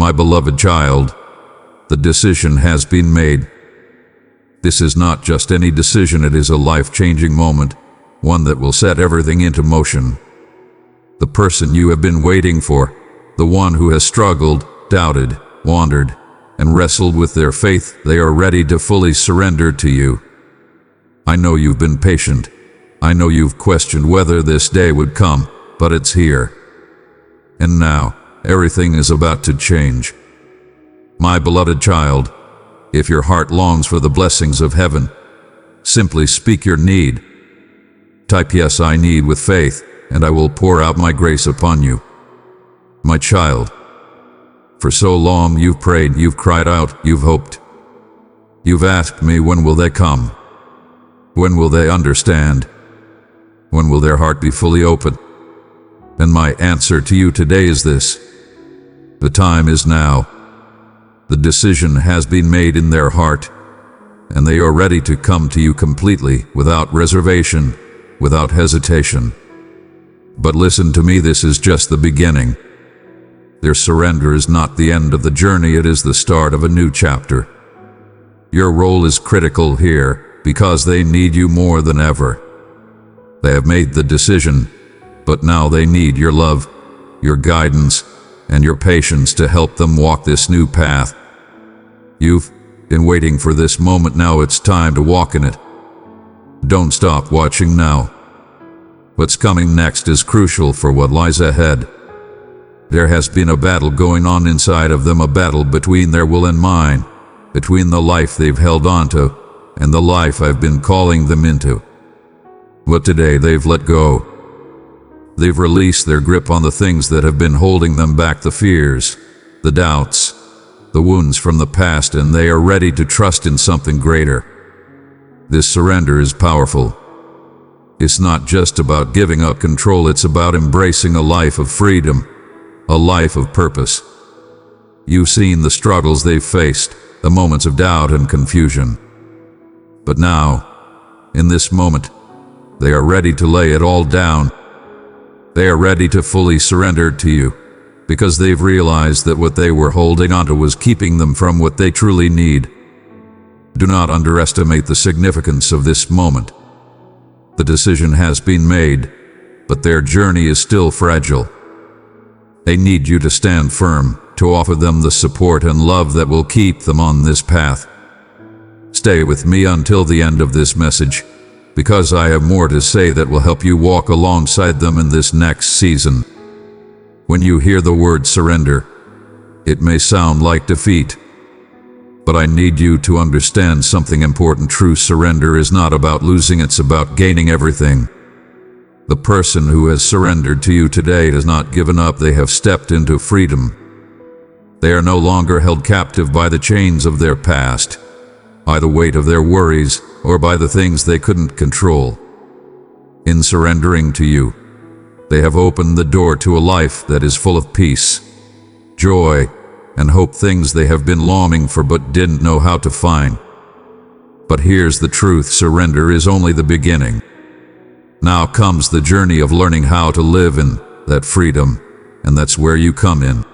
My beloved child, the decision has been made. This is not just any decision, it is a life-changing moment, one that will set everything into motion. The person you have been waiting for, the one who has struggled, doubted, wandered, and wrestled with their faith, they are ready to fully surrender to you. I know you've been patient. I know you've questioned whether this day would come, but it's here. And now, everything is about to change. My beloved child, if your heart longs for the blessings of heaven, simply speak your need. Type "Yes, I need" with faith, and I will pour out my grace upon you. My child, for so long you've prayed, you've cried out, you've hoped. You've asked me, when will they come? When will they understand? When will their heart be fully open? And my answer to you today is this: the time is now. The decision has been made in their heart, and they are ready to come to you completely, without reservation, without hesitation. But listen to me, this is just the beginning. Their surrender is not the end of the journey, it is the start of a new chapter. Your role is critical here, because they need you more than ever. They have made the decision, but now they need your love, your guidance, and your patience to help them walk this new path. You've been waiting for this moment, now it's time to walk in it. Don't stop watching now. What's coming next is crucial for what lies ahead. There has been a battle going on inside of them, a battle between their will and mine, between the life they've held onto and the life I've been calling them into. But today they've let go. They've released their grip on the things that have been holding them back, the fears, the doubts, the wounds from the past, and they are ready to trust in something greater. This surrender is powerful. It's not just about giving up control, it's about embracing a life of freedom, a life of purpose. You've seen the struggles they've faced, the moments of doubt and confusion. But now, in this moment, they are ready to lay it all down. They are ready to fully surrender to you, because they've realized that what they were holding onto was keeping them from what they truly need. Do not underestimate the significance of this moment. The decision has been made, but their journey is still fragile. They need you to stand firm, to offer them the support and love that will keep them on this path. Stay with me until the end of this message, because I have more to say that will help you walk alongside them in this next season. When you hear the word surrender, it may sound like defeat, but I need you to understand something important. True surrender is not about losing, it's about gaining everything. The person who has surrendered to you today has not given up, they have stepped into freedom. They are no longer held captive by the chains of their past, by the weight of their worries, or by the things they couldn't control. In surrendering to you, they have opened the door to a life that is full of peace, joy, and hope, things they have been longing for but didn't know how to find. But here's the truth: surrender is only the beginning. Now comes the journey of learning how to live in that freedom, and that's where you come in.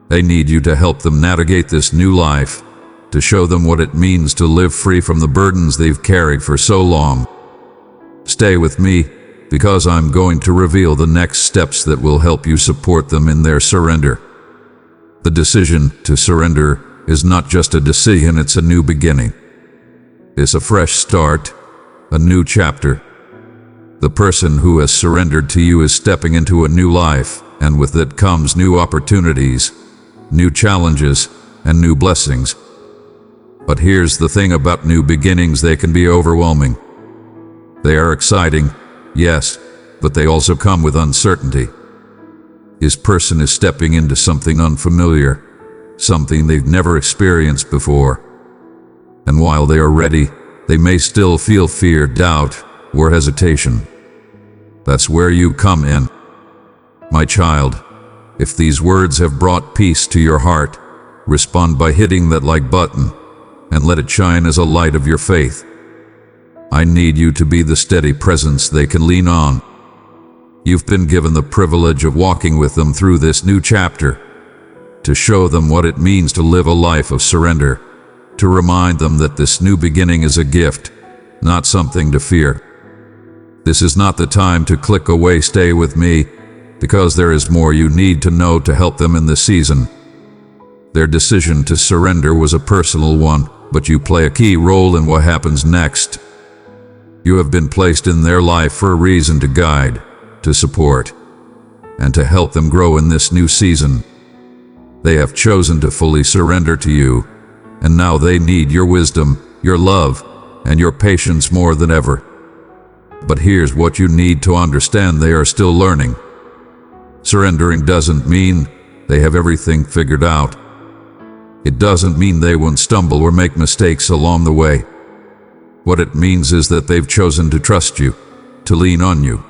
They need you to help them navigate this new life, to show them what it means to live free from the burdens they've carried for so long. Stay with me, because I'm going to reveal the next steps that will help you support them in their surrender. The decision to surrender is not just a decision, it's a new beginning. It's a fresh start, a new chapter. The person who has surrendered to you is stepping into a new life, and with it comes new opportunities, new challenges, and new blessings. But here's the thing about new beginnings: they can be overwhelming. They are exciting, yes, but they also come with uncertainty. This person is stepping into something unfamiliar, something they've never experienced before. And while they are ready, they may still feel fear, doubt, or hesitation. That's where you come in. My child, if these words have brought peace to your heart, respond by hitting that like button, and let it shine as a light of your faith. I need you to be the steady presence they can lean on. You've been given the privilege of walking with them through this new chapter. to show them what it means to live a life of surrender, to remind them that this new beginning is a gift, not something to fear. This is not the time to click away, stay with me, because there is more you need to know to help them in this season. Their decision to surrender was a personal one, but you play a key role in what happens next. You have been placed in their life for a reason, to guide, to support, and to help them grow in this new season. They have chosen to fully surrender to you, and now they need your wisdom, your love, and your patience more than ever. But here's what you need to understand: they are still learning. Surrendering doesn't mean they have everything figured out. It doesn't mean they won't stumble or make mistakes along the way. What it means is that they've chosen to trust you, to lean on you,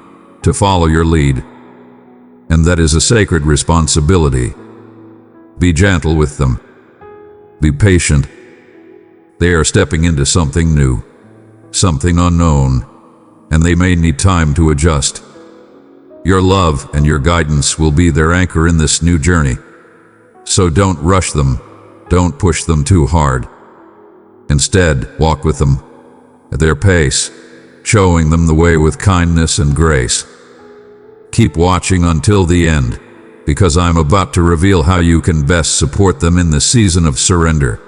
to follow your lead. And that is a sacred responsibility. Be gentle with them. Be patient. They are stepping into something new, something unknown, and they may need time to adjust. Your love and your guidance will be their anchor in this new journey. So don't rush them. Don't push them too hard. Instead, walk with them at their pace, showing them the way with kindness and grace. Keep watching until the end, because I'm about to reveal how you can best support them in the season of surrender.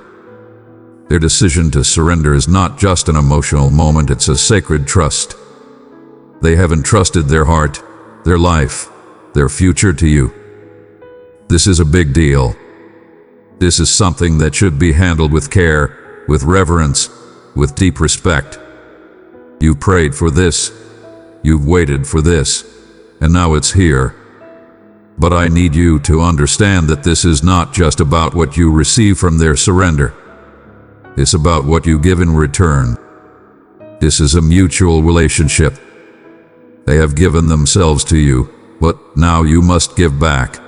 Their decision to surrender is not just an emotional moment, it's a sacred trust. They have entrusted their heart, their life, their future to you. This is a big deal. This is something that should be handled with care, with reverence, with deep respect. You prayed for this, you've waited for this, and now it's here. But I need you to understand that this is not just about what you receive from their surrender. It's about what you give in return. This is a mutual relationship. They have given themselves to you, but now you must give back.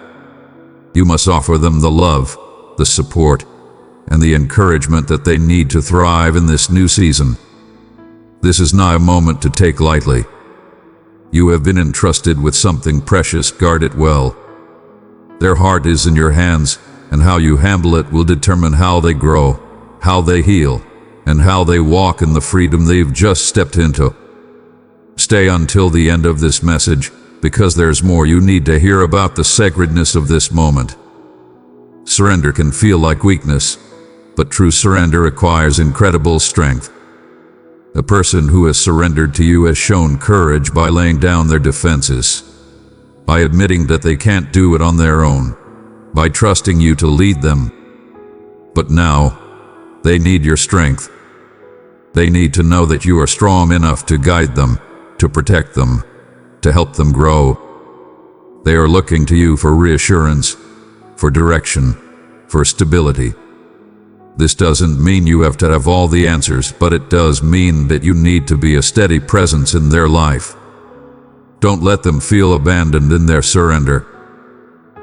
You must offer them the love, the support, and the encouragement that they need to thrive in this new season. This is not a moment to take lightly. You have been entrusted with something precious, guard it well. Their heart is in your hands, and how you handle it will determine how they grow, how they heal, and how they walk in the freedom they've just stepped into. Stay until the end of this message, because there's more you need to hear about the sacredness of this moment. Surrender can feel like weakness, but true surrender requires incredible strength. A person who has surrendered to you has shown courage by laying down their defenses, by admitting that they can't do it on their own, by trusting you to lead them. But now, they need your strength. They need to know that you are strong enough to guide them, to protect them, to help them grow. They are looking to you for reassurance, for direction, for stability. This doesn't mean you have to have all the answers, but it does mean that you need to be a steady presence in their life. Don't let them feel abandoned in their surrender.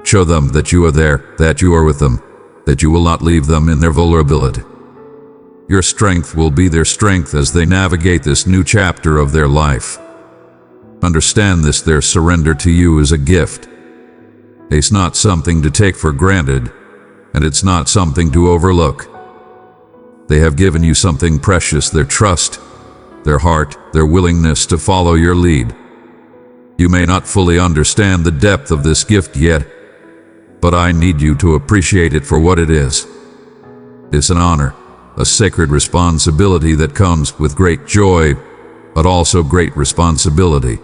Show them that you are there, that you are with them, that you will not leave them in their vulnerability. Your strength will be their strength as they navigate this new chapter of their life. Understand this: their surrender to you is a gift. It's not something to take for granted, and it's not something to overlook. They have given you something precious: their trust, their heart, their willingness to follow your lead. You may not fully understand the depth of this gift yet, but I need you to appreciate it for what it is. It's an honor, a sacred responsibility that comes with great joy, but also great responsibility.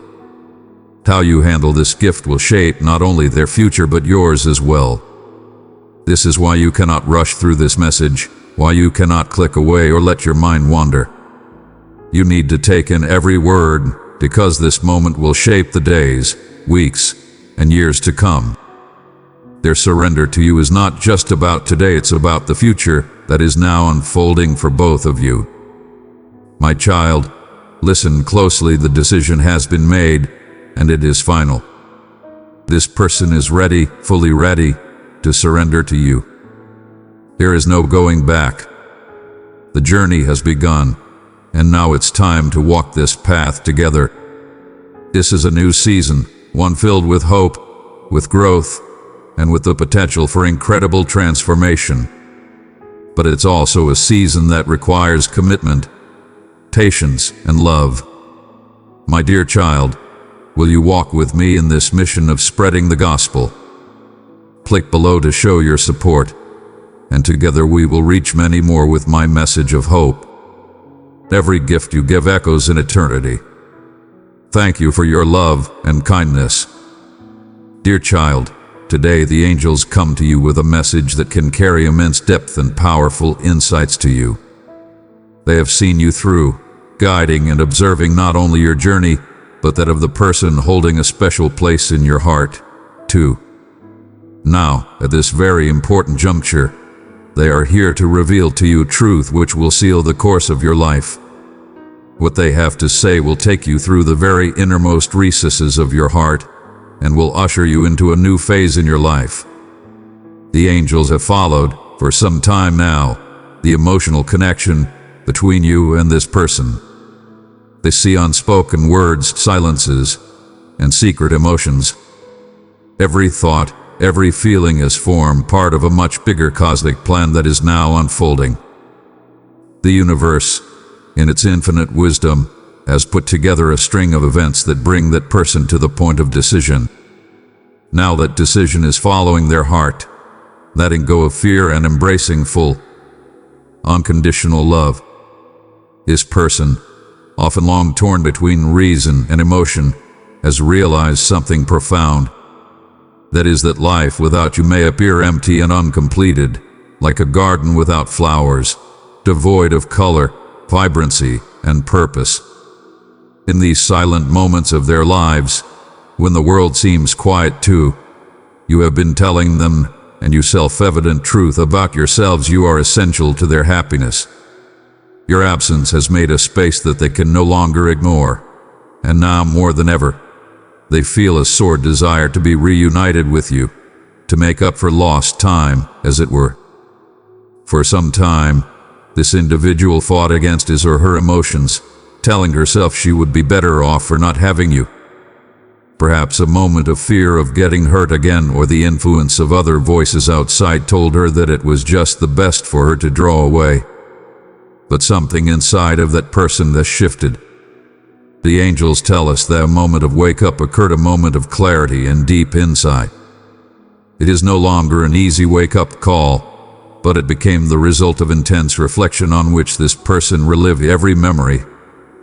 How you handle this gift will shape not only their future but yours as well. This is why you cannot rush through this message, why you cannot click away or let your mind wander. You need to take in every word, because this moment will shape the days, weeks, and years to come. Their surrender to you is not just about today, it's about the future that is now unfolding for both of you. My child, listen closely. The decision has been made, and it is final. This person is ready, fully ready, to surrender to you. There is no going back. The journey has begun, and now it's time to walk this path together. This is a new season, one filled with hope, with growth, and with the potential for incredible transformation. But it's also a season that requires commitment, patience, and love. My dear child, will you walk with me in this mission of spreading the gospel? Click below to show your support, and together we will reach many more with my message of hope. Every gift you give echoes in eternity. Thank you for your love and kindness. Dear child, today the angels come to you with a message that can carry immense depth and powerful insights to you. They have seen you through, guiding and observing not only your journey, but that of the person holding a special place in your heart, too. Now, at this very important juncture, they are here to reveal to you truth which will seal the course of your life. What they have to say will take you through the very innermost recesses of your heart and will usher you into a new phase in your life. The angels have followed, for some time now, the emotional connection between you and this person. They see unspoken words, silences, and secret emotions. Every thought, every feeling has formed part of a much bigger cosmic plan that is now unfolding. The universe, in its infinite wisdom, has put together a string of events that bring that person to the point of decision. Now that decision is following their heart, letting go of fear and embracing full, unconditional love. This person, often long torn between reason and emotion, has realized something profound. That is that life without you may appear empty and uncompleted, like a garden without flowers, devoid of color, vibrancy, and purpose. In these silent moments of their lives, when the world seems quiet too, you have been telling them and you self-evident truth about yourselves. You are essential to their happiness. Your absence has made a space that they can no longer ignore, and now more than ever, they feel a sore desire to be reunited with you, to make up for lost time, as it were. For some time, this individual fought against his or her emotions, telling herself she would be better off for not having you. Perhaps a moment of fear of getting hurt again, or the influence of other voices outside told her that it was just the best for her to draw away. But something inside of that person has shifted. The angels tell us that a moment of wake-up occurred, a moment of clarity and deep insight. It is no longer an easy wake-up call, but it became the result of intense reflection on which this person relived every memory,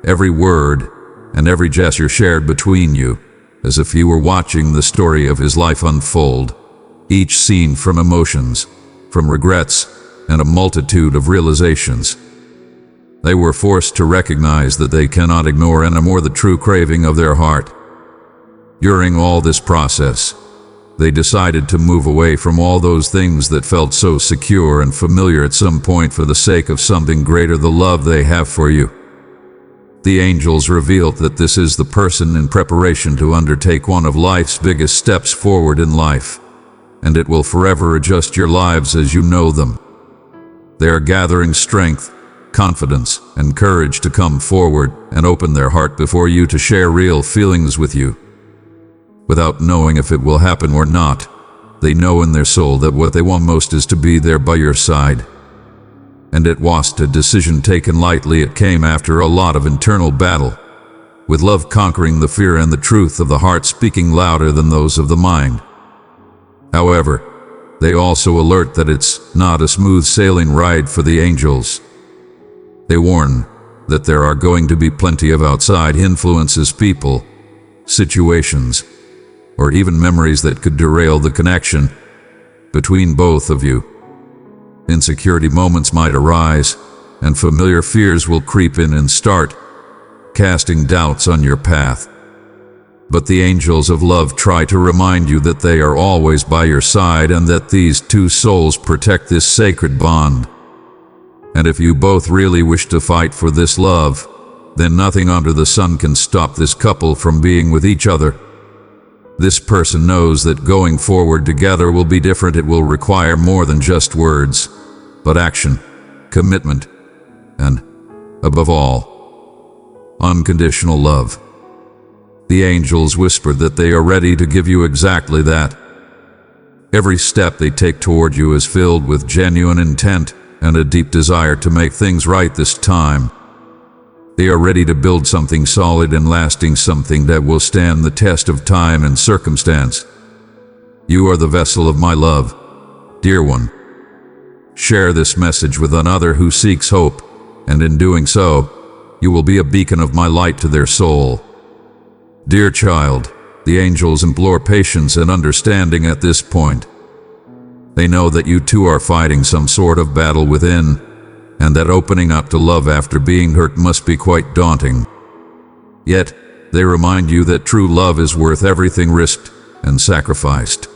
every word, and every gesture shared between you, as if you were watching the story of his life unfold, each scene from emotions, from regrets, and a multitude of realizations. They were forced to recognize that they cannot ignore anymore the true craving of their heart. During all this process, they decided to move away from all those things that felt so secure and familiar at some point for the sake of something greater, the love they have for you. The angels revealed that this is the person in preparation to undertake one of life's biggest steps forward in life, and it will forever adjust your lives as you know them. They are gathering strength, confidence, and courage to come forward and open their heart before you to share real feelings with you. Without knowing if it will happen or not, they know in their soul that what they want most is to be there by your side. And it wasn't a decision taken lightly. It came after a lot of internal battle, with love conquering the fear and the truth of the heart speaking louder than those of the mind. However, they also alert that it's not a smooth sailing ride for the angels. They warn that there are going to be plenty of outside influences, people, situations, or even memories that could derail the connection between both of you. Insecurity moments might arise, and familiar fears will creep in and start casting doubts on your path. But the angels of love try to remind you that they are always by your side and that these two souls protect this sacred bond. And if you both really wish to fight for this love, then nothing under the sun can stop this couple from being with each other. This person knows that going forward together will be different. It will require more than just words, but action, commitment, and, above all, unconditional love. The angels whisper that they are ready to give you exactly that. Every step they take toward you is filled with genuine intent and a deep desire to make things right this time. They are ready to build something solid and lasting, something that will stand the test of time and circumstance. You are the vessel of my love, dear one. Share this message with another who seeks hope, and in doing so, you will be a beacon of my light to their soul. Dear child, the angels implore patience and understanding at this point. They know that you too are fighting some sort of battle within, and that opening up to love after being hurt must be quite daunting. Yet, they remind you that true love is worth everything risked and sacrificed.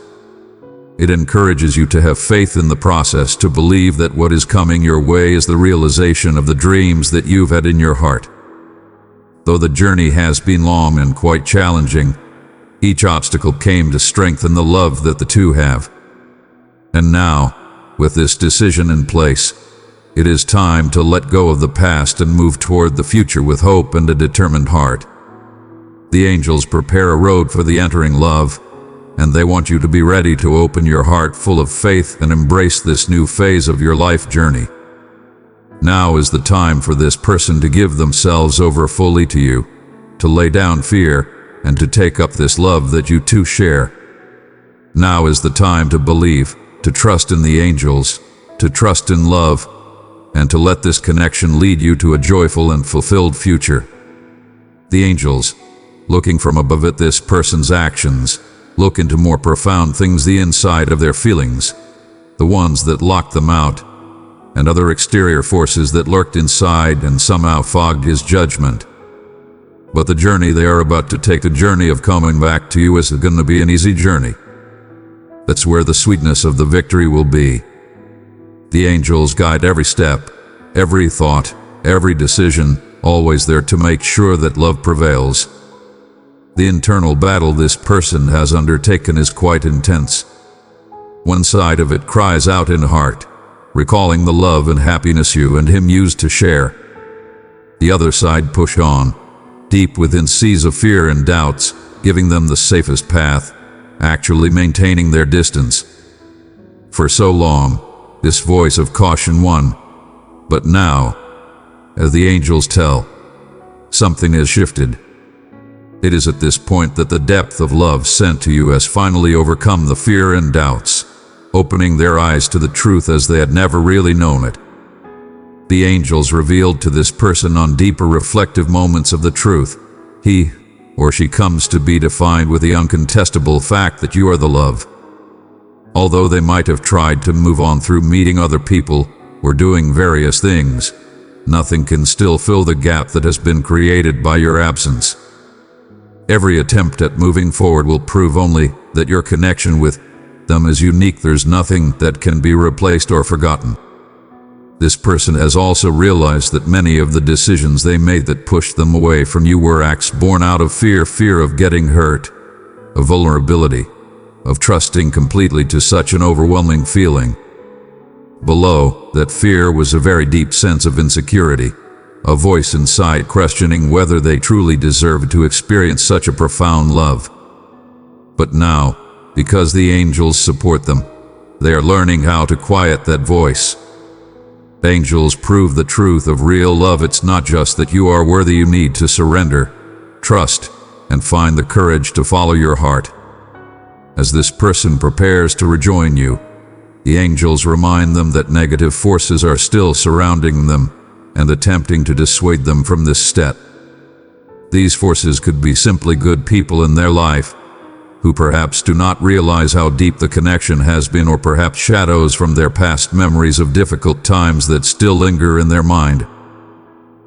It encourages you to have faith in the process, to believe that what is coming your way is the realization of the dreams that you've had in your heart. Though the journey has been long and quite challenging, each obstacle came to strengthen the love that the two have. And now, with this decision in place, it is time to let go of the past and move toward the future with hope and a determined heart. The angels prepare a road for the entering love, and they want you to be ready to open your heart full of faith and embrace this new phase of your life journey. Now is the time for this person to give themselves over fully to you, to lay down fear, and to take up this love that you two share. Now is the time to believe, to trust in the angels, to trust in love, and to let this connection lead you to a joyful and fulfilled future. The angels, looking from above at this person's actions, look into more profound things, the inside of their feelings, the ones that locked them out, and other exterior forces that lurked inside and somehow fogged his judgment. But the journey they are about to take, the journey of coming back to you, is going to be an easy journey. That's where the sweetness of the victory will be. The angels guide every step, every thought, every decision, always there to make sure that love prevails. The internal battle this person has undertaken is quite intense. One side of it cries out in heart, recalling the love and happiness you and him used to share. The other side push on, deep within seas of fear and doubts, giving them the safest path, actually maintaining their distance. For so long, this voice of caution won, but now, as the angels tell, something has shifted. It is at this point that the depth of love sent to you has finally overcome the fear and doubts, opening their eyes to the truth as they had never really known it. The angels revealed to this person on deeper reflective moments of the truth. He or she comes to be defined with the uncontestable fact that you are the love. Although they might have tried to move on through meeting other people or doing various things, nothing can still fill the gap that has been created by your absence. Every attempt at moving forward will prove only that your connection with them is unique. There's nothing that can be replaced or forgotten. This person has also realized that many of the decisions they made that pushed them away from you were acts born out of fear of getting hurt, of vulnerability, of trusting completely to such an overwhelming feeling. Below that fear was a very deep sense of insecurity, a voice inside questioning whether they truly deserved to experience such a profound love. But now, because the angels support them, they are learning how to quiet that voice. Angels prove the truth of real love. It's not just that you are worthy, you need to surrender, trust, and find the courage to follow your heart. As this person prepares to rejoin you, the angels remind them that negative forces are still surrounding them and attempting to dissuade them from this step. These forces could be simply good people in their life, who perhaps do not realize how deep the connection has been, or perhaps shadows from their past memories of difficult times that still linger in their mind.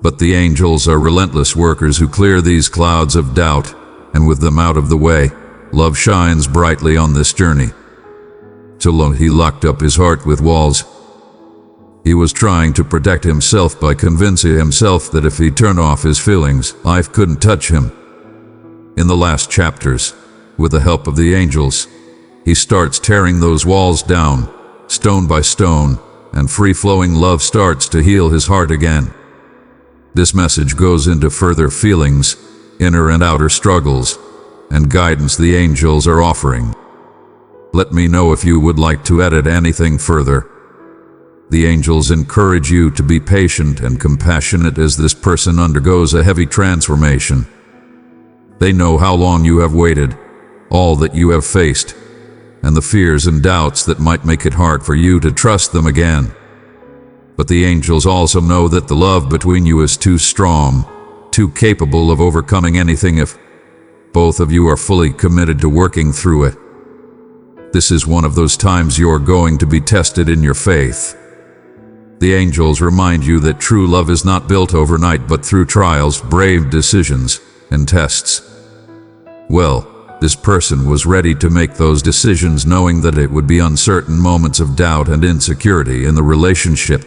But the angels are relentless workers who clear these clouds of doubt, and with them out of the way, love shines brightly on this journey. So long he locked up his heart with walls. He was trying to protect himself by convincing himself that if he turned off his feelings, life couldn't touch him. In the last chapters, with the help of the angels, he starts tearing those walls down, stone by stone, and free-flowing love starts to heal his heart again. This message goes into further feelings, inner and outer struggles, and guidance the angels are offering. Let me know if you would like to edit anything further. The angels encourage you to be patient and compassionate as this person undergoes a heavy transformation. They know how long you have waited, all that you have faced, and the fears and doubts that might make it hard for you to trust them again. But the angels also know that the love between you is too strong, too capable of overcoming anything if both of you are fully committed to working through it. This is one of those times you're going to be tested in your faith. The angels remind you that true love is not built overnight but through trials, brave decisions, and tests. Well, this person was ready to make those decisions knowing that it would be uncertain moments of doubt and insecurity in the relationship.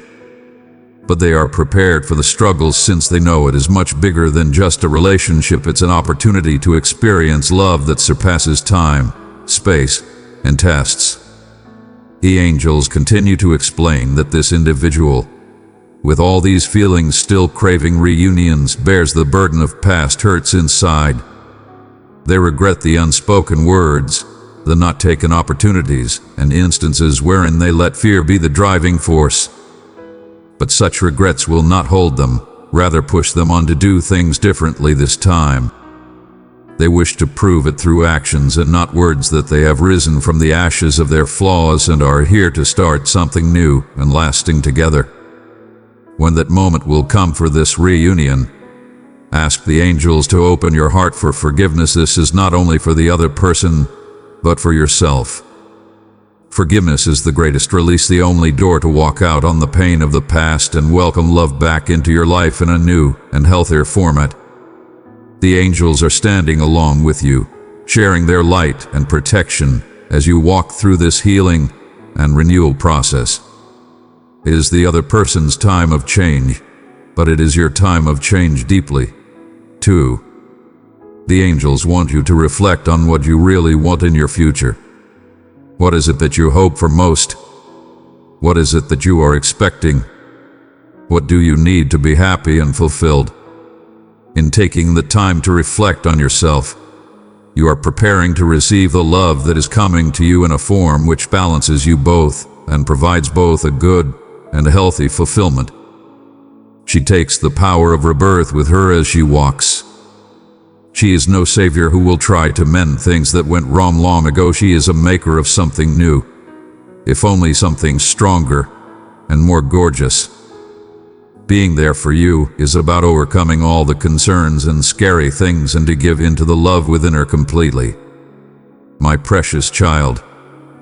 But they are prepared for the struggles since they know it is much bigger than just a relationship. It's an opportunity to experience love that surpasses time, space, and tests. The angels continue to explain that this individual, with all these feelings still craving reunions, bears the burden of past hurts inside. They regret the unspoken words, the not taken opportunities, and instances wherein they let fear be the driving force. But such regrets will not hold them, rather push them on to do things differently this time. They wish to prove it through actions and not words that they have risen from the ashes of their flaws and are here to start something new and lasting together. When that moment will come for this reunion, ask the angels to open your heart for forgiveness. This is not only for the other person, but for yourself. Forgiveness is the greatest release, the only door to walk out on the pain of the past and welcome love back into your life in a new and healthier format. The angels are standing along with you, sharing their light and protection as you walk through this healing and renewal process. It is the other person's time of change, but it is your time of change deeply, too. The angels want you to reflect on what you really want in your future. What is it that you hope for most? What is it that you are expecting? What do you need to be happy and fulfilled? In taking the time to reflect on yourself, you are preparing to receive the love that is coming to you in a form which balances you both and provides both a good and a healthy fulfillment. She takes the power of rebirth with her as she walks. She is no savior who will try to mend things that went wrong long ago. She is a maker of something new, if only something stronger and more gorgeous. Being there for you is about overcoming all the concerns and scary things and to give into the love within her completely. My precious child,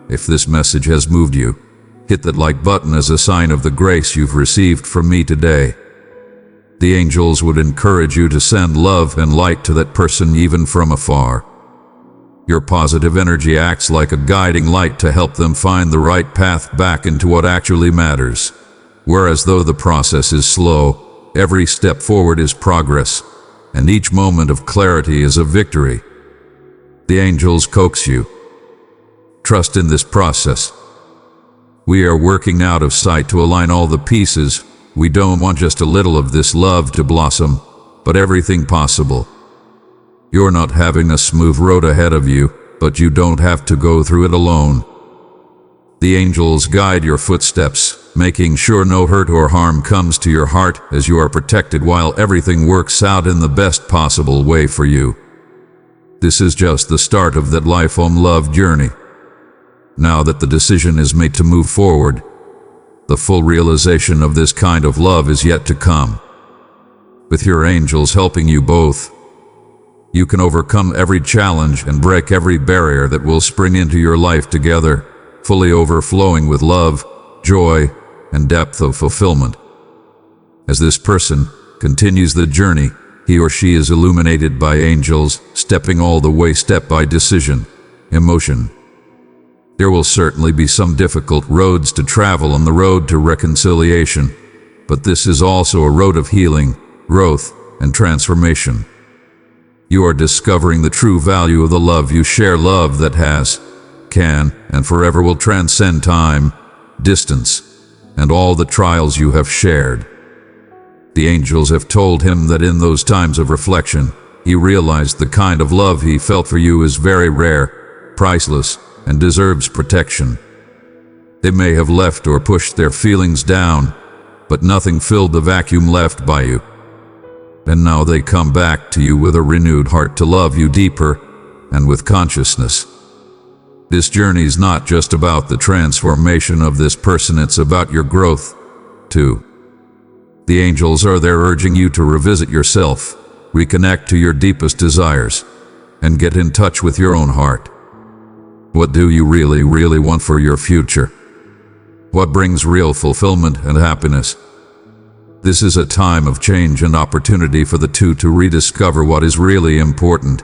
if this message has moved you, hit that like button as a sign of the grace you've received from me today. The angels would encourage you to send love and light to that person even from afar. Your positive energy acts like a guiding light to help them find the right path back into what actually matters. Whereas though the process is slow, every step forward is progress, and each moment of clarity is a victory. The angels coax you. Trust in this process. We are working out of sight to align all the pieces. We don't want just a little of this love to blossom, but everything possible. You're not having a smooth road ahead of you, but you don't have to go through it alone. The angels guide your footsteps, making sure no hurt or harm comes to your heart as you are protected while everything works out in the best possible way for you. This is just the start of that lifelong love journey. Now that the decision is made to move forward, the full realization of this kind of love is yet to come. With your angels helping you both, you can overcome every challenge and break every barrier that will spring into your life together, fully overflowing with love, joy, and depth of fulfillment. As this person continues the journey, he or she is illuminated by angels, stepping all the way step by decision, emotion. There will certainly be some difficult roads to travel on the road to reconciliation, but this is also a road of healing, growth, and transformation. You are discovering the true value of the love you share, love that has, can, and forever will transcend time, distance, and all the trials you have shared. The angels have told him that in those times of reflection, he realized the kind of love he felt for you is very rare, priceless, and deserves protection. They may have left or pushed their feelings down, but nothing filled the vacuum left by you. And now they come back to you with a renewed heart to love you deeper and with consciousness. This journey is not just about the transformation of this person, it's about your growth, too. The angels are there urging you to revisit yourself, reconnect to your deepest desires, and get in touch with your own heart. What do you really want for your future? What brings real fulfillment and happiness? This is a time of change and opportunity for the two to rediscover what is really important.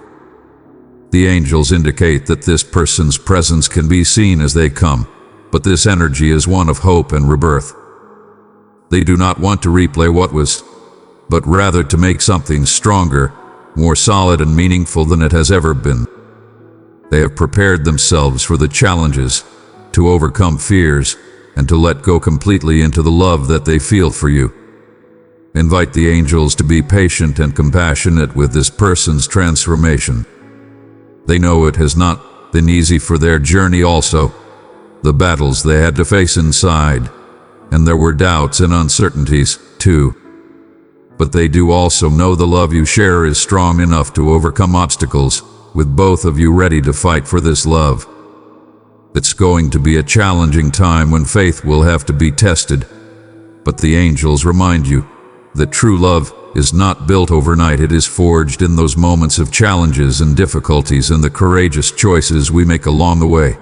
The angels indicate that this person's presence can be seen as they come, but this energy is one of hope and rebirth. They do not want to replay what was, but rather to make something stronger, more solid and meaningful than it has ever been. They have prepared themselves for the challenges, to overcome fears, and to let go completely into the love that they feel for you. Invite the angels to be patient and compassionate with this person's transformation. They know it has not been easy for their journey also, the battles they had to face inside, and there were doubts and uncertainties, too. But they do also know the love you share is strong enough to overcome obstacles, with both of you ready to fight for this love. It's going to be a challenging time when faith will have to be tested, but the angels remind you that true love is not built overnight. It is forged in those moments of challenges and difficulties and the courageous choices we make along the way.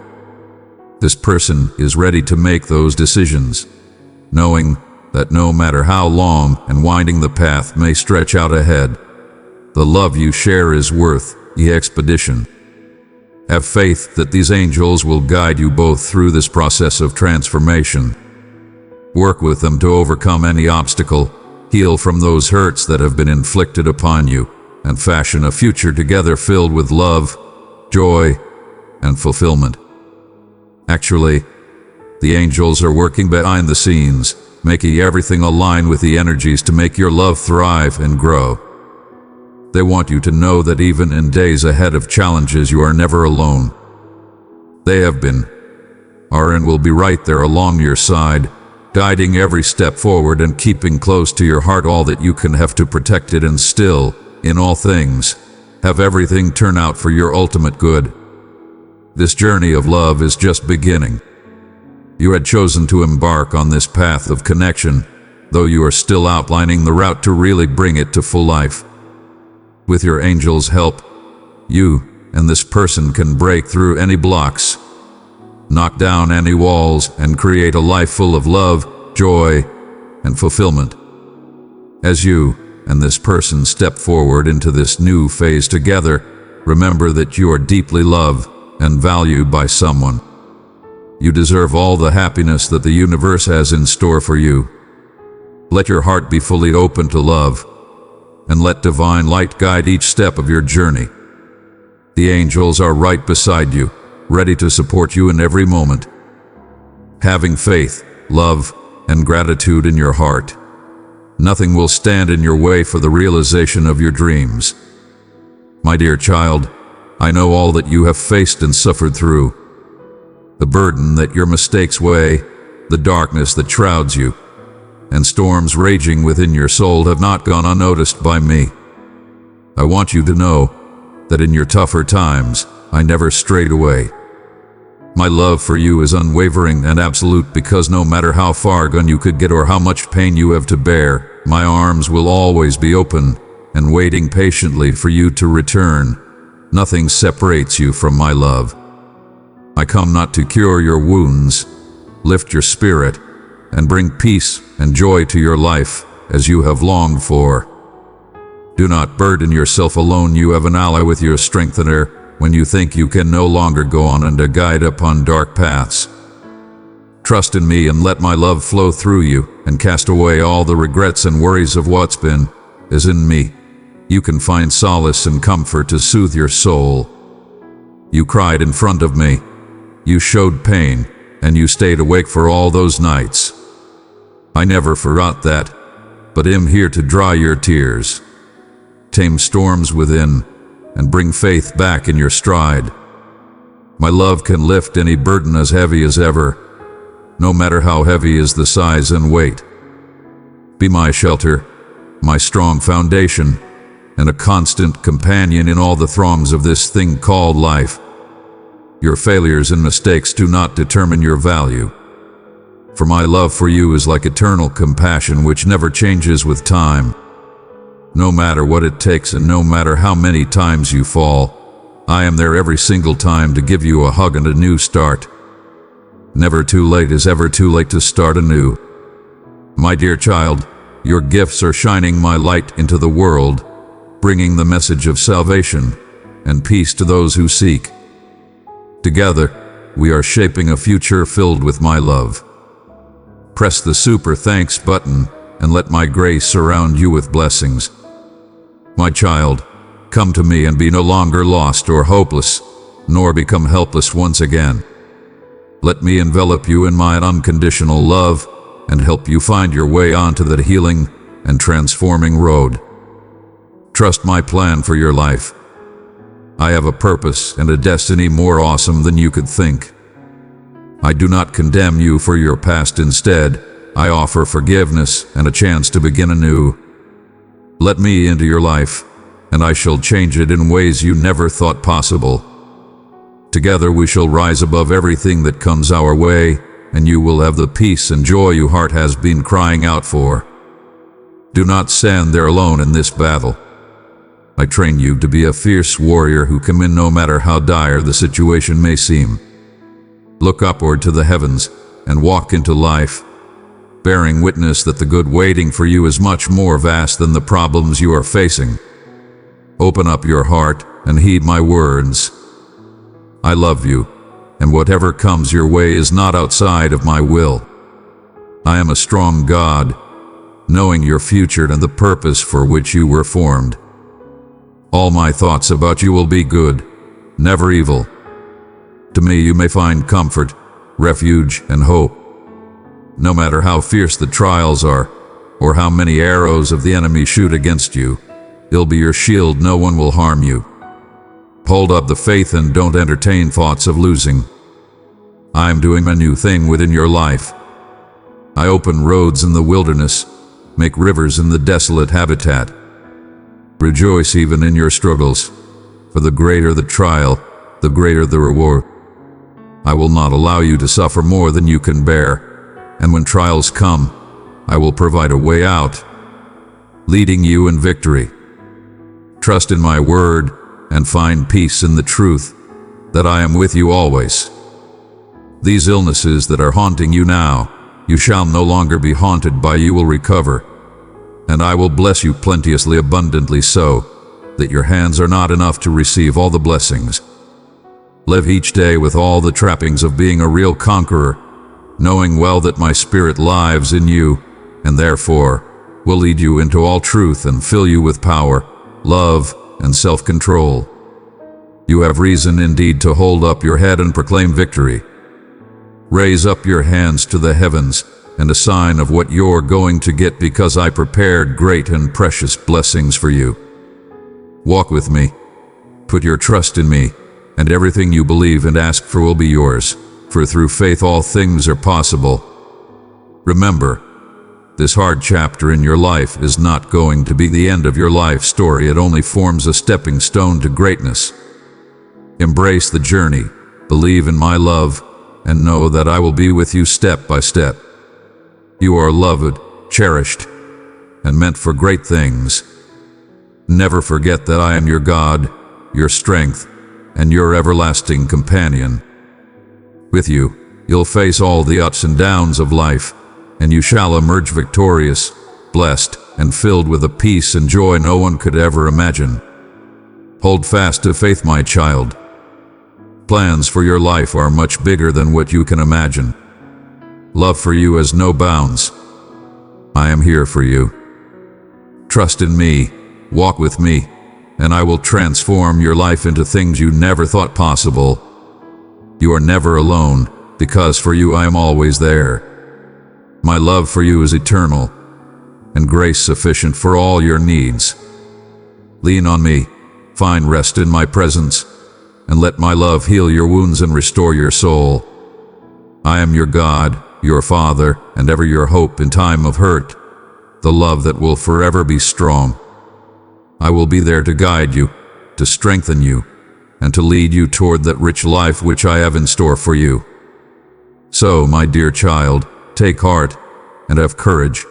This person is ready to make those decisions, knowing that no matter how long and winding the path may stretch out ahead, the love you share is worth the expedition. Have faith that these angels will guide you both through this process of transformation. Work with them to overcome any obstacle, heal from those hurts that have been inflicted upon you, and fashion a future together filled with love, joy, and fulfillment. Actually, the angels are working behind the scenes, making everything align with the energies to make your love thrive and grow. They want you to know that even in days ahead of challenges, you are never alone. They have been, are, and will be right there along your side, guiding every step forward and keeping close to your heart all that you can have to protect it and still, in all things, have everything turn out for your ultimate good. This journey of love is just beginning. You had chosen to embark on this path of connection, though you are still outlining the route to really bring it to full life. With your angels' help, you and this person can break through any blocks, knock down any walls, and create a life full of love, joy, and fulfillment. As you and this person step forward into this new phase together, remember that you are deeply loved and valued by someone. You deserve all the happiness that the universe has in store for you. Let your heart be fully open to love, and let divine light guide each step of your journey. The angels are right beside you, ready to support you in every moment. Having faith, love, and gratitude in your heart, nothing will stand in your way for the realization of your dreams. My dear child, I know all that you have faced and suffered through. The burden that your mistakes weigh, the darkness that shrouds you, and storms raging within your soul have not gone unnoticed by me. I want you to know that in your tougher times, I never strayed away. My love for you is unwavering and absolute because no matter how far gone you could get or how much pain you have to bear, my arms will always be open and waiting patiently for you to return. Nothing separates you from my love. I come not to cure your wounds, lift your spirit, and bring peace and joy to your life as you have longed for. Do not burden yourself alone. You have an ally with your strengthener when you think you can no longer go on and a guide upon dark paths. Trust in me and let my love flow through you and cast away all the regrets and worries of what's been, as in me. You can find solace and comfort to soothe your soul. You cried in front of me. You showed pain, and you stayed awake for all those nights. I never forgot that, but am here to dry your tears, tame storms within, and bring faith back in your stride. My love can lift any burden as heavy as ever, no matter how heavy is the size and weight. Be my shelter, my strong foundation, and a constant companion in all the throngs of this thing called life. Your failures and mistakes do not determine your value. For my love for you is like eternal compassion which never changes with time. No matter what it takes and no matter how many times you fall, I am there every single time to give you a hug and a new start. Never too late is ever too late to start anew. My dear child, your gifts are shining my light into the world, bringing the message of salvation and peace to those who seek. Together, we are shaping a future filled with my love. Press the super thanks button and let my grace surround you with blessings. My child, come to me and be no longer lost or hopeless, nor become helpless once again. Let me envelop you in my unconditional love and help you find your way onto the healing and transforming road. Trust my plan for your life. I have a purpose and a destiny more awesome than you could think. I do not condemn you for your past. Instead, I offer forgiveness and a chance to begin anew. Let me into your life, and I shall change it in ways you never thought possible. Together we shall rise above everything that comes our way, and you will have the peace and joy your heart has been crying out for. Do not stand there alone in this battle. I train you to be a fierce warrior who can win no matter how dire the situation may seem. Look upward to the heavens and walk into life, bearing witness that the good waiting for you is much more vast than the problems you are facing. Open up your heart and heed my words. I love you, and whatever comes your way is not outside of my will. I am a strong God, knowing your future and the purpose for which you were formed. All my thoughts about you will be good, never evil. To me you may find comfort, refuge, and hope. No matter how fierce the trials are, or how many arrows of the enemy shoot against you, it'll be your shield, no one will harm you. Hold up the faith and don't entertain thoughts of losing. I am doing a new thing within your life. I open roads in the wilderness, make rivers in the desolate habitat. Rejoice even in your struggles, for the greater the trial, the greater the reward. I will not allow you to suffer more than you can bear, and when trials come, I will provide a way out, leading you in victory. Trust in my word and find peace in the truth that I am with you always. These illnesses that are haunting you now, you shall no longer be haunted by. You will recover, and I will bless you plenteously, abundantly so, that your hands are not enough to receive all the blessings. Live each day with all the trappings of being a real conqueror, knowing well that my spirit lives in you, and therefore will lead you into all truth and fill you with power, love, and self-control. You have reason indeed to hold up your head and proclaim victory. Raise up your hands to the heavens, and a sign of what you're going to get, because I prepared great and precious blessings for you. Walk with me, put your trust in me, and everything you believe and ask for will be yours, for through faith all things are possible. Remember, this hard chapter in your life is not going to be the end of your life story. It only forms a stepping stone to greatness. Embrace the journey, believe in my love, and know that I will be with you step by step. You are loved, cherished, and meant for great things. Never forget that I am your God, your strength, and your everlasting companion. With you, you'll face all the ups and downs of life, and you shall emerge victorious, blessed, and filled with a peace and joy no one could ever imagine. Hold fast to faith, my child. Plans for your life are much bigger than what you can imagine. Love for you has no bounds. I am here for you. Trust in me, walk with me, and I will transform your life into things you never thought possible. You are never alone, because for you I am always there. My love for you is eternal, and grace sufficient for all your needs. Lean on me, find rest in my presence, and let my love heal your wounds and restore your soul. I am your God, your Father, and ever your hope in time of hurt, the love that will forever be strong. I will be there to guide you, to strengthen you, and to lead you toward that rich life which I have in store for you. So, my dear child, take heart and have courage.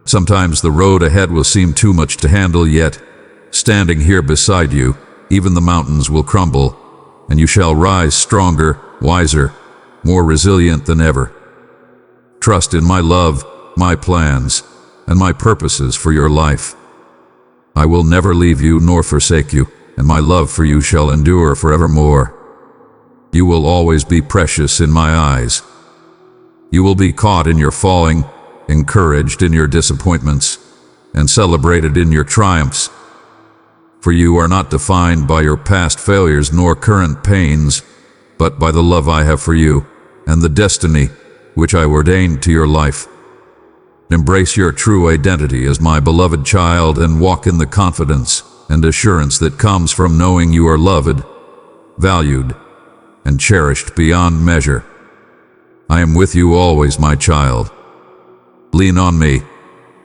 Sometimes the road ahead will seem too much to handle, yet, standing here beside you, even the mountains will crumble, and you shall rise stronger, wiser, more resilient than ever. Trust in my love, my plans, and my purposes for your life. I will never leave you nor forsake you, and my love for you shall endure forevermore. You will always be precious in my eyes. You will be caught in your falling, encouraged in your disappointments, and celebrated in your triumphs. For you are not defined by your past failures nor current pains, but by the love I have for you and the destiny which I ordained to your life. Embrace your true identity as my beloved child and walk in the confidence and assurance that comes from knowing you are loved, valued, and cherished beyond measure. I am with you always, my child. Lean on me,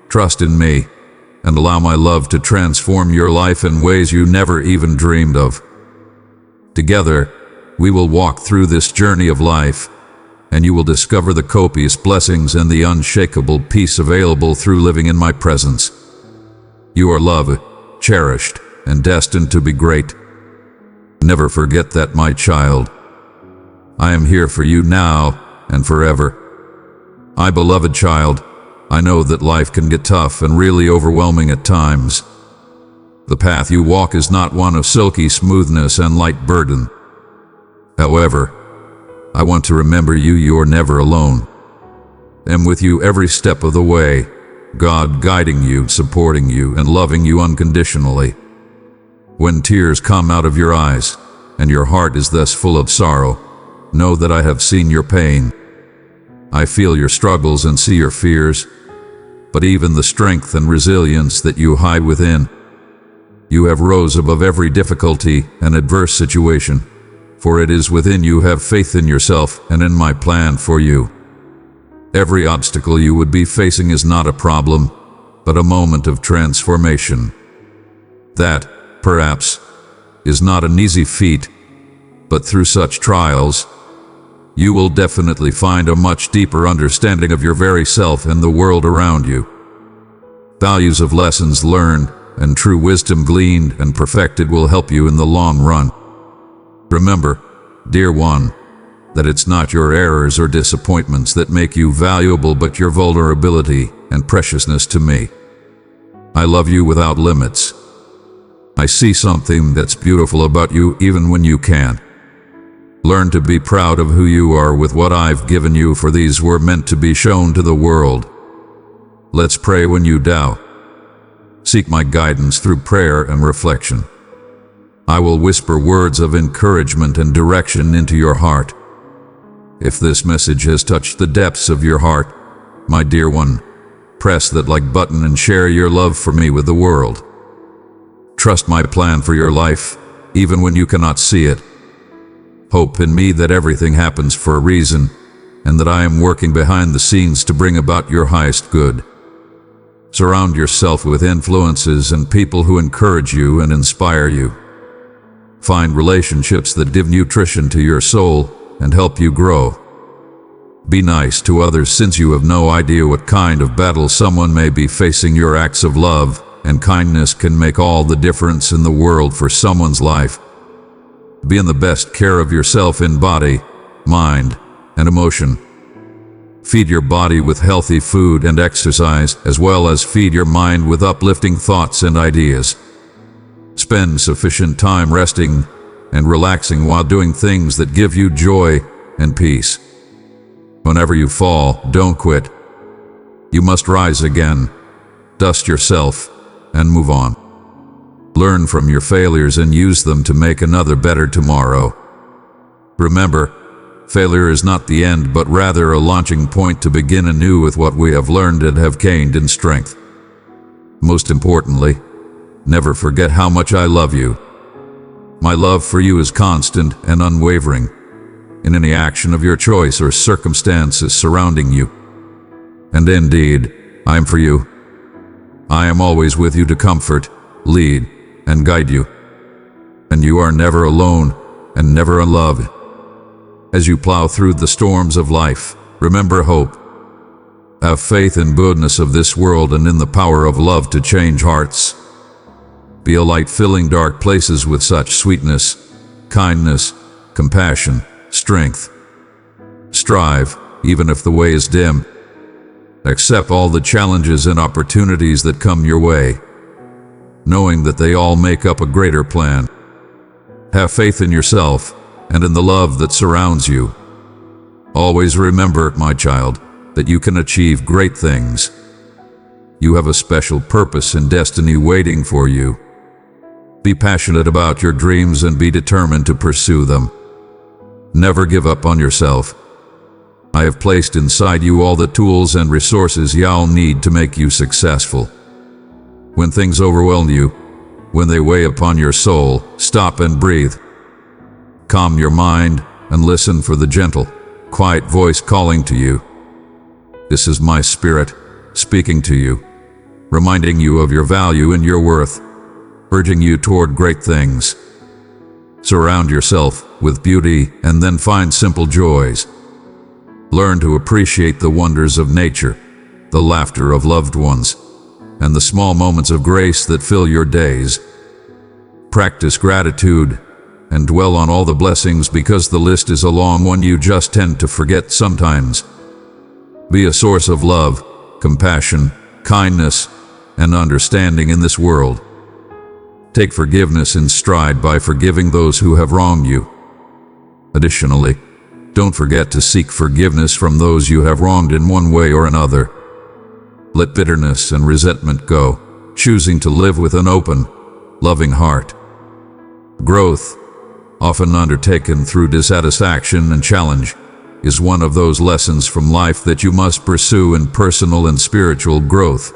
trust in me, and allow my love to transform your life in ways you never even dreamed of. Together, we will walk through this journey of life, and you will discover the copious blessings and the unshakable peace available through living in my presence. You are loved, cherished, and destined to be great. Never forget that, my child. I am here for you now and forever. My beloved child, I know that life can get tough and really overwhelming at times. The path you walk is not one of silky smoothness and light burden. However, I want to remember you are never alone. I'm with you every step of the way, God guiding you, supporting you, and loving you unconditionally. When tears come out of your eyes, and your heart is thus full of sorrow, know that I have seen your pain. I feel your struggles and see your fears, but even the strength and resilience that you hide within. You have rose above every difficulty and adverse situation, for it is within you have faith in yourself and in my plan for you. Every obstacle you would be facing is not a problem, but a moment of transformation. That, perhaps, is not an easy feat, but through such trials, you will definitely find a much deeper understanding of your very self and the world around you. Values of lessons learned and true wisdom gleaned and perfected will help you in the long run. Remember, dear one, that it's not your errors or disappointments that make you valuable, but your vulnerability and preciousness to me. I love you without limits. I see something that's beautiful about you even when you can't. Learn to be proud of who you are with what I've given you, for these were meant to be shown to the world. Let's pray when you doubt. Seek my guidance through prayer and reflection. I will whisper words of encouragement and direction into your heart. If this message has touched the depths of your heart, my dear one, press that like button and share your love for me with the world. Trust my plan for your life, even when you cannot see it. Hope in me that everything happens for a reason, and that I am working behind the scenes to bring about your highest good. Surround yourself with influences and people who encourage you and inspire you. Find relationships that give nutrition to your soul and help you grow. Be nice to others, since you have no idea what kind of battle someone may be facing. Your acts of love and kindness can make all the difference in the world for someone's life. Be in the best care of yourself in body, mind, and emotion. Feed your body with healthy food and exercise, as well as feed your mind with uplifting thoughts and ideas. Spend sufficient time resting and relaxing while doing things that give you joy and peace. Whenever you fall, don't quit. You must rise again, dust yourself, and move on. Learn from your failures and use them to make another better tomorrow. Remember, failure is not the end, but rather a launching point to begin anew with what we have learned and have gained in strength. Most importantly, never forget how much I love you. My love for you is constant and unwavering in any action of your choice or circumstances surrounding you. And indeed, I am for you. I am always with you to comfort, lead, and guide you. And you are never alone and never unloved. As you plow through the storms of life, remember hope. Have faith in goodness of this world and in the power of love to change hearts. Be a light filling dark places with such sweetness, kindness, compassion, strength. Strive, even if the way is dim. Accept all the challenges and opportunities that come your way, knowing that they all make up a greater plan. Have faith in yourself and in the love that surrounds you. Always remember, my child, that you can achieve great things. You have a special purpose and destiny waiting for you. Be passionate about your dreams and be determined to pursue them. Never give up on yourself. I have placed inside you all the tools and resources you'll need to make you successful. When things overwhelm you, when they weigh upon your soul, stop and breathe. Calm your mind and listen for the gentle, quiet voice calling to you. This is my spirit speaking to you, reminding you of your value and your worth, urging you toward great things. Surround yourself with beauty and then find simple joys. Learn to appreciate the wonders of nature, the laughter of loved ones, and the small moments of grace that fill your days. Practice gratitude and dwell on all the blessings because the list is a long one you just tend to forget sometimes. Be a source of love, compassion, kindness, and understanding in this world. Take forgiveness in stride by forgiving those who have wronged you. Additionally, don't forget to seek forgiveness from those you have wronged in one way or another. Let bitterness and resentment go, choosing to live with an open, loving heart. Growth, often undertaken through dissatisfaction and challenge, is one of those lessons from life that you must pursue in personal and spiritual growth.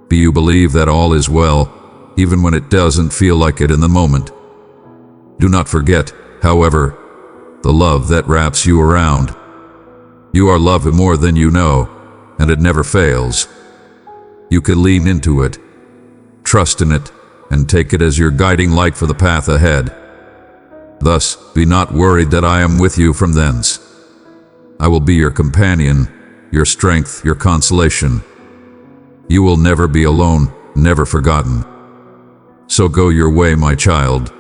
Be you believe that all is well, even when it doesn't feel like it in the moment. Do not forget, however, the love that wraps you around. You are loved more than you know, and it never fails. You can lean into it, trust in it, and take it as your guiding light for the path ahead. Thus, be not worried that I am with you from thence. I will be your companion, your strength, your consolation. You will never be alone, never forgotten. So go your way, my child.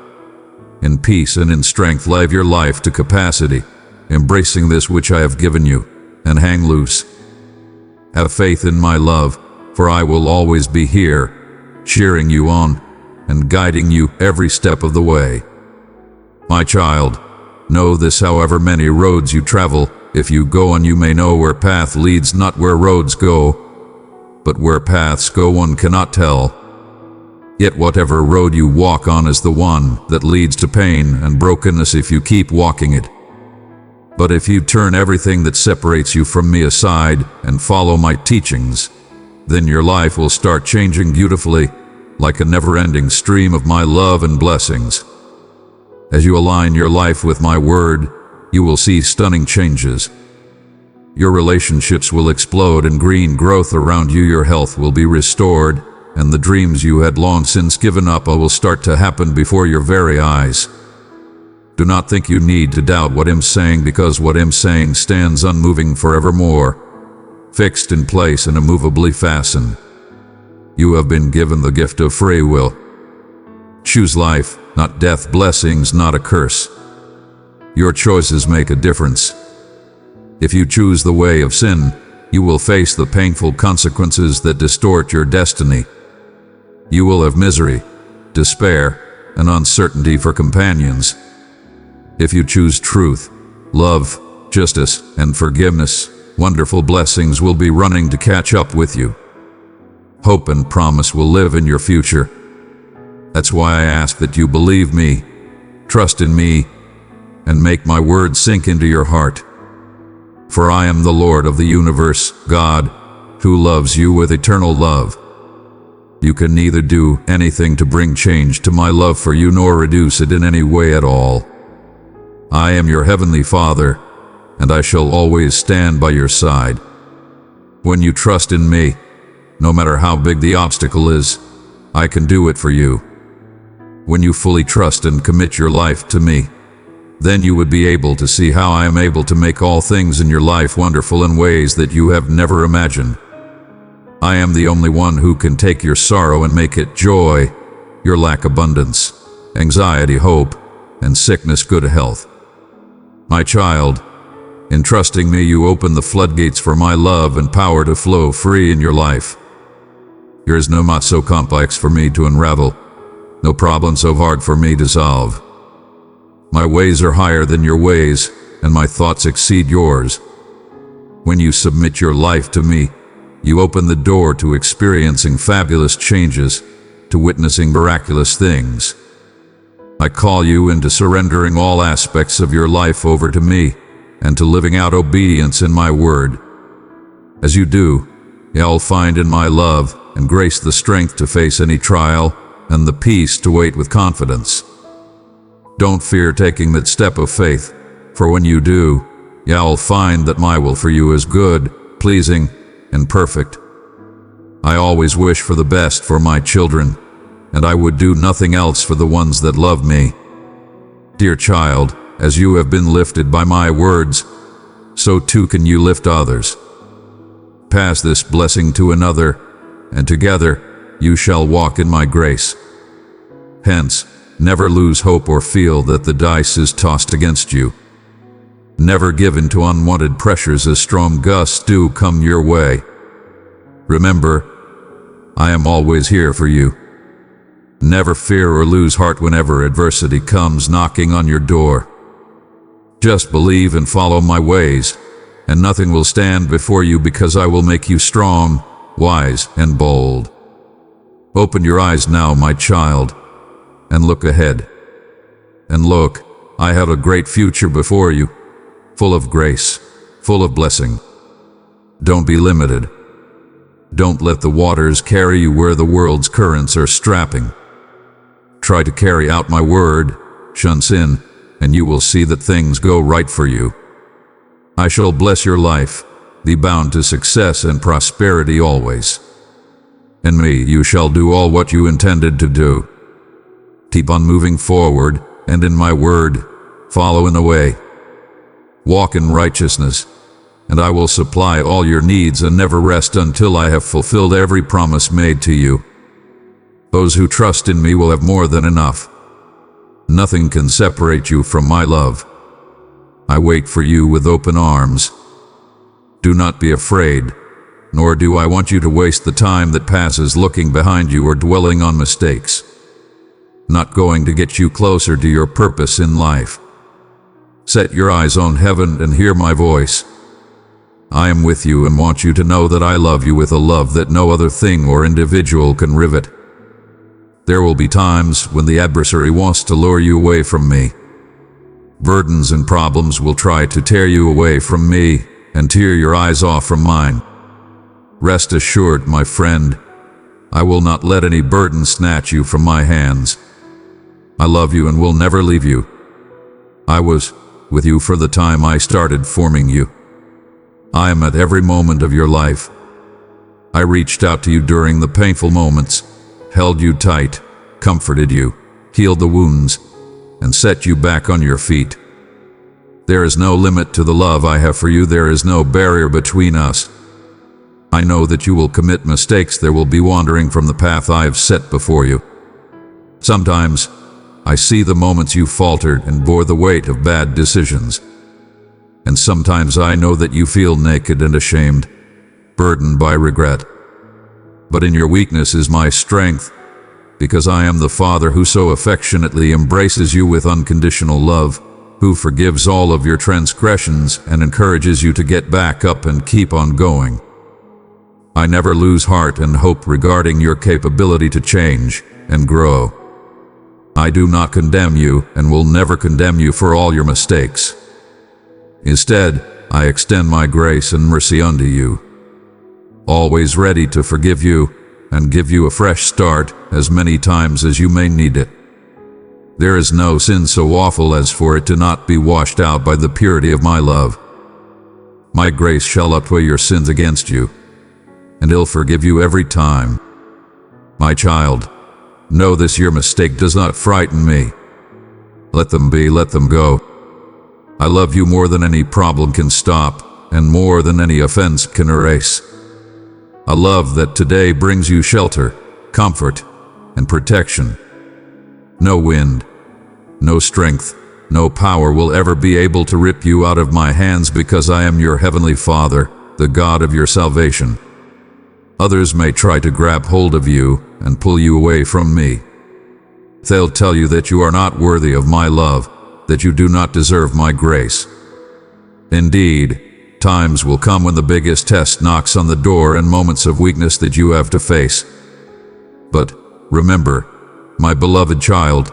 In peace and in strength live your life to capacity, embracing this which I have given you, and hang loose. Have faith in my love, for I will always be here, cheering you on, and guiding you every step of the way. My child, know this: however many roads you travel, if you go on you may know where path leads, not where roads go, but where paths go one cannot tell. Yet whatever road you walk on is the one that leads to pain and brokenness if you keep walking it. But if you turn everything that separates you from me aside and follow my teachings, then your life will start changing beautifully, like a never-ending stream of my love and blessings. As you align your life with my word, you will see stunning changes. Your relationships will explode in green growth around you, your health will be restored, and the dreams you had long since given up will start to happen before your very eyes. Do not think you need to doubt what I'm saying, because what I'm saying stands unmoving forevermore, fixed in place and immovably fastened. You have been given the gift of free will. Choose life, not death, blessings, not a curse. Your choices make a difference. If you choose the way of sin, you will face the painful consequences that distort your destiny. You will have misery, despair, and uncertainty for companions. If you choose truth, love, justice, and forgiveness, wonderful blessings will be running to catch up with you. Hope and promise will live in your future. That's why I ask that you believe me, trust in me, and make my words sink into your heart. For I am the Lord of the universe, God, who loves you with eternal love. You can neither do anything to bring change to my love for you nor reduce it in any way at all. I am your heavenly Father, and I shall always stand by your side. When you trust in me, no matter how big the obstacle is, I can do it for you. When you fully trust and commit your life to me, then you would be able to see how I am able to make all things in your life wonderful in ways that you have never imagined. I am the only one who can take your sorrow and make it joy, your lack abundance, anxiety hope, and sickness good health. My child, in trusting me you open the floodgates for my love and power to flow free in your life. There is no knot so complex for me to unravel, no problem so hard for me to solve. My ways are higher than your ways, and my thoughts exceed yours. When you submit your life to me, you open the door to experiencing fabulous changes, to witnessing miraculous things. I call you into surrendering all aspects of your life over to me, and to living out obedience in my word. As you do, you'll find in my love and grace the strength to face any trial, and the peace to wait with confidence. Don't fear taking that step of faith, for when you do, you'll find that my will for you is good, pleasing, and perfect. I always wish for the best for my children, and I would do nothing else for the ones that love me. Dear child, as you have been lifted by my words, so too can you lift others. Pass this blessing to another, and together you shall walk in my grace. Hence, never lose hope or feel that the dice is tossed against you. Never give in to unwanted pressures as storm gusts do come your way. Remember, I am always here for you. Never fear or lose heart whenever adversity comes knocking on your door. Just believe and follow my ways, and nothing will stand before you because I will make you strong, wise, and bold. Open your eyes now, my child, and look ahead. And look, I have a great future before you, full of grace, full of blessing. Don't be limited. Don't let the waters carry you where the world's currents are strapping. Try to carry out my word, shun sin, and you will see that things go right for you. I shall bless your life, be bound to success and prosperity always. In me you shall do all what you intended to do. Keep on moving forward, and in my word, follow in the way. Walk in righteousness, and I will supply all your needs and never rest until I have fulfilled every promise made to you. Those who trust in me will have more than enough. Nothing can separate you from my love. I wait for you with open arms. Do not be afraid, nor do I want you to waste the time that passes looking behind you or dwelling on mistakes. Not going to get you closer to your purpose in life. Set your eyes on heaven and hear my voice. I am with you and want you to know that I love you with a love that no other thing or individual can rivet. There will be times when the adversary wants to lure you away from me. Burdens and problems will try to tear you away from me and tear your eyes off from mine. Rest assured, my friend, I will not let any burden snatch you from my hands. I love you and will never leave you. I was with you for the time I started forming you. I am at every moment of your life. I reached out to you during the painful moments, held you tight, comforted you, healed the wounds, and set you back on your feet. There is no limit to the love I have for you. There is no barrier between us. I know that you will commit mistakes. There will be wandering from the path I have set before you. Sometimes, I see the moments you faltered and bore the weight of bad decisions. And sometimes I know that you feel naked and ashamed, burdened by regret. But in your weakness is my strength, because I am the Father who so affectionately embraces you with unconditional love, who forgives all of your transgressions and encourages you to get back up and keep on going. I never lose heart and hope regarding your capability to change and grow. I do not condemn you and will never condemn you for all your mistakes. Instead, I extend my grace and mercy unto you, always ready to forgive you and give you a fresh start as many times as you may need it. There is no sin so awful as for it to not be washed out by the purity of my love. My grace shall outweigh your sins against you, and it'll forgive you every time. My child, know this: your mistake does not frighten me. Let them be, let them go. I love you more than any problem can stop, and more than any offense can erase. A love that today brings you shelter, comfort, and protection. No wind, no strength, no power will ever be able to rip you out of my hands, because I am your heavenly Father, the God of your salvation. Others may try to grab hold of you and pull you away from me. They'll tell you that you are not worthy of my love, that you do not deserve my grace. Indeed, times will come when the biggest test knocks on the door, and moments of weakness that you have to face. But remember, my beloved child,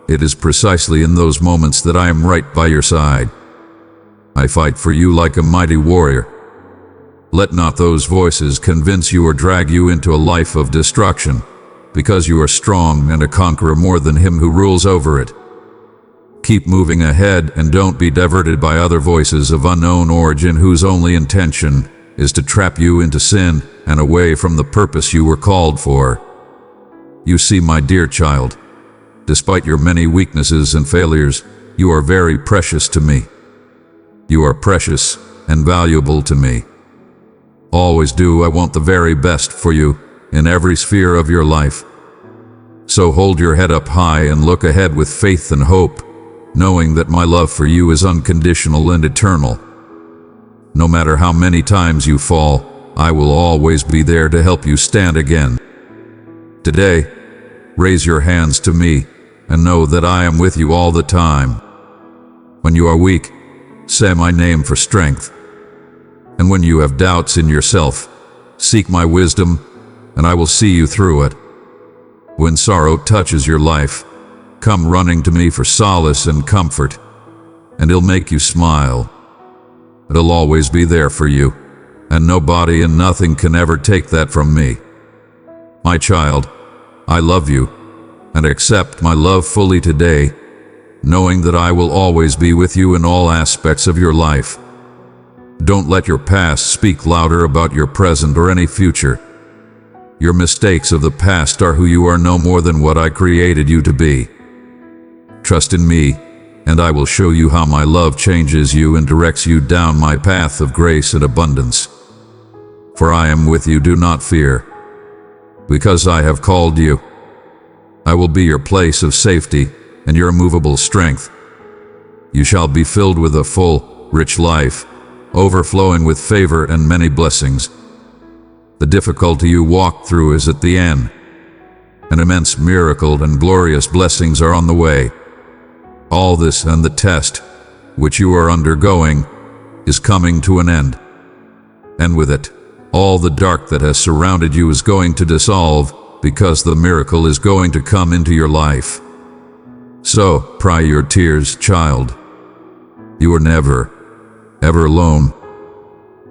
it is precisely in those moments that I am right by your side. I fight for you like a mighty warrior. Let not those voices convince you or drag you into a life of destruction, because you are strong and a conqueror more than him who rules over it. Keep moving ahead and don't be diverted by other voices of unknown origin whose only intention is to trap you into sin and away from the purpose you were called for. You see, my dear child, despite your many weaknesses and failures, you are very precious to me. You are precious and valuable to me. Always do I want the very best for you in every sphere of your life. So hold your head up high and look ahead with faith and hope, knowing that my love for you is unconditional and eternal. No matter how many times you fall, I will always be there to help you stand again. Today, raise your hands to me and know that I am with you all the time. When you are weak, say my name for strength. And when you have doubts in yourself, seek my wisdom, and I will see you through it. When sorrow touches your life, come running to me for solace and comfort, and it'll make you smile. It'll always be there for you, and nobody and nothing can ever take that from me. My child, I love you, and accept my love fully today, knowing that I will always be with you in all aspects of your life. Don't let your past speak louder about your present or any future. Your mistakes of the past are who you are no more than what I created you to be. Trust in me, and I will show you how my love changes you and directs you down my path of grace and abundance. For I am with you, do not fear. Because I have called you, I will be your place of safety and your immovable strength. You shall be filled with a full, rich life, overflowing with favor and many blessings. The difficulty you walk through is at the end. An immense miracle and glorious blessings are on the way. All this and the test, which you are undergoing, is coming to an end. And with it, all the dark that has surrounded you is going to dissolve, because the miracle is going to come into your life. So, cry your tears, child. You are never, ever alone.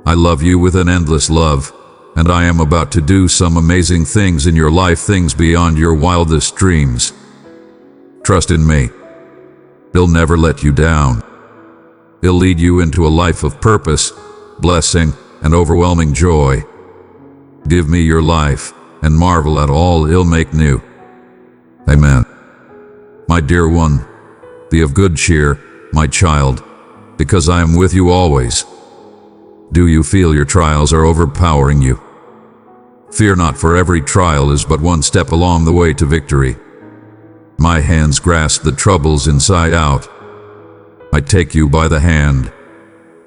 I love you with an endless love, and I am about to do some amazing things in your life, things beyond your wildest dreams. Trust in me. He'll never let you down. He'll lead you into a life of purpose, blessing, and overwhelming joy. Give me your life, and marvel at all He'll make new. Amen. My dear one, be of good cheer, my child, because I am with you always. Do you feel your trials are overpowering you? Fear not, for every trial is but one step along the way to victory. My hands grasp the troubles inside out. I take you by the hand,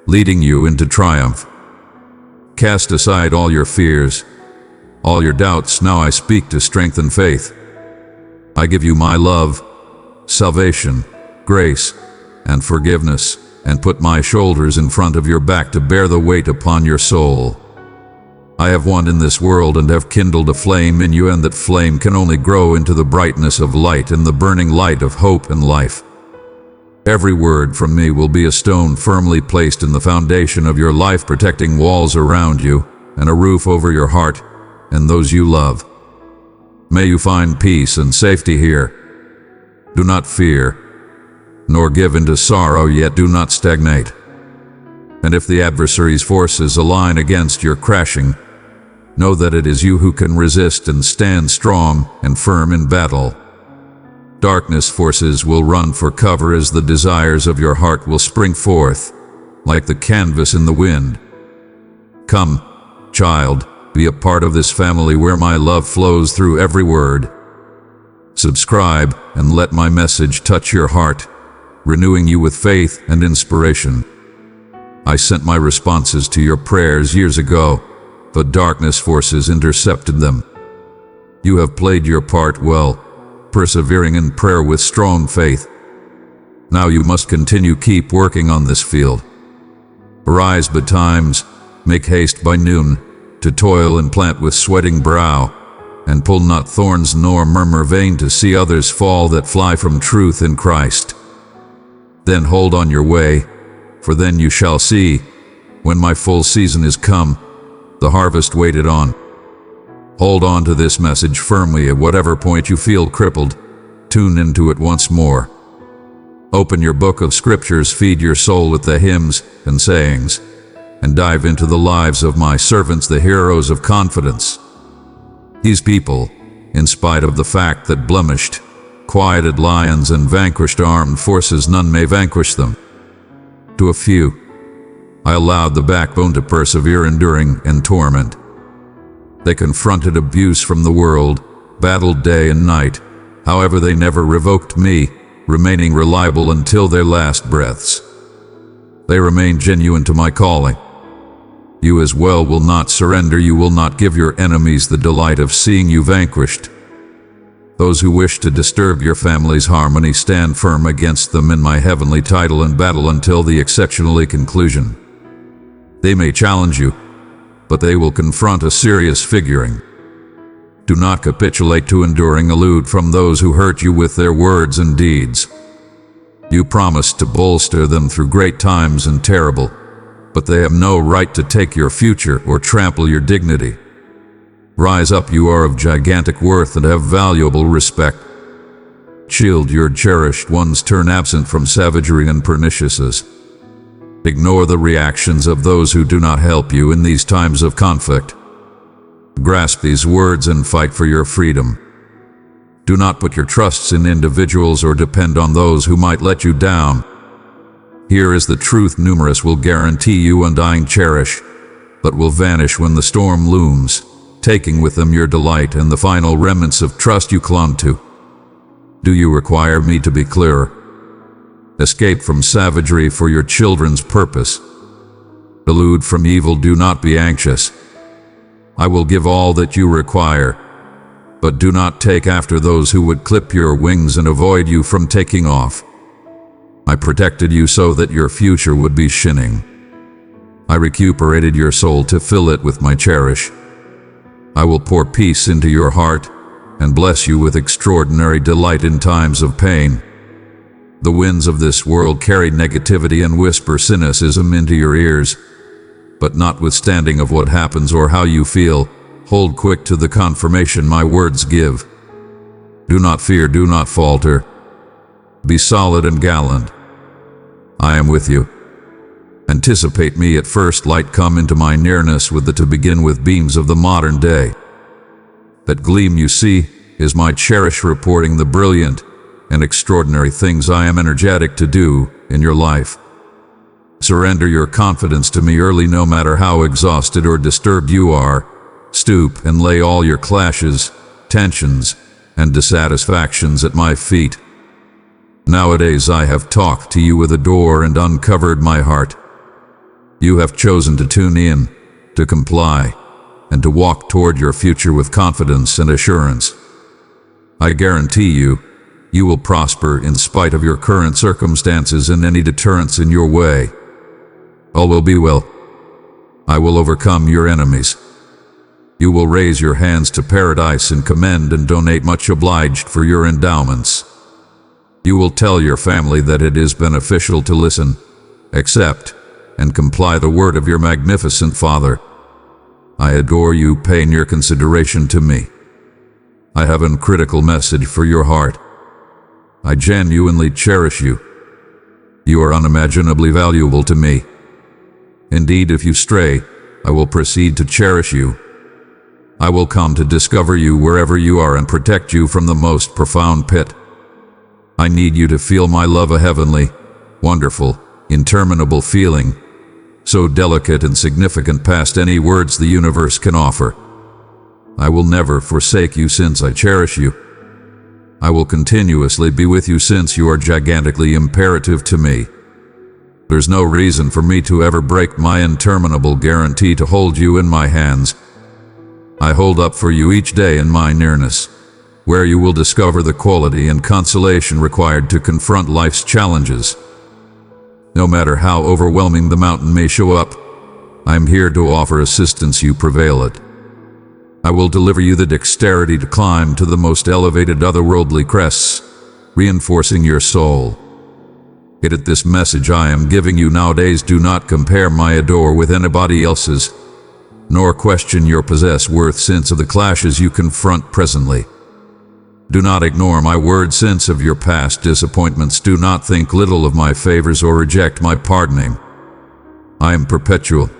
leading you into triumph. Cast aside all your fears, all your doubts. Now I speak to strengthen faith. I give you my love, salvation, grace, and forgiveness, and put my shoulders in front of your back to bear the weight upon your soul. I have won in this world and have kindled a flame in you, and that flame can only grow into the brightness of light and the burning light of hope and life. Every word from me will be a stone firmly placed in the foundation of your life, protecting walls around you and a roof over your heart, and those you love. May you find peace and safety here. Do not fear, nor give in to sorrow, yet do not stagnate. And if the adversary's forces align against your crashing, know that it is you who can resist and stand strong and firm in battle. Darkness forces will run for cover as the desires of your heart will spring forth, like the canvas in the wind. Come, child, be a part of this family where my love flows through every word. Subscribe and let my message touch your heart, renewing you with faith and inspiration. I sent my responses to your prayers years ago, but darkness forces intercepted them. You have played your part well, persevering in prayer with strong faith. Now you must keep working on this field. Arise betimes, make haste by noon, to toil and plant with sweating brow, and pull not thorns nor murmur vain to see others fall that fly from truth in Christ. Then hold on your way, for then you shall see, when my full season is come, the harvest waited on. Hold on to this message firmly at whatever point you feel crippled. Tune into it once more. Open your book of scriptures, feed your soul with the hymns and sayings, and dive into the lives of my servants, the heroes of confidence. These people, in spite of the fact that blemished, quieted lions and vanquished armed forces, none may vanquish them. To a few, I allowed the backbone to persevere, enduring in torment. They confronted abuse from the world, battled day and night. However, they never revoked me, remaining reliable until their last breaths. They remain genuine to my calling. You as well will not surrender. You will not give your enemies the delight of seeing you vanquished. Those who wish to disturb your family's harmony, stand firm against them in my heavenly title and battle until the exceptionally conclusion. They may challenge you, but they will confront a serious figuring. Do not capitulate to enduring elude from those who hurt you with their words and deeds. You promised to bolster them through great times and terrible, but they have no right to take your future or trample your dignity. Rise up, you are of gigantic worth and have valuable respect. Shield your cherished ones, turn absent from savagery and perniciousness. Ignore the reactions of those who do not help you in these times of conflict. Grasp these words and fight for your freedom. Do not put your trusts in individuals or depend on those who might let you down. Here is the truth: numerous will guarantee you undying cherish, but will vanish when the storm looms, taking with them your delight and the final remnants of trust you clung to. Do you require me to be clearer? Escape from savagery for your children's purpose. Elude from evil, do not be anxious. I will give all that you require, but do not take after those who would clip your wings and avoid you from taking off. I protected you so that your future would be shining. I recuperated your soul to fill it with my cherish. I will pour peace into your heart and bless you with extraordinary delight in times of pain. The winds of this world carry negativity and whisper cynicism into your ears, but notwithstanding of what happens or how you feel, hold quick to the confirmation my words give. Do not fear, do not falter. Be solid and gallant. I am with you. Anticipate me at first light, come into my nearness with the to begin with beams of the modern day. That gleam you see is my cherish reporting the brilliant and extraordinary things I am energetic to do in your life. Surrender your confidence to me early, no matter how exhausted or disturbed you are. Stoop and lay all your clashes, tensions, and dissatisfactions at my feet. Nowadays I have talked to you with a door and uncovered my heart. You have chosen to tune in, to comply, and to walk toward your future with confidence and assurance. I guarantee you, you will prosper in spite of your current circumstances and any deterrents in your way. All will be well. I will overcome your enemies. You will raise your hands to paradise and commend and donate, much obliged for your endowments. You will tell your family that it is beneficial to listen, accept, and comply the word of your magnificent Father. I adore you, paying your consideration to me. I have a critical message for your heart. I genuinely cherish you. You are unimaginably valuable to me. Indeed, if you stray, I will proceed to cherish you. I will come to discover you wherever you are and protect you from the most profound pit. I need you to feel my love, a heavenly, wonderful, interminable feeling, so delicate and significant past any words the universe can offer. I will never forsake you since I cherish you. I will continuously be with you since you are gigantically imperative to me. There's no reason for me to ever break my interminable guarantee to hold you in my hands. I hold up for you each day in my nearness, where you will discover the quality and consolation required to confront life's challenges. No matter how overwhelming the mountain may show up, I am here to offer assistance you prevail it. I will deliver you the dexterity to climb to the most elevated otherworldly crests, reinforcing your soul. Yet at this message I am giving you nowadays, do not compare my adore with anybody else's, nor question your possessed worth since of the clashes you confront presently. Do not ignore my word since of your past disappointments. Do not think little of my favors or reject my pardoning. I am perpetual.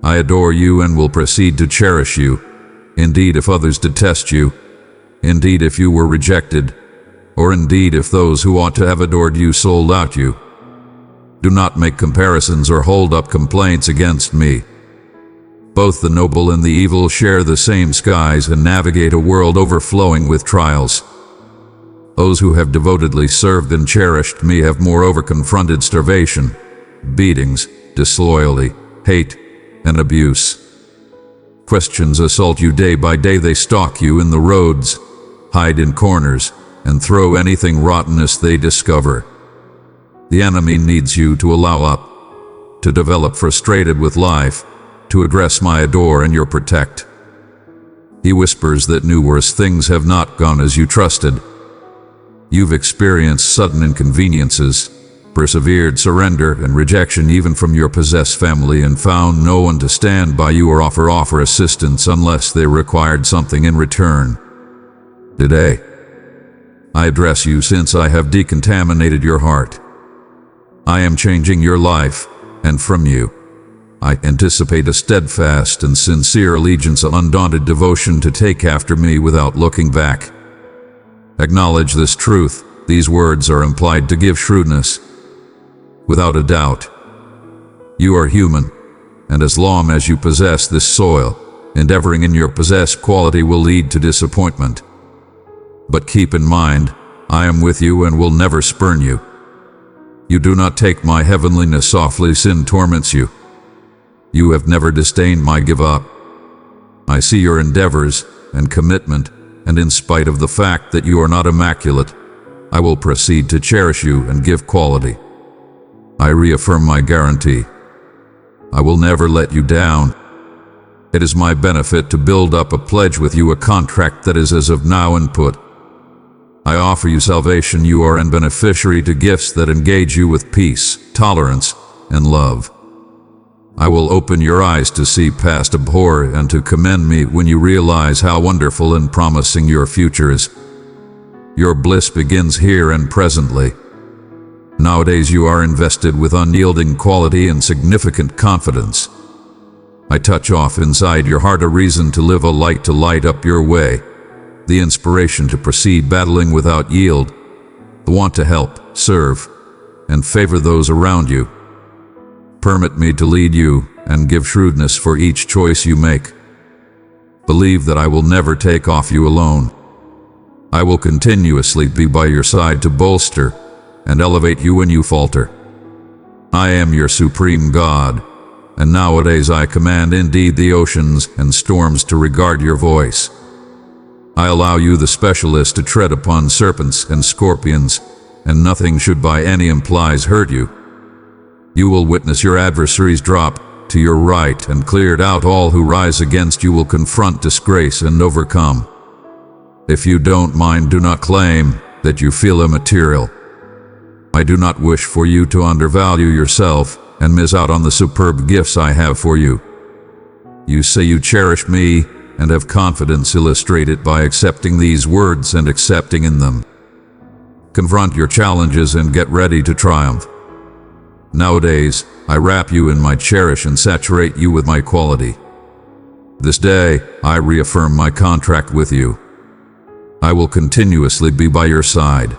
I adore you and will proceed to cherish you. Indeed, if others detest you, indeed if you were rejected, or indeed if those who ought to have adored you sold out you, do not make comparisons or hold up complaints against me. Both the noble and the evil share the same skies and navigate a world overflowing with trials. Those who have devotedly served and cherished me have moreover confronted starvation, beatings, disloyalty, hate, and abuse. Questions assault you day by day. They stalk you in the roads, hide in corners, and throw anything rottenest they discover. The enemy needs you to allow up, to develop frustrated with life, to address my adore and your protect. He whispers that numerous things have not gone as you trusted. You've experienced sudden inconveniences, persevered surrender and rejection even from your possessed family, and found no one to stand by you or offer assistance unless they required something in return. Today, I address you since I have decontaminated your heart. I am changing your life, and from you, I anticipate a steadfast and sincere allegiance, an undaunted devotion to take after me without looking back. Acknowledge this truth. These words are implied to give shrewdness. Without a doubt, you are human, and as long as you possess this soil, endeavoring in your possessed quality will lead to disappointment. But keep in mind, I am with you and will never spurn you. You do not take my heavenliness softly. Sin torments you. You have never disdained my give up. I see your endeavors and commitment, and in spite of the fact that you are not immaculate, I will proceed to cherish you and give quality. I reaffirm my guarantee. I will never let you down. It is my benefit to build up a pledge with you, a contract that is as of now in put. I offer you salvation. You are an beneficiary to gifts that engage you with peace, tolerance, and love. I will open your eyes to see past abhor and to commend me when you realize how wonderful and promising your future is. Your bliss begins here and presently. Nowadays you are invested with unyielding quality and significant confidence. I touch off inside your heart a reason to live, a light to light up your way, the inspiration to proceed battling without yield, the want to help, serve, and favor those around you. Permit me to lead you and give shrewdness for each choice you make. Believe that I will never take off you alone. I will continuously be by your side to bolster and elevate you when you falter. I am your supreme God, and nowadays I command indeed the oceans and storms to regard your voice. I allow you, the specialist, to tread upon serpents and scorpions, and nothing should by any implies hurt you. You will witness your adversaries drop to your right, and cleared out all who rise against you will confront disgrace and overcome. If you don't mind, do not claim that you feel immaterial. I do not wish for you to undervalue yourself and miss out on the superb gifts I have for you. You say you cherish me and have confidence. Illustrate it by accepting these words and accepting in them. Confront your challenges and get ready to triumph. Nowadays, I wrap you in my cherish and saturate you with my quality. This day, I reaffirm my contract with you. I will continuously be by your side.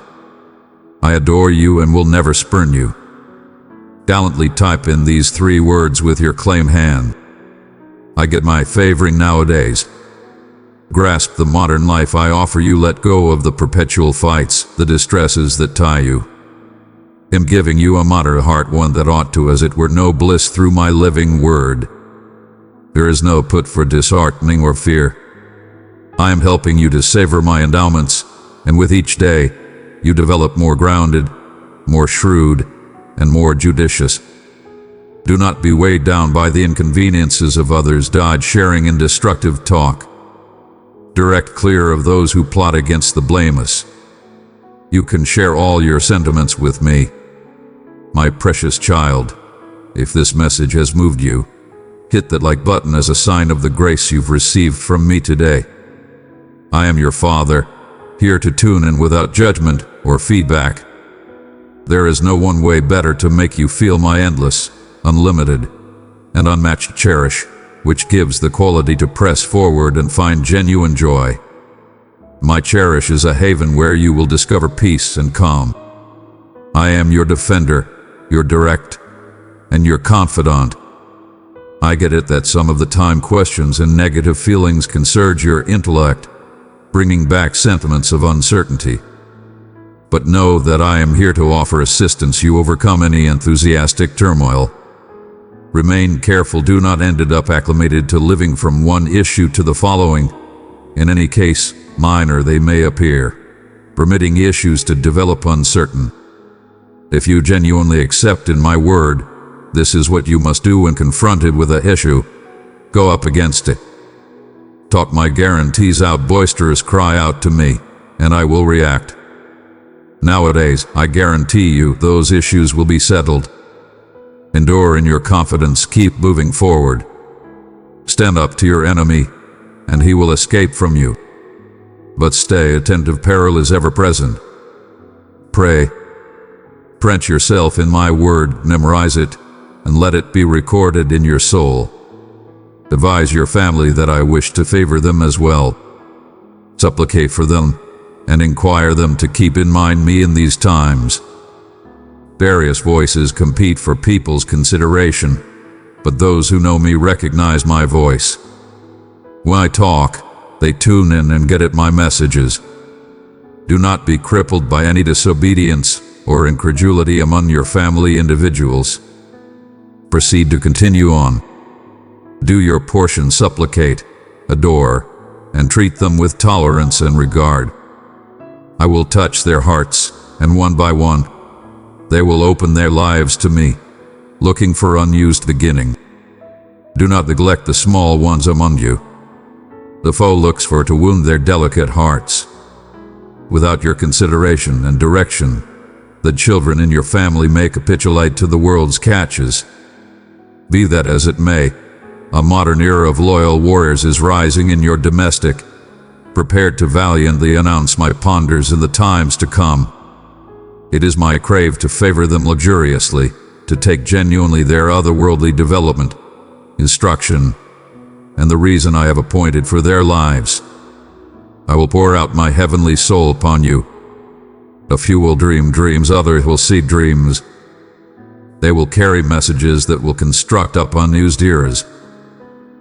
I adore you and will never spurn you. Gallantly type in these 3 words with your claim hand. I get my favoring nowadays. Grasp the modern life I offer you. Let go of the perpetual fights, the distresses that tie you. Am giving you a modern heart, one that ought to as it were know bliss through my living word. There is no put for disheartening or fear. I am helping you to savor my endowments, and with each day, you develop more grounded, more shrewd, and more judicious. Do not be weighed down by the inconveniences of others. Dodge sharing in destructive talk. Direct clear of those who plot against the blameless. You can share all your sentiments with me. My precious child, if this message has moved you, hit that like button as a sign of the grace you've received from me today. I am your Father, here to tune in without judgment or feedback. There is no one way better to make you feel my endless, unlimited, and unmatched cherish, which gives the quality to press forward and find genuine joy. My cherish is a haven where you will discover peace and calm. I am your defender, your direct, and your confidant. I get it that some of the time questions and negative feelings can surge your intellect, bringing back sentiments of uncertainty. But know that I am here to offer assistance you overcome any enthusiastic turmoil. Remain careful, do not end up acclimated to living from one issue to the following, in any case, minor they may appear, permitting issues to develop uncertain. If you genuinely accept in my word, this is what you must do when confronted with an issue. Go up against it. Talk my guarantees out, boisterous cry out to me, and I will react. Nowadays, I guarantee you those issues will be settled. Endure in your confidence, keep moving forward. Stand up to your enemy, and he will escape from you. But stay attentive, peril is ever present. Pray. Drench yourself in my word, memorize it, and let it be recorded in your soul. Advise your family that I wish to favor them as well. Supplicate for them, and inquire them to keep in mind me in these times. Various voices compete for people's consideration, but those who know me recognize my voice. When I talk, they tune in and get at my messages. Do not be crippled by any disobedience or incredulity among your family individuals. Proceed to continue on. Do your portion, supplicate, adore, and treat them with tolerance and regard. I will touch their hearts, and one by one, they will open their lives to me, looking for unused beginning. Do not neglect the small ones among you. The foe looks for to wound their delicate hearts. Without your consideration and direction, the children in your family may capitulate to the world's catches. Be that as it may, a modern era of loyal warriors is rising in your domestic, prepared to valiantly announce my ponders in the times to come. It is my crave to favor them luxuriously, to take genuinely their otherworldly development, instruction, and the reason I have appointed for their lives. I will pour out my heavenly soul upon you. A few will dream dreams, others will see dreams. They will carry messages that will construct up unused eras.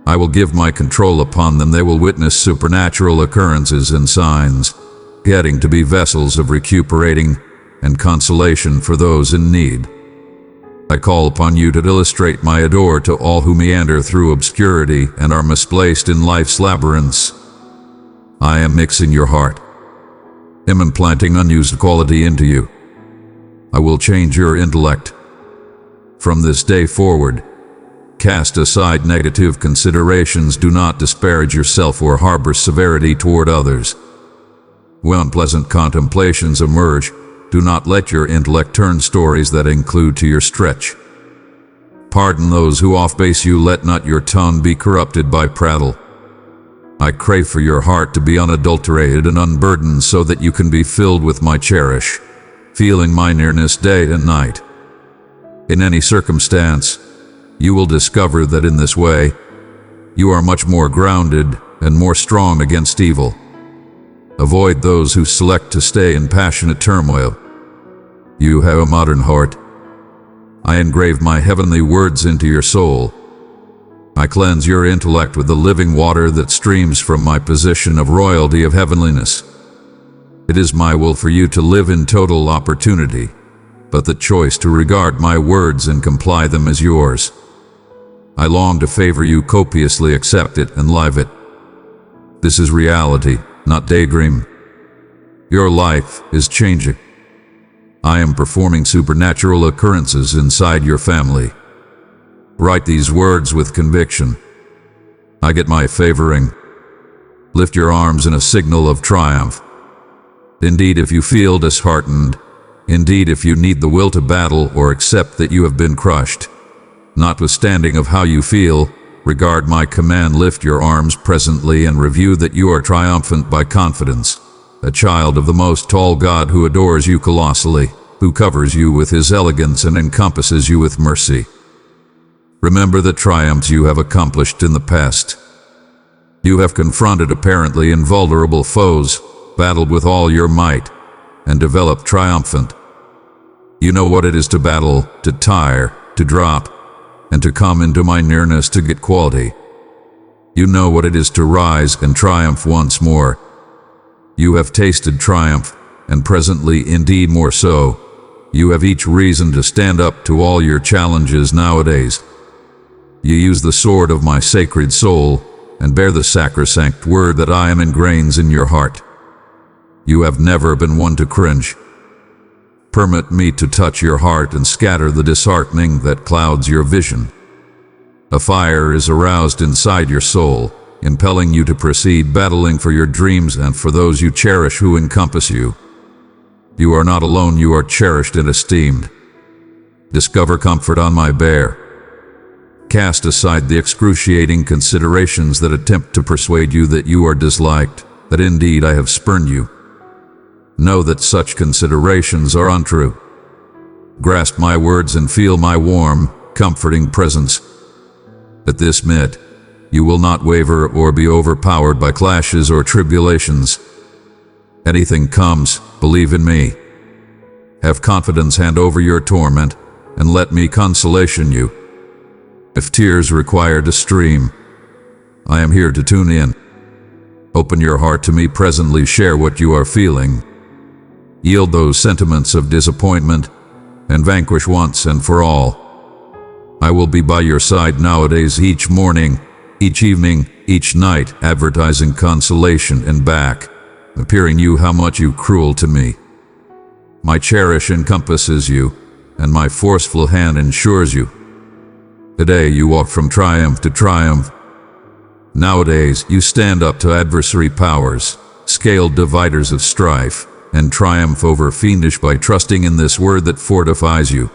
I will give my control upon them. They will witness supernatural occurrences and signs, getting to be vessels of recuperating and consolation for those in need. I call upon you to illustrate my adore to all who meander through obscurity and are misplaced in life's labyrinths. I am mixing your heart. Am implanting unused quality into you. I will change your intellect. From this day forward, cast aside negative considerations. Do not disparage yourself or harbor severity toward others. When unpleasant contemplations emerge, do not let your intellect turn stories that include to your stretch. Pardon those who off-base you, let not your tongue be corrupted by prattle. I crave for your heart to be unadulterated and unburdened so that you can be filled with my cherish, feeling my nearness day and night. In any circumstance, you will discover that in this way, you are much more grounded and more strong against evil. Avoid those who select to stay in passionate turmoil. You have a modern heart. I engrave my heavenly words into your soul. I cleanse your intellect with the living water that streams from my position of royalty of heavenliness. It is my will for you to live in total opportunity, but the choice to regard my words and comply them is yours. I long to favor you copiously, accept it and live it. This is reality, not daydream. Your life is changing. I am performing supernatural occurrences inside your family. Write these words with conviction. I get my favoring. Lift your arms in a signal of triumph. Indeed, if you feel disheartened, indeed, if you need the will to battle or accept that you have been crushed, notwithstanding of how you feel, regard my command, lift your arms presently and review that you are triumphant by confidence, a child of the Most Tall God who adores you colossally, who covers you with his elegance and encompasses you with mercy. Remember the triumphs you have accomplished in the past. You have confronted apparently invulnerable foes, battled with all your might, and developed triumphant. You know what it is to battle, to tire, to drop, and to come into my nearness to get quality. You know what it is to rise and triumph once more. You have tasted triumph, and presently indeed more so. You have each reason to stand up to all your challenges nowadays. You use the sword of my sacred soul, and bear the sacrosanct word that I am ingrains in your heart. You have never been one to cringe. Permit me to touch your heart and scatter the disheartening that clouds your vision. A fire is aroused inside your soul, impelling you to proceed battling for your dreams and for those you cherish who encompass you. You are not alone, you are cherished and esteemed. Discover comfort on my bear. Cast aside the excruciating considerations that attempt to persuade you that you are disliked, that indeed I have spurned you. Know that such considerations are untrue. Grasp my words and feel my warm, comforting presence. At this minute, you will not waver or be overpowered by clashes or tribulations. Anything comes, believe in me. Have confidence, hand over your torment, and let me consolation you. If tears require to stream, I am here to tune in. Open your heart to me presently, share what you are feeling. Yield those sentiments of disappointment, and vanquish once and for all. I will be by your side nowadays, each morning, each evening, each night, advertising consolation and back, appearing you how much you cruel to me. My cherish encompasses you, and my forceful hand ensures you. Today you walk from triumph to triumph. Nowadays you stand up to adversary powers, scale dividers of strife, and triumph over fiendish by trusting in this word that fortifies you.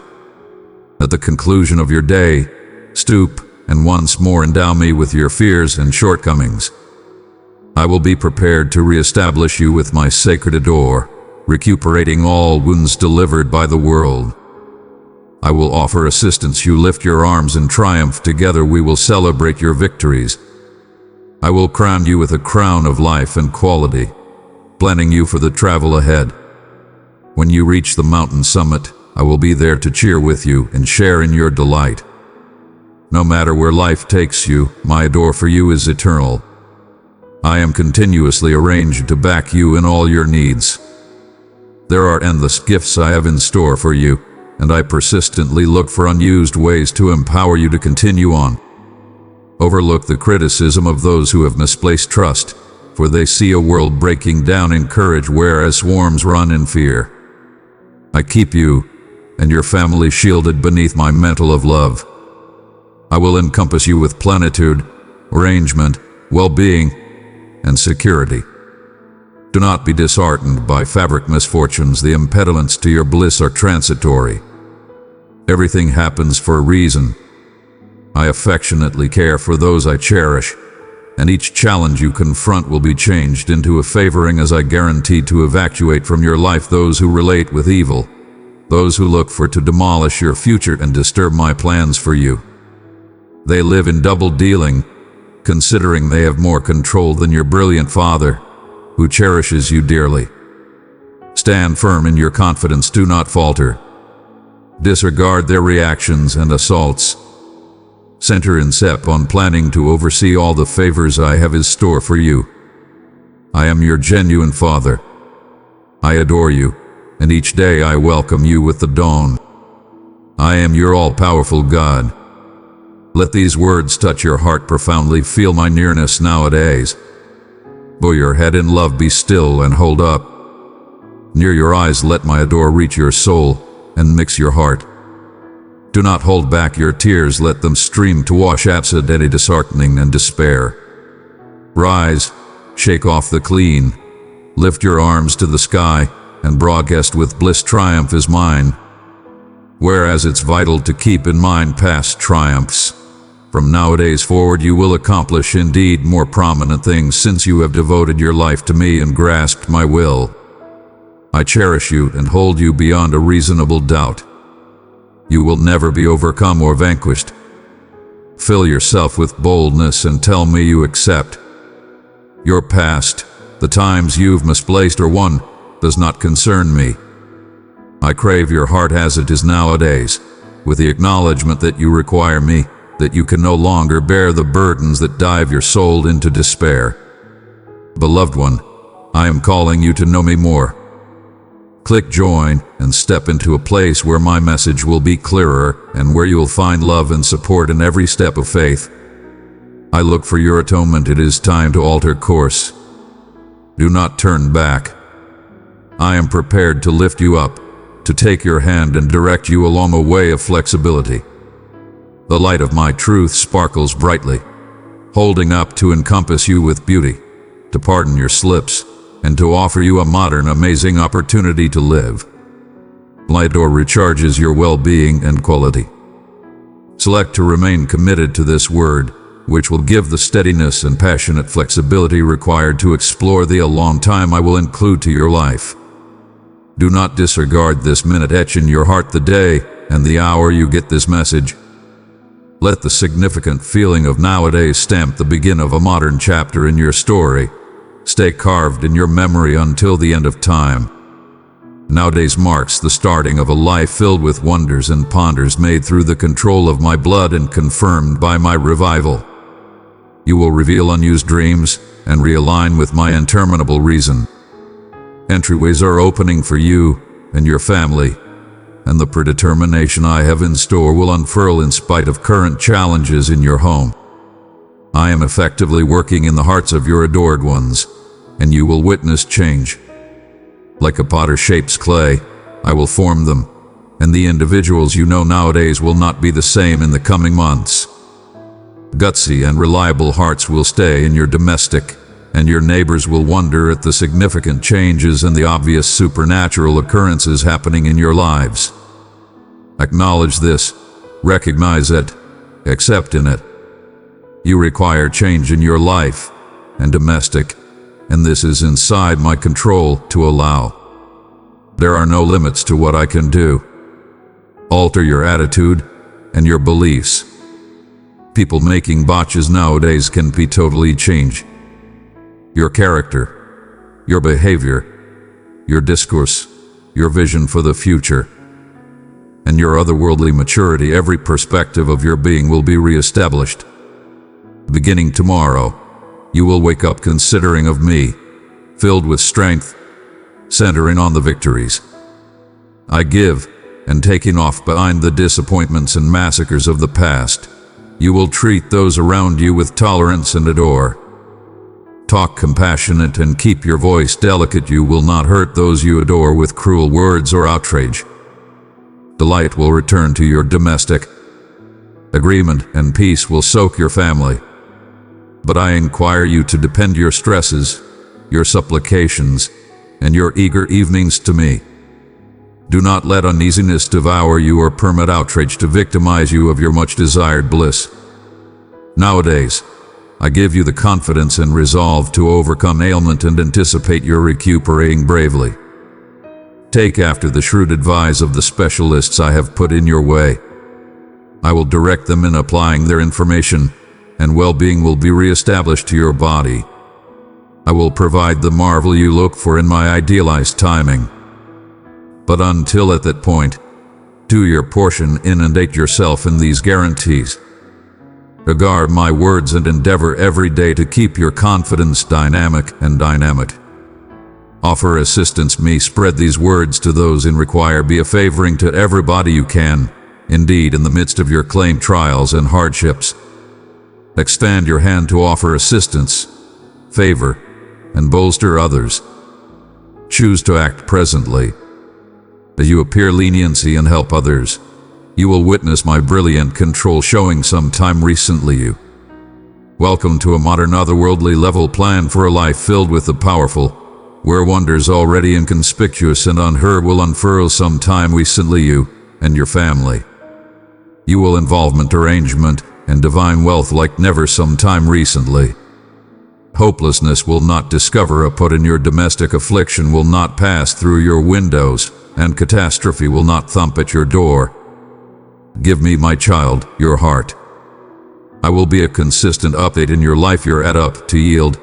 At the conclusion of your day, stoop and once more endow me with your fears and shortcomings. I will be prepared to reestablish you with my sacred adore, recuperating all wounds delivered by the world. I will offer assistance, you lift your arms in triumph, together we will celebrate your victories. I will crown you with a crown of life and quality, blending you for the travel ahead. When you reach the mountain summit, I will be there to cheer with you and share in your delight. No matter where life takes you, my adore for you is eternal. I am continuously arranged to back you in all your needs. There are endless gifts I have in store for you, and I persistently look for unused ways to empower you to continue on. Overlook the criticism of those who have misplaced trust, for they see a world breaking down in courage whereas swarms run in fear. I keep you and your family shielded beneath my mantle of love. I will encompass you with plenitude, arrangement, well-being, and security. Do not be disheartened by fabric misfortunes. The impediments to your bliss are transitory. Everything happens for a reason, I affectionately care for those I cherish, and each challenge you confront will be changed into a favoring as I guarantee to evacuate from your life those who relate with evil, those who look for to demolish your future and disturb my plans for you. They live in double dealing, considering they have more control than your brilliant father, who cherishes you dearly. Stand firm in your confidence, do not falter. Disregard their reactions and assaults. Center in step on planning to oversee all the favors I have in store for you. I am your genuine father. I adore you, and each day I welcome you with the dawn. I am your all-powerful God. Let these words touch your heart profoundly. Feel my nearness nowadays. Bow your head in love, be still and hold up. Near your eyes let my adore reach your soul and mix your heart. Do not hold back your tears, let them stream to wash absent any disheartening and despair. Rise, shake off the clean, lift your arms to the sky, and broadcast with bliss triumph is mine. Whereas it's vital to keep in mind past triumphs. From nowadays forward you will accomplish indeed more prominent things since you have devoted your life to me and grasped my will. I cherish you and hold you beyond a reasonable doubt. You will never be overcome or vanquished. Fill yourself with boldness and tell me you accept. Your past, the times you've misplaced or won, does not concern me. I crave your heart as it is nowadays, with the acknowledgement that you require me, that you can no longer bear the burdens that dive your soul into despair. Beloved one, I am calling you to know me more. Click join and step into a place where my message will be clearer and where you will find love and support in every step of faith. I look for your atonement. It is time to alter course. Do not turn back. I am prepared to lift you up, to take your hand and direct you along a way of flexibility. The light of my truth sparkles brightly, holding up to encompass you with beauty, to pardon your slips, and to offer you a modern, amazing opportunity to live. Light door recharges your well-being and quality. Select to remain committed to this word, which will give the steadiness and passionate flexibility required to explore the long time I will include to your life. Do not disregard this minute. Etch in your heart the day and the hour you get this message. Let the significant feeling of nowadays stamp the beginning of a modern chapter in your story. Stay carved in your memory until the end of time. Nowadays marks the starting of a life filled with wonders and ponders made through the control of my blood and confirmed by my revival. You will reveal unused dreams and realign with my interminable reason. Entryways are opening for you and your family, and the predetermination I have in store will unfurl in spite of current challenges in your home. I am effectively working in the hearts of your adored ones, and you will witness change. Like a potter shapes clay, I will form them, and the individuals you know nowadays will not be the same in the coming months. Gutsy and reliable hearts will stay in your domestic, and your neighbors will wonder at the significant changes and the obvious supernatural occurrences happening in your lives. Acknowledge this, recognize it, accept in it. You require change in your life and domestic, and this is inside my control to allow. There are no limits to what I can do. Alter your attitude and your beliefs. People making botches nowadays can be totally changed. Your character, your behavior, your discourse, your vision for the future, and your otherworldly maturity, every perspective of your being will be reestablished. Beginning tomorrow, you will wake up considering of me, filled with strength, centering on the victories I give, and taking off behind the disappointments and massacres of the past. You will treat those around you with tolerance and adore. Talk compassionate and keep your voice delicate. You will not hurt those you adore with cruel words or outrage. Delight will return to your domestic. Agreement and peace will soak your family. But I inquire you to depend your stresses, your supplications, and your eager evenings to me. Do not let uneasiness devour you or permit outrage to victimize you of your much-desired bliss. Nowadays, I give you the confidence and resolve to overcome ailment and anticipate your recuperating bravely. Take after the shrewd advice of the specialists I have put in your way. I will direct them in applying their information, and well-being will be re-established to your body. I will provide the marvel you look for in my idealized timing. But until at that point, do your portion, inundate yourself in these guarantees. Regard my words and endeavor every day to keep your confidence dynamic and dynamite. Offer assistance me, spread these words to those in require, be a favoring to everybody you can, indeed in the midst of your claimed trials and hardships. Extend your hand to offer assistance, favor, and bolster others. Choose to act presently. As you appear leniency and help others, you will witness my brilliant control showing some time recently you. Welcome to a modern otherworldly level plan for a life filled with the powerful, where wonders already inconspicuous and unheard will unfurl some time recently you and your family. You will involvement, arrangement, and divine wealth like never some time recently. Hopelessness will not discover a put in your domestic, affliction will not pass through your windows, and catastrophe will not thump at your door. Give me, my child, your heart. I will be a consistent update in your life, your add up to yield,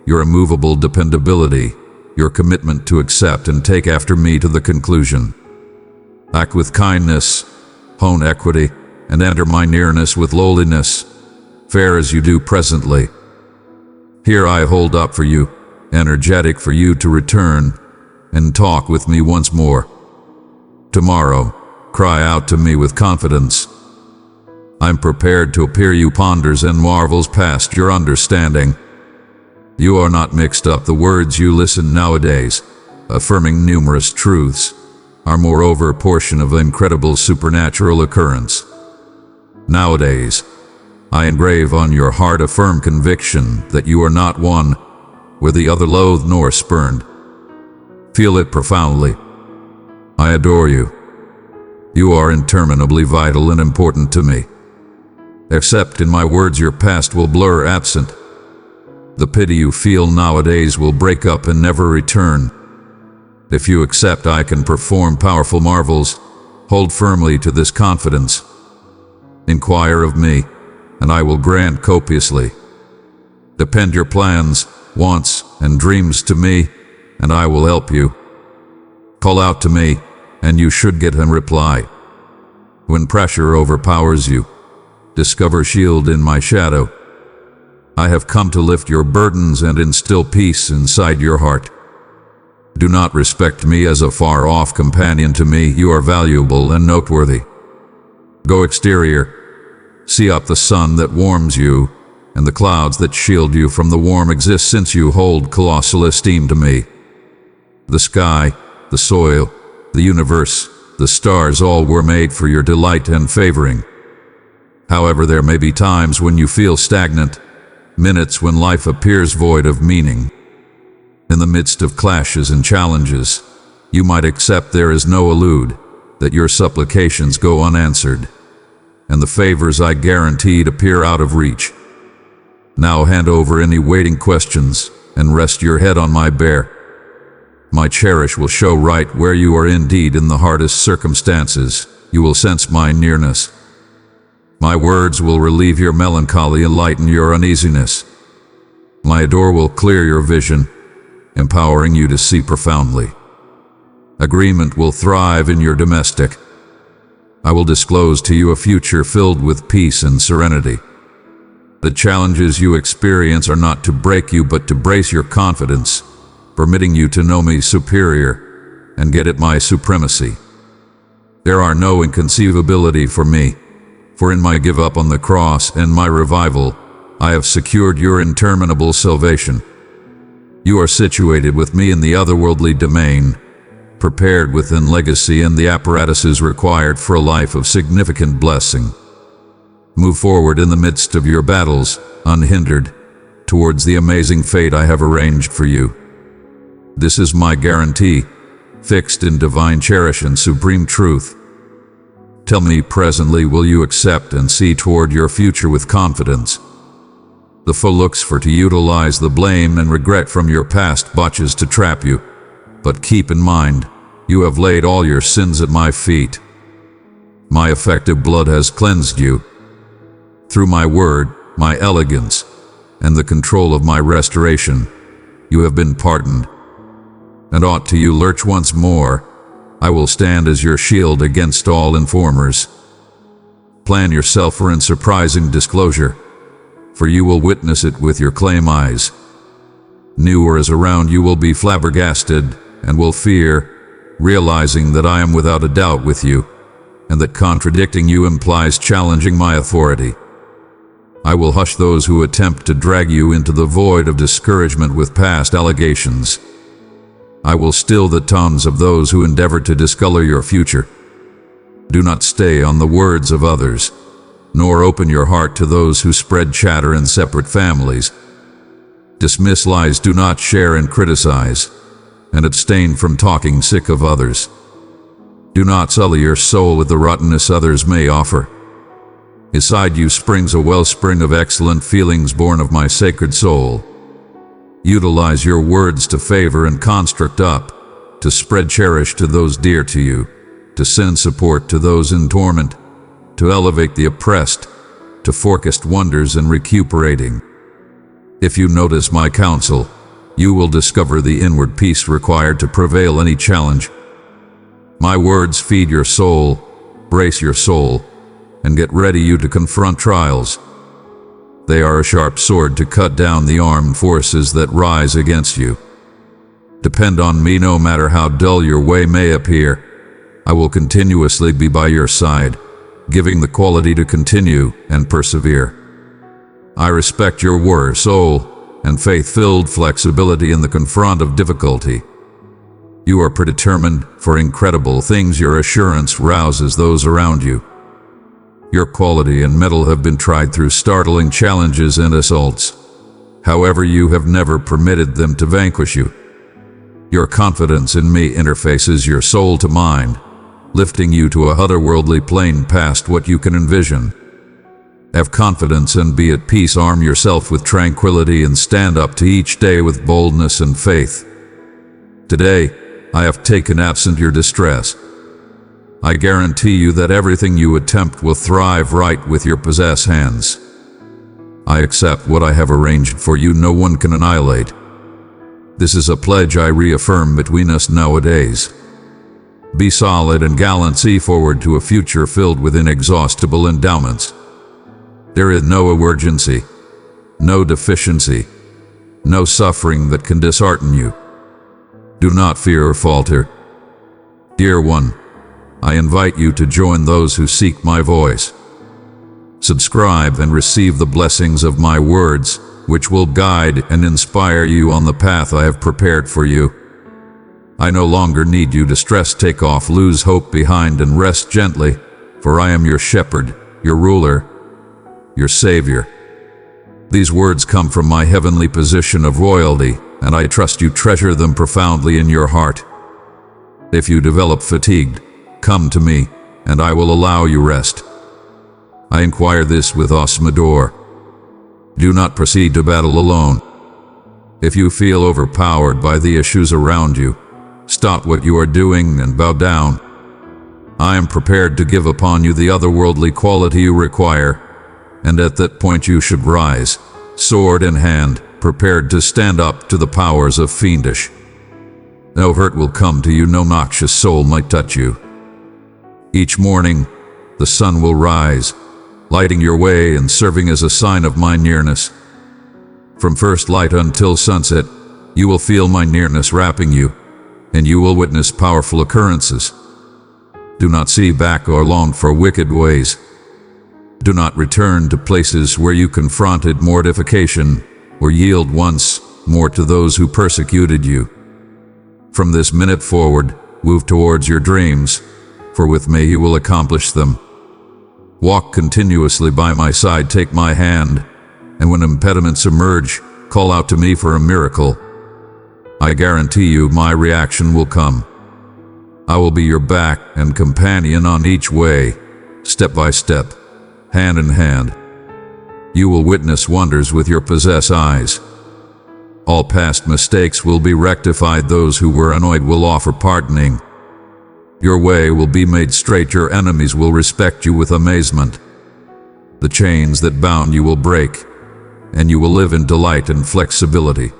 your immovable dependability, your commitment to accept and take after me to the conclusion. Act with kindness, hone equity, and enter my nearness with lowliness, fare as you do presently. Here I hold up for you, energetic for you to return and talk with me once more. Tomorrow, cry out to me with confidence. I'm prepared to appear you ponders and marvels past your understanding. You are not mixed up. The words you listen nowadays, affirming numerous truths, are moreover a portion of incredible supernatural occurrence. Nowadays, I engrave on your heart a firm conviction that you are not one where the other loathed nor spurned. Feel it profoundly. I adore you. You are interminably vital and important to me. Except in my words your past will blur absent. The pity you feel nowadays will break up and never return. If you accept I can perform powerful marvels, hold firmly to this confidence. Inquire of me, and I will grant copiously. Depend your plans, wants, and dreams to me, and I will help you. Call out to me, and you should get a reply. When pressure overpowers you, discover shield in my shadow. I have come to lift your burdens and instill peace inside your heart. Do not respect me as a far-off companion to me. You are valuable and noteworthy. Go exterior. See up the sun that warms you, and the clouds that shield you from the warm exist since you hold colossal esteem to me. The sky, the soil, the universe, the stars all were made for your delight and favoring. However, there may be times when you feel stagnant, minutes when life appears void of meaning. In the midst of clashes and challenges, you might accept there is no elude, that your supplications go unanswered, and the favors I guaranteed appear out of reach. Now hand over any waiting questions, and rest your head on my bear. My cherish will show right where you are indeed in the hardest circumstances. You will sense my nearness. My words will relieve your melancholy and lighten your uneasiness. My adore will clear your vision, empowering you to see profoundly. Agreement will thrive in your domestic. I will disclose to you a future filled with peace and serenity. The challenges you experience are not to break you but to brace your confidence, permitting you to know me superior and get at my supremacy. There are no inconceivability for me, for in my give up on the cross and my revival, I have secured your interminable salvation. You are situated with me in the otherworldly domain, prepared within legacy and the apparatuses required for a life of significant blessing. Move forward in the midst of your battles, unhindered, towards the amazing fate I have arranged for you. This is my guarantee, fixed in divine cherish and supreme truth. Tell me presently, will you accept and see toward your future with confidence? The foe looks for to utilize the blame and regret from your past botches to trap you. But keep in mind, you have laid all your sins at my feet. My effective blood has cleansed you. Through my word, my elegance, and the control of my restoration, you have been pardoned. And ought to you lurch once more, I will stand as your shield against all informers. Plan yourself for surprising disclosure, for you will witness it with your claim eyes. New as around you will be flabbergasted and will fear, realizing that I am without a doubt with you, and that contradicting you implies challenging my authority. I will hush those who attempt to drag you into the void of discouragement with past allegations. I will still the tongues of those who endeavor to discolor your future. Do not stay on the words of others, nor open your heart to those who spread chatter in separate families. Dismiss lies, do not share and criticize, and abstain from talking sick of others. Do not sully your soul with the rottenness others may offer. Inside you springs a wellspring of excellent feelings born of my sacred soul. Utilize your words to favor and construct up, to spread cherish to those dear to you, to send support to those in torment, to elevate the oppressed, to forecast wonders in recuperating. If you notice my counsel, you will discover the inward peace required to prevail any challenge. My words feed your soul, brace your soul, and get ready you to confront trials. They are a sharp sword to cut down the armed forces that rise against you. Depend on me no matter how dull your way may appear. I will continuously be by your side, giving the quality to continue and persevere. I respect your warrior soul and faith-filled flexibility in the confront of difficulty. You are predetermined for incredible things. Your assurance rouses those around you. Your quality and mettle have been tried through startling challenges and assaults. However, you have never permitted them to vanquish you. Your confidence in me interfaces your soul to mine, lifting you to a otherworldly plane past what you can envision. Have confidence and be at peace. Arm yourself with tranquility and stand up to each day with boldness and faith. Today, I have taken absent your distress. I guarantee you that everything you attempt will thrive right with your possessed hands. I accept what I have arranged for you. No one can annihilate. This is a pledge I reaffirm between us nowadays. Be solid and gallant. See forward to a future filled with inexhaustible endowments. There is no urgency, no deficiency, no suffering that can dishearten you. Do not fear or falter. Dear one, I invite you to join those who seek my voice. Subscribe and receive the blessings of my words, which will guide and inspire you on the path I have prepared for you. I no longer need you to stress, take off, lose hope behind, and rest gently, for I am your shepherd, your ruler, your savior. These words come from my heavenly position of royalty, and I trust you treasure them profoundly in your heart. If you develop fatigued, come to me, and I will allow you rest. I inquire this with Osmodor. Do not proceed to battle alone. If you feel overpowered by the issues around you, stop what you are doing and bow down. I am prepared to give upon you the otherworldly quality you require, and at that point you should rise, sword in hand, prepared to stand up to the powers of fiendish. No hurt will come to you, no noxious soul might touch you. Each morning, the sun will rise, lighting your way and serving as a sign of my nearness. From first light until sunset, you will feel my nearness wrapping you, and you will witness powerful occurrences. Do not see back or long for wicked ways. Do not return to places where you confronted mortification or yield once more to those who persecuted you. From this minute forward, move towards your dreams, for with me you will accomplish them. Walk continuously by my side, take my hand, and when impediments emerge, call out to me for a miracle. I guarantee you my reaction will come. I will be your back and companion on each way, step by step, hand in hand. You will witness wonders with your possessed eyes. All past mistakes will be rectified. Those who were annoyed will offer pardoning. Your way will be made straight. Your enemies will respect you with amazement. The chains that bound you will break, and you will live in delight and flexibility.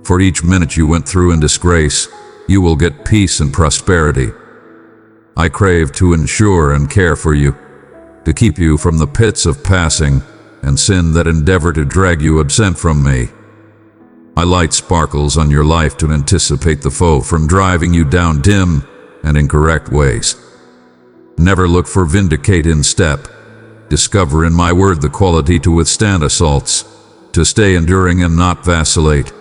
For each minute you went through in disgrace, you will get peace and prosperity. I crave to ensure and care for you, to keep you from the pits of passing and sin that endeavor to drag you absent from me. I light sparkles on your life to anticipate the foe from driving you down dim and incorrect ways. Never look for vindicate in step. Discover in my word the quality to withstand assaults, to stay enduring and not vacillate,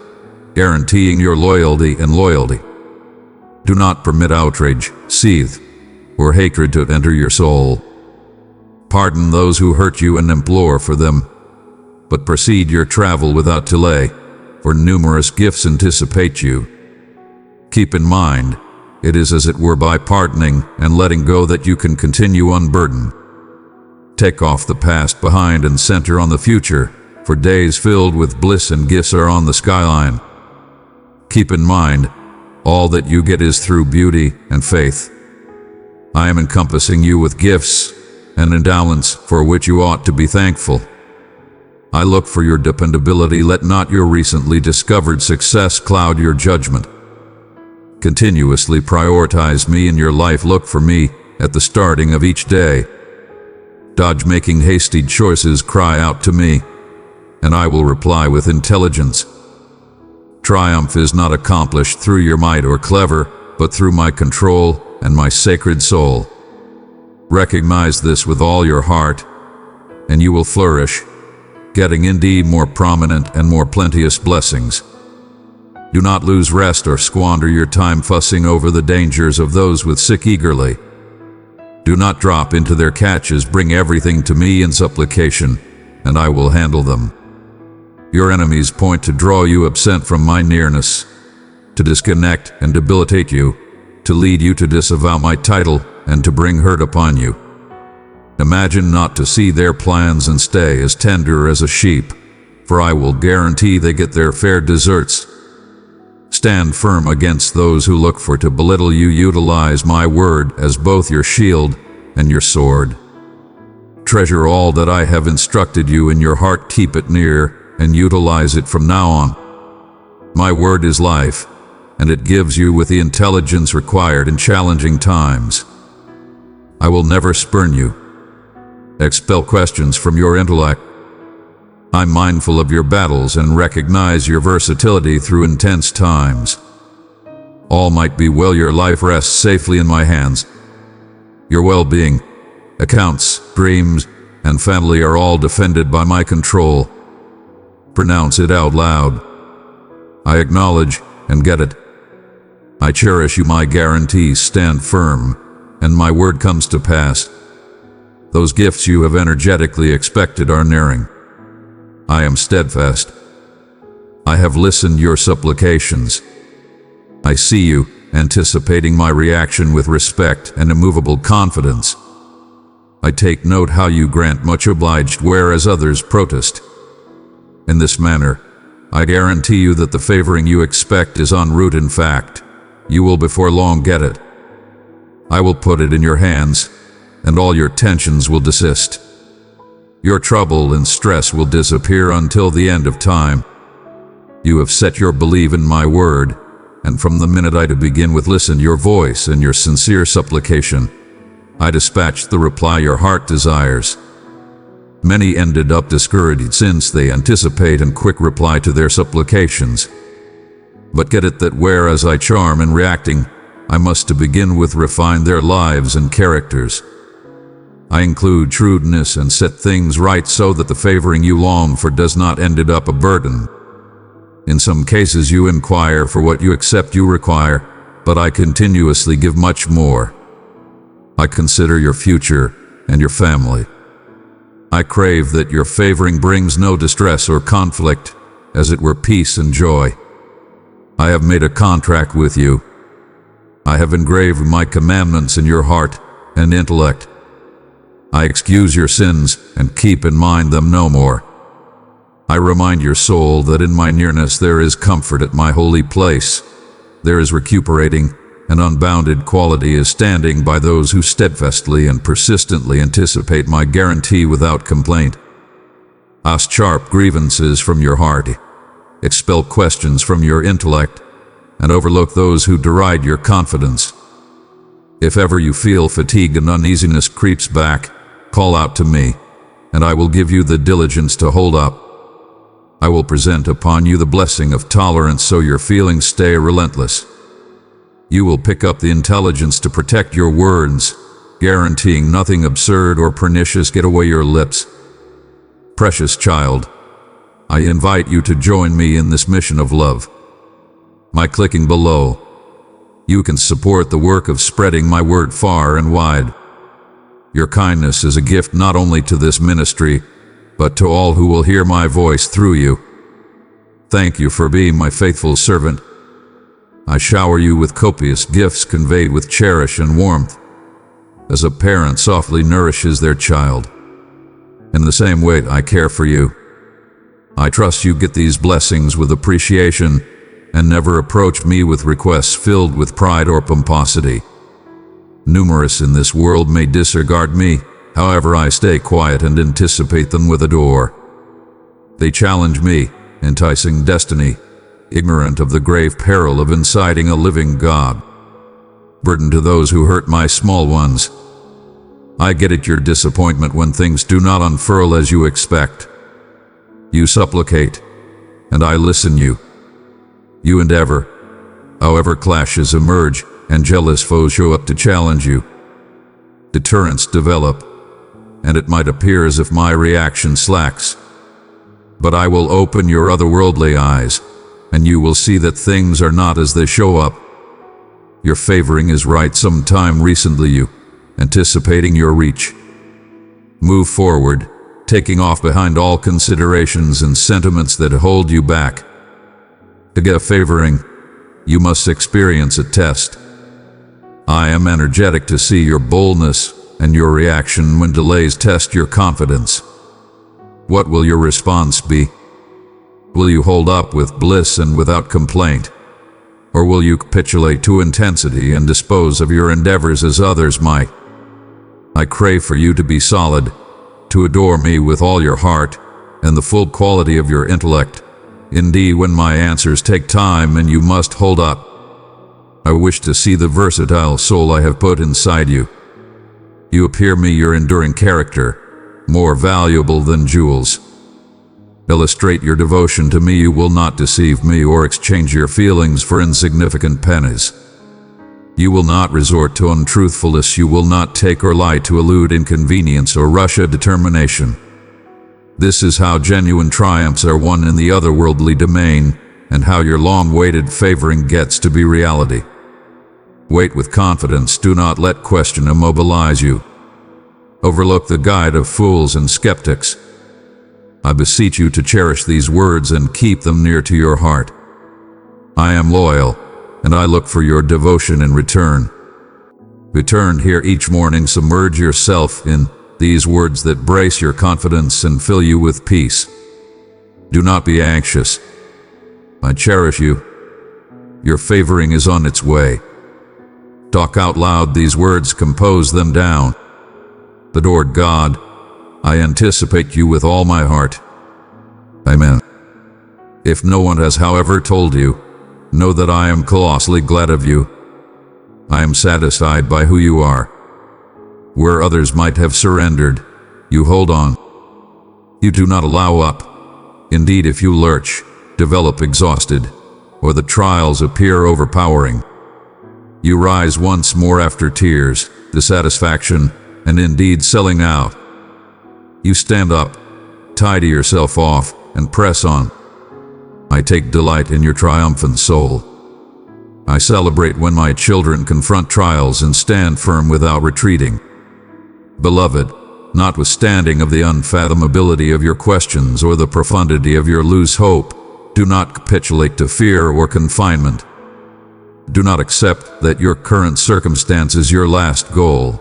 guaranteeing your loyalty and loyalty. Do not permit outrage, seethe, or hatred to enter your soul. Pardon those who hurt you and implore for them, but proceed your travel without delay, for numerous gifts anticipate you. Keep in mind, it is as it were by pardoning and letting go that you can continue unburdened. Take off the past behind and center on the future, for days filled with bliss and gifts are on the skyline. Keep in mind, all that you get is through beauty and faith. I am encompassing you with gifts and endowments for which you ought to be thankful. I look for your dependability. Let not your recently discovered success cloud your judgment. Continuously prioritize me in your life. Look for me at the starting of each day. Dodge making hasty choices. Cry out to me, and I will reply with intelligence. Triumph is not accomplished through your might or clever, but through my control and my sacred soul. Recognize this with all your heart, and you will flourish, getting indeed more prominent and more plenteous blessings. Do not lose rest or squander your time fussing over the dangers of those with sick eagerly. Do not drop into their catches. Bring everything to me in supplication, and I will handle them. Your enemies point to draw you absent from my nearness, to disconnect and debilitate you, to lead you to disavow my title, and to bring hurt upon you. Imagine not to see their plans and stay as tender as a sheep, for I will guarantee they get their fair deserts. Stand firm against those who look for to belittle you. Utilize my word as both your shield and your sword. Treasure all that I have instructed you in your heart. Keep it near and utilize it from now on. My word is life, and it gives you with the intelligence required in challenging times. I will never spurn you. Expel questions from your intellect. I'm mindful of your battles and recognize your versatility through intense times. All might be well. Your life rests safely in my hands. Your well-being, accounts, dreams, and family are all defended by my control. Pronounce it out loud. I acknowledge and get it. I cherish you. My guarantees stand firm, and my word comes to pass. Those gifts you have energetically expected are nearing. I am steadfast. I have listened your supplications. I see you, anticipating my reaction with respect and immovable confidence. I take note how you grant much obliged whereas others protest. In this manner, I guarantee you that the favoring you expect is en route. In fact, you will before long get it. I will put it in your hands, and all your tensions will desist. Your trouble and stress will disappear until the end of time. You have set your belief in my word, and from the minute I begin with listen your voice and your sincere supplication, I dispatch the reply your heart desires. Many ended up discouraged since they anticipate and quick reply to their supplications. But get it that whereas I charm in reacting, I must to begin with refine their lives and characters. I include shrewdness and set things right so that the favoring you long for does not end up a burden. In some cases you inquire for what you accept you require, but I continuously give much more. I consider your future and your family. I crave that your favoring brings no distress or conflict, as it were peace and joy. I have made a contract with you. I have engraved my commandments in your heart and intellect. I excuse your sins and keep in mind them no more. I remind your soul that in my nearness there is comfort at my holy place. There is recuperating and unbounded quality is standing by those who steadfastly and persistently anticipate my guarantee without complaint. Ask sharp grievances from your heart, expel questions from your intellect, and overlook those who deride your confidence. If ever you feel fatigue and uneasiness creeps back, call out to me, and I will give you the diligence to hold up. I will present upon you the blessing of tolerance so your feelings stay relentless. You will pick up the intelligence to protect your words, guaranteeing nothing absurd or pernicious get away your lips. Precious child, I invite you to join me in this mission of love. By clicking below, you can support the work of spreading my word far and wide. Your kindness is a gift not only to this ministry, but to all who will hear my voice through you. Thank you for being my faithful servant. I shower you with copious gifts conveyed with cherish and warmth, as a parent softly nourishes their child. In the same way I care for you. I trust you get these blessings with appreciation and never approach me with requests filled with pride or pomposity. Numerous in this world may disregard me, however I stay quiet and anticipate them with adore. They challenge me, enticing destiny, ignorant of the grave peril of inciting a living God. Burden to those who hurt my small ones. I get at your disappointment when things do not unfurl as you expect. You supplicate, and I listen you. You endeavor. However, clashes emerge, and jealous foes show up to challenge you. Deterrents develop, and it might appear as if my reaction slacks. But I will open your otherworldly eyes, and you will see that things are not as they show up. Your favoring is right sometime recently you, anticipating your reach. Move forward, taking off behind all considerations and sentiments that hold you back. To get favoring, you must experience a test. I am energetic to see your boldness and your reaction when delays test your confidence. What will your response be? Will you hold up with bliss and without complaint? Or will you capitulate to intensity and dispose of your endeavors as others might? I crave for you to be solid, to adore me with all your heart and the full quality of your intellect. Indeed, when my answers take time and you must hold up, I wish to see the versatile soul I have put inside you. You appear me your enduring character, more valuable than jewels. Illustrate your devotion to me. You will not deceive me or exchange your feelings for insignificant pennies. You will not resort to untruthfulness. You will not take or lie to elude inconvenience or rush a determination. This is how genuine triumphs are won in the otherworldly domain, and how your long-awaited favoring gets to be reality. Wait with confidence. Do not let question immobilize you. Overlook the guide of fools and skeptics. I beseech you to cherish these words and keep them near to your heart. I am loyal, and I look for your devotion in return. Return here each morning. Submerge yourself in these words that brace your confidence and fill you with peace. Do not be anxious. I cherish you. Your favoring is on its way. Talk out loud these words. Compose them down. Adored God, I anticipate you with all my heart. Amen. If no one has, however, told you, know that I am colossally glad of you. I am satisfied by who you are. Where others might have surrendered, you hold on. You do not allow up. Indeed, if you lurch, develop exhausted, or the trials appear overpowering, you rise once more after tears, dissatisfaction, and indeed selling out. You stand up, tidy yourself off, and press on. I take delight in your triumphant soul. I celebrate when my children confront trials and stand firm without retreating. Beloved, notwithstanding of the unfathomability of your questions or the profundity of your loose hope, do not capitulate to fear or confinement. Do not accept that your current circumstance is your last goal.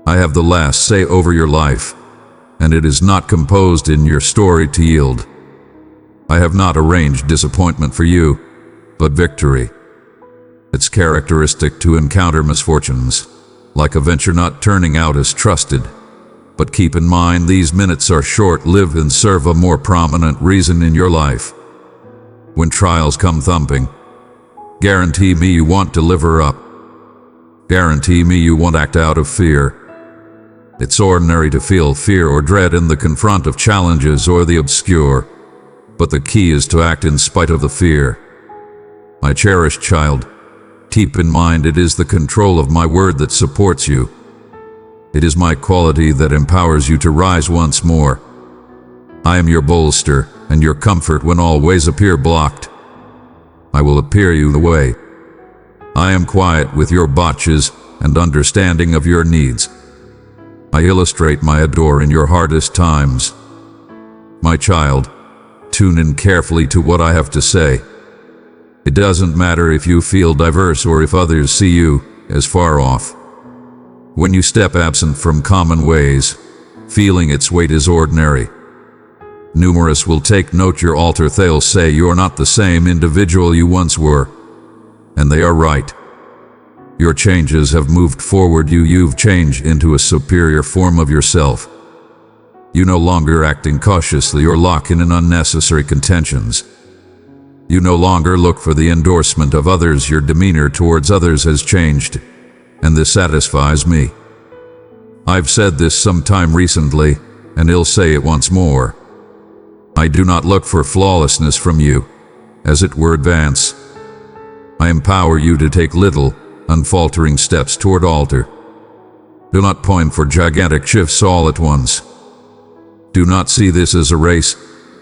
I have the last say over your life, and it is not composed in your story to yield. I have not arranged disappointment for you, but victory. It's characteristic to encounter misfortunes, like a venture not turning out as trusted. But keep in mind these minutes are short-lived and serve a more prominent reason in your life. When trials come thumping, guarantee me you won't deliver up. Guarantee me you won't act out of fear. It's ordinary to feel fear or dread in the confront of challenges or the obscure, but the key is to act in spite of the fear. My cherished child, keep in mind it is the control of my word that supports you. It is my quality that empowers you to rise once more. I am your bolster and your comfort when all ways appear blocked. I will appear you the way. I am quiet with your botches and understanding of your needs. I illustrate my adore in your hardest times. My child, tune in carefully to what I have to say. It doesn't matter if you feel diverse or if others see you as far off. When you step absent from common ways, feeling its weight is ordinary. Numerous will take note your altar, they'll say you're not the same individual you once were. And they are right. Your changes have moved forward you've changed into a superior form of yourself. You no longer acting cautiously or lock in unnecessary contentions. You no longer look for the endorsement of others, your demeanor towards others has changed, and this satisfies me. I've said this sometime recently, and I'll say it once more. I do not look for flawlessness from you, as it were advance. I empower you to take little, unfaltering steps toward altar. Do not point for gigantic shifts all at once. Do not see this as a race,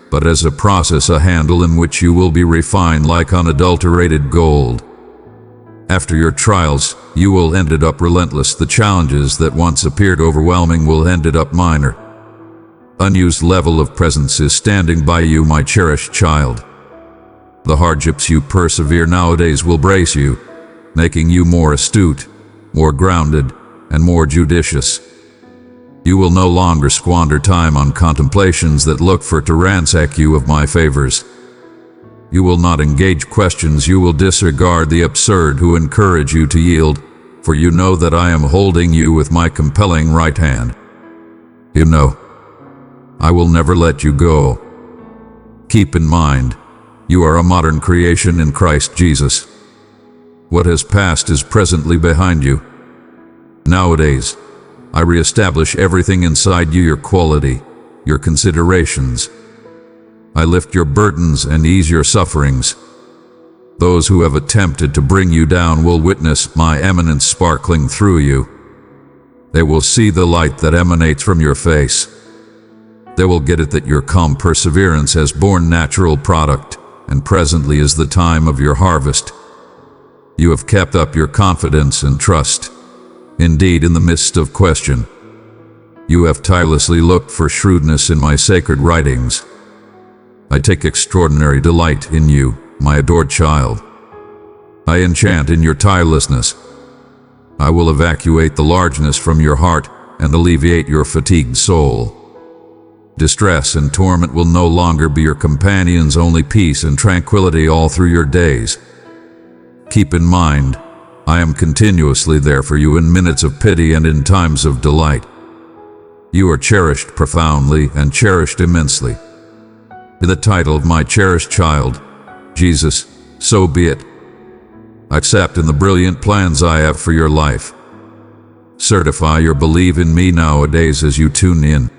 but as a process, a handle in which you will be refined like unadulterated gold. After your trials, you will ended up relentless. The challenges that once appeared overwhelming will ended up minor. Unused level of presence is standing by you, my cherished child. The hardships you persevere nowadays will brace you, making you more astute, more grounded, and more judicious. You will no longer squander time on contemplations that look for to ransack you of my favors. You will not engage questions, you will disregard the absurd who encourage you to yield, for you know that I am holding you with my compelling right hand. You know, I will never let you go. Keep in mind, you are a modern creation in Christ Jesus. What has passed is presently behind you. Nowadays, I reestablish everything inside you, your quality, your considerations. I lift your burdens and ease your sufferings. Those who have attempted to bring you down will witness my eminence sparkling through you. They will see the light that emanates from your face. They will get it that your calm perseverance has borne natural product, and presently is the time of your harvest. You have kept up your confidence and trust. Indeed, in the midst of question, you have tirelessly looked for shrewdness in my sacred writings. I take extraordinary delight in you, my adored child. I enchant in your tirelessness. I will evacuate the largeness from your heart and alleviate your fatigued soul. Distress and torment will no longer be your companions, only peace and tranquility all through your days. Keep in mind, I am continuously there for you in minutes of pity and in times of delight. You are cherished profoundly and cherished immensely. In the title of my cherished child, Jesus, so be it. Accept in the brilliant plans I have for your life. Certify your belief in me nowadays as you tune in.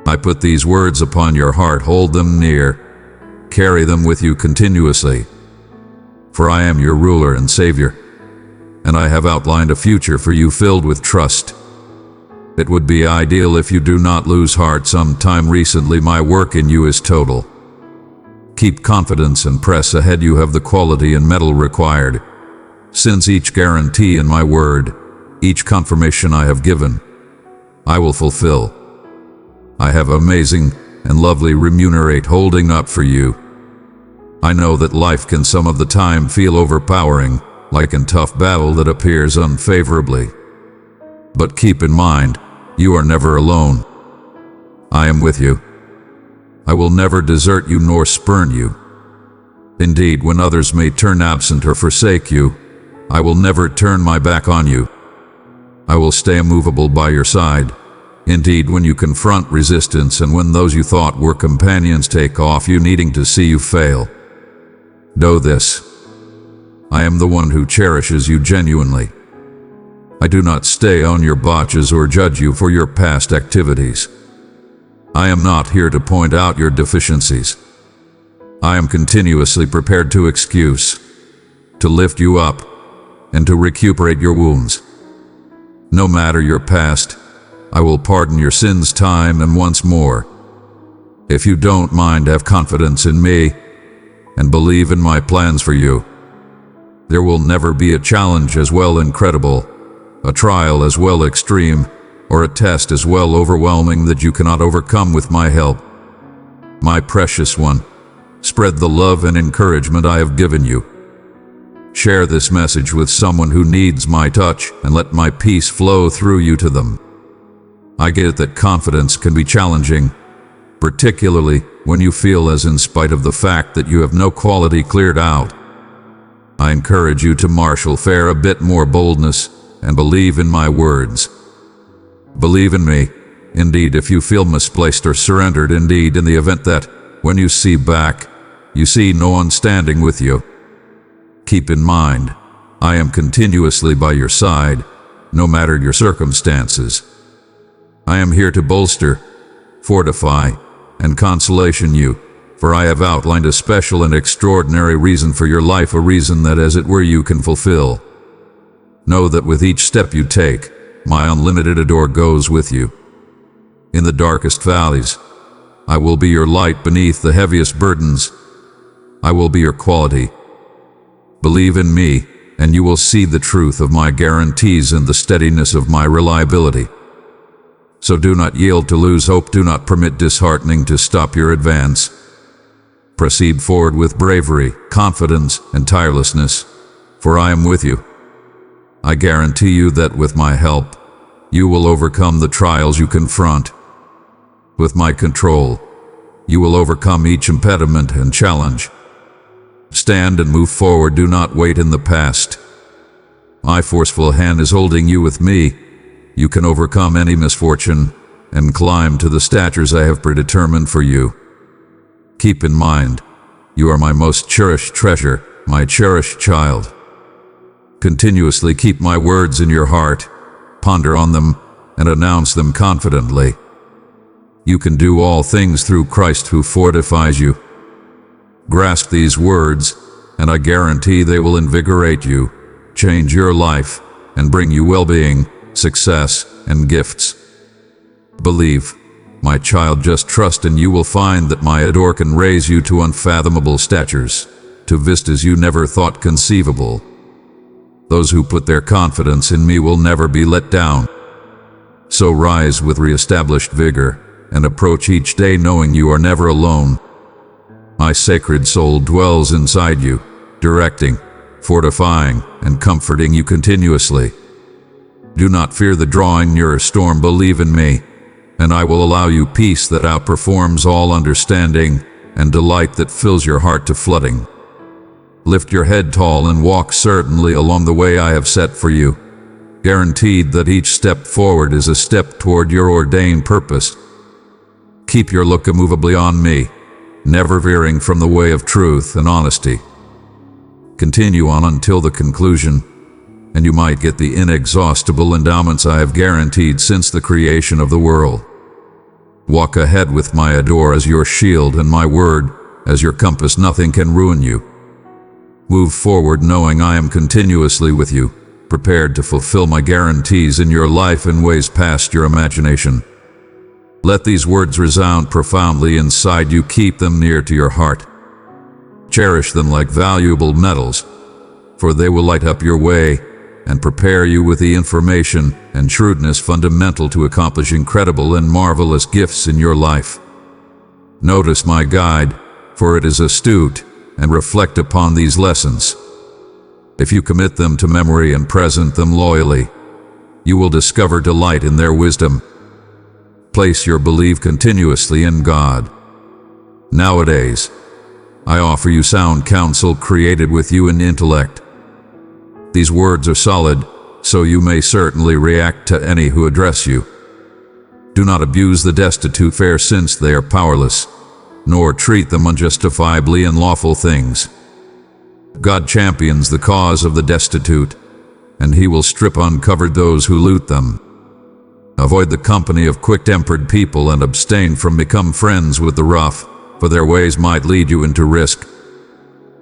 I put these words upon your heart, hold them near, carry them with you continuously. For I am your ruler and Savior, and I have outlined a future for you filled with trust. It would be ideal if you do not lose heart. Sometime recently my work in you is total. Keep confidence and press ahead. You have the quality and mettle required. Since each guarantee in my word, each confirmation I have given, I will fulfill. I have amazing and lovely remunerate holding up for you. I know that life can some of the time feel overpowering, like in tough battle that appears unfavorably. But keep in mind, you are never alone. I am with you. I will never desert you nor spurn you. Indeed, when others may turn absent or forsake you, I will never turn my back on you. I will stay immovable by your side. Indeed, when you confront resistance and when those you thought were companions take off you needing to see you fail, know this: I am the one who cherishes you genuinely. I do not stay on your botches or judge you for your past activities. I am not here to point out your deficiencies. I am continuously prepared to excuse, to lift you up, and to recuperate your wounds. No matter your past, I will pardon your sins time and once more. If you don't mind, have confidence in me and believe in my plans for you. There will never be a challenge as well incredible, a trial as well extreme, or a test as well overwhelming that you cannot overcome with my help. My precious one, spread the love and encouragement I have given you. Share this message with someone who needs my touch and let my peace flow through you to them. I get that confidence can be challenging, particularly when you feel as in spite of the fact that you have no quality cleared out. I encourage you to marshal fair a bit more boldness and believe in my words. Believe in me. Indeed, if you feel misplaced or surrendered, indeed, in the event that, when you see back, you see no one standing with you, keep in mind, I am continuously by your side, no matter your circumstances. I am here to bolster, fortify, and consolation you, for I have outlined a special and extraordinary reason for your life, a reason that, as it were, you can fulfill. Know that with each step you take, my unlimited adore goes with you. In the darkest valleys, I will be your light beneath the heaviest burdens. I will be your quality. Believe in me, and you will see the truth of my guarantees and the steadiness of my reliability. So do not yield to lose hope. Do not permit disheartening to stop your advance. Proceed forward with bravery, confidence, and tirelessness, for I am with you. I guarantee you that with my help, you will overcome the trials you confront. With my control, you will overcome each impediment and challenge. Stand and move forward. Do not wait in the past. My forceful hand is holding you with me. You can overcome any misfortune and climb to the statures I have predetermined for you. Keep in mind, you are my most cherished treasure, my cherished child. Continuously keep my words in your heart, ponder on them, and announce them confidently. You can do all things through Christ who fortifies you. Grasp these words, and I guarantee they will invigorate you, change your life, and bring you well-being, success, and gifts. Believe, my child, just trust, and you will find that my adore can raise you to unfathomable statures, to vistas you never thought conceivable. Those who put their confidence in me will never be let down. So rise with re-established vigor, and approach each day knowing you are never alone. My sacred soul dwells inside you, directing, fortifying, and comforting you continuously. Do not fear the drawing near a storm. Believe in me, and I will allow you peace that outperforms all understanding and delight that fills your heart to flooding. Lift your head tall and walk certainly along the way I have set for you, guaranteed that each step forward is a step toward your ordained purpose. Keep your look immovably on me, never veering from the way of truth and honesty. Continue on until the conclusion, and you might get the inexhaustible endowments I have guaranteed since the creation of the world. Walk ahead with my adore as your shield and my word as your compass. Nothing can ruin you. Move forward knowing I am continuously with you, prepared to fulfill my guarantees in your life in ways past your imagination. Let these words resound profoundly inside you. Keep them near to your heart. Cherish them like valuable metals, for they will light up your way and prepare you with the information and shrewdness fundamental to accomplish incredible and marvelous gifts in your life. Notice my guide, for it is astute, and reflect upon these lessons. If you commit them to memory and present them loyally, you will discover delight in their wisdom. Place your belief continuously in God. Nowadays, I offer you sound counsel created with you in intellect. These words are solid, so you may certainly react to any who address you. Do not abuse the destitute fair since they are powerless, nor treat them unjustifiably in lawful things. God champions the cause of the destitute, and he will strip uncovered those who loot them. Avoid the company of quick-tempered people and abstain from become friends with the rough, for their ways might lead you into risk.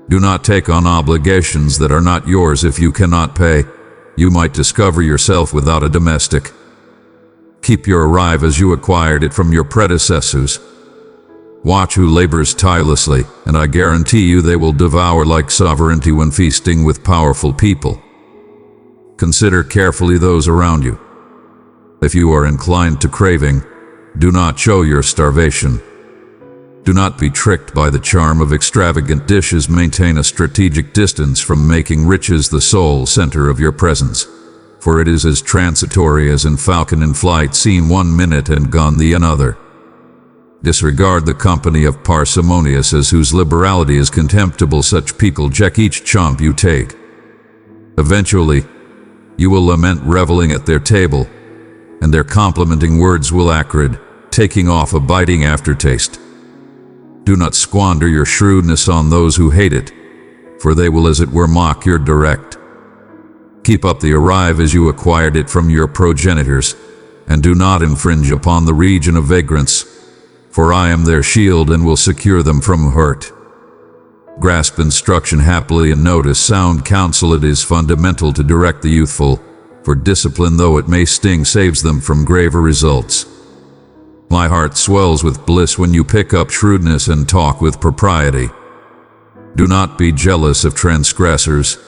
Do not take on obligations that are not yours if you cannot pay. You might discover yourself without a domestic. Keep your arrive as you acquired it from your predecessors. Watch who labors tirelessly, and I guarantee you they will devour like sovereignty when feasting with powerful people. Consider carefully those around you. If you are inclined to craving, do not show your starvation. Do not be tricked by the charm of extravagant dishes. Maintain a strategic distance from making riches the sole center of your presence, for it is as transitory as a falcon in flight, seen 1 minute and gone the another. Disregard the company of parsimoniouses whose liberality is contemptible. Such people check each chomp you take. Eventually, you will lament reveling at their table, and their complimenting words will acrid, taking off a biting aftertaste. Do not squander your shrewdness on those who hate it, for they will as it were mock your direct. Keep up the arrive as you acquired it from your progenitors, and do not infringe upon the region of vagrants, for I am their shield and will secure them from hurt. Grasp instruction happily and notice sound counsel. It is fundamental to direct the youthful, for discipline, though it may sting, saves them from graver results. My heart swells with bliss when you pick up shrewdness and talk with propriety. Do not be jealous of transgressors,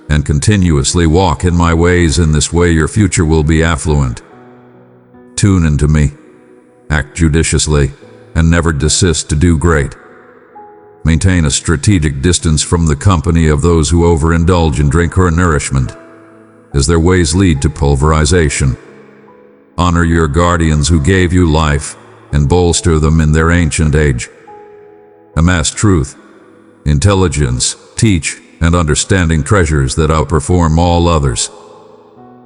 and continuously walk in my ways. In this way your future will be affluent. Tune into me, act judiciously, and never desist to do great. Maintain a strategic distance from the company of those who overindulge in drink or nourishment, as their ways lead to pulverization. Honor your guardians who gave you life, and bolster them in their ancient age. Amass truth, intelligence, teach, and understanding treasures that outperform all others.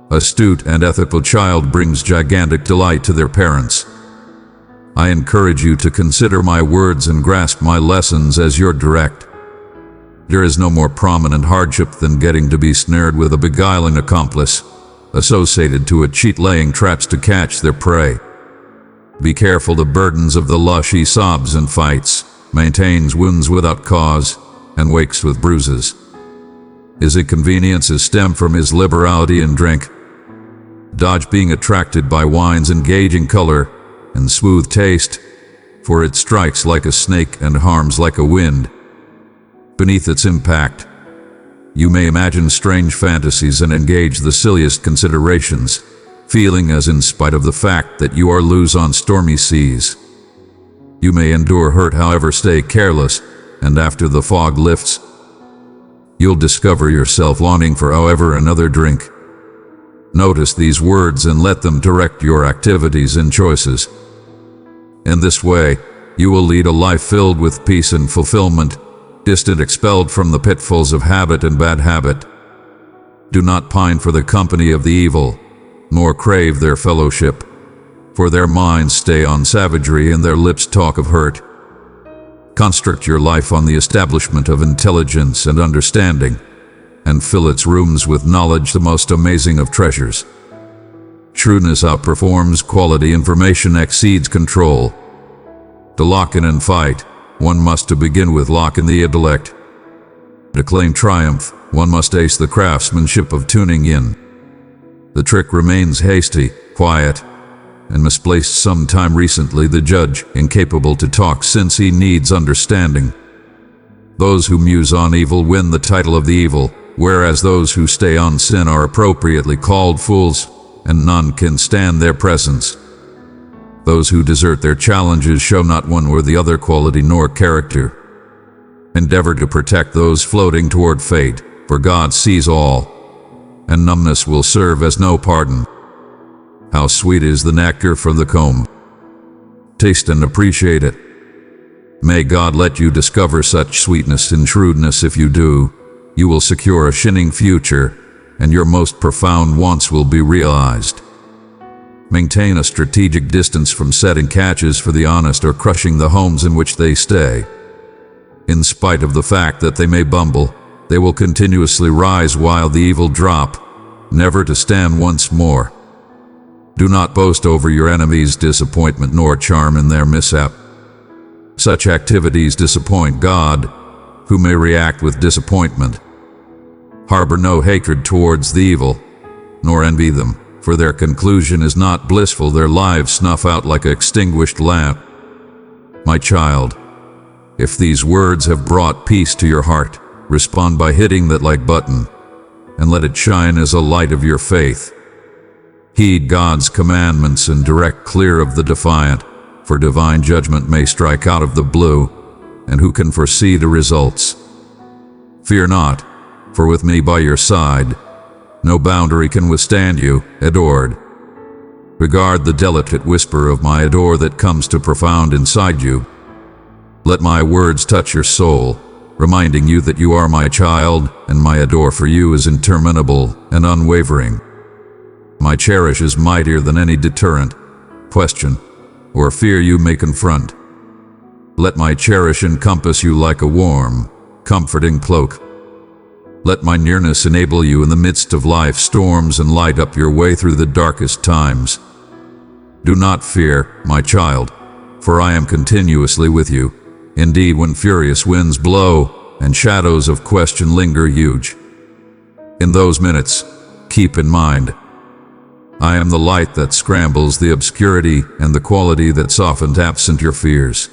Astute and ethical child brings gigantic delight to their parents. I encourage you to consider my words and grasp my lessons as your direct. There is no more prominent hardship than getting to be snared with a beguiling accomplice, associated to a cheat laying traps to catch their prey. Be careful the burdens of the lush. He sobs and fights, maintains wounds without cause, and wakes with bruises. His inconveniences stem from his liberality in drink. Dodge being attracted by wine's engaging color and smooth taste, for it strikes like a snake and harms like a wind. Beneath its impact, you may imagine strange fantasies and engage the silliest considerations, feeling as in spite of the fact that you are loose on stormy seas. You may endure hurt, however stay careless, and after the fog lifts, you'll discover yourself longing for however another drink. Notice these words and let them direct your activities and choices. In this way, you will lead a life filled with peace and fulfillment, distant, expelled from the pitfalls of habit and bad habit. Do not pine for the company of the evil, nor crave their fellowship, for their minds stay on savagery and their lips talk of hurt. Construct your life on the establishment of intelligence and understanding, and fill its rooms with knowledge, the most amazing of treasures. Shrewdness outperforms quality, information exceeds control. To lock in and fight, one must to begin with lock in the intellect. To claim triumph, one must ace the craftsmanship of tuning in. The trick remains hasty, quiet, and misplaced. Some time recently the judge, incapable to talk since he needs understanding. Those who muse on evil win the title of the evil, whereas those who stay on sin are appropriately called fools, and none can stand their presence. Those who desert their challenges show not one or the other quality nor character. Endeavor to protect those floating toward fate, for God sees all, and numbness will serve as no pardon. How sweet is the nectar from the comb. Taste and appreciate it. May God let you discover such sweetness and shrewdness. If you do, you will secure a shining future, and your most profound wants will be realized. Maintain a strategic distance from setting catches for the honest or crushing the homes in which they stay. In spite of the fact that they may bumble, they will continuously rise while the evil drop, never to stand once more. Do not boast over your enemies' disappointment nor charm in their mishap. Such activities disappoint God, who may react with disappointment. Harbor no hatred towards the evil, nor envy them, for their conclusion is not blissful. Their lives snuff out like an extinguished lamp. My child, if these words have brought peace to your heart, respond by hitting that like button, and let it shine as a light of your faith. Heed God's commandments and direct clear of the defiant, for divine judgment may strike out of the blue, and who can foresee the results? Fear not, for with me by your side, no boundary can withstand you, adored. Regard the delicate whisper of my adore that comes to profound inside you. Let my words touch your soul, reminding you that you are my child, and my adore for you is interminable and unwavering. My cherish is mightier than any deterrent, question, or fear you may confront. Let my cherish encompass you like a warm, comforting cloak. Let my nearness enable you in the midst of life's storms and light up your way through the darkest times. Do not fear, my child, for I am continuously with you. Indeed, when furious winds blow and shadows of question linger huge, in those minutes, keep in mind, I am the light that scrambles the obscurity and the quality that softens absent your fears.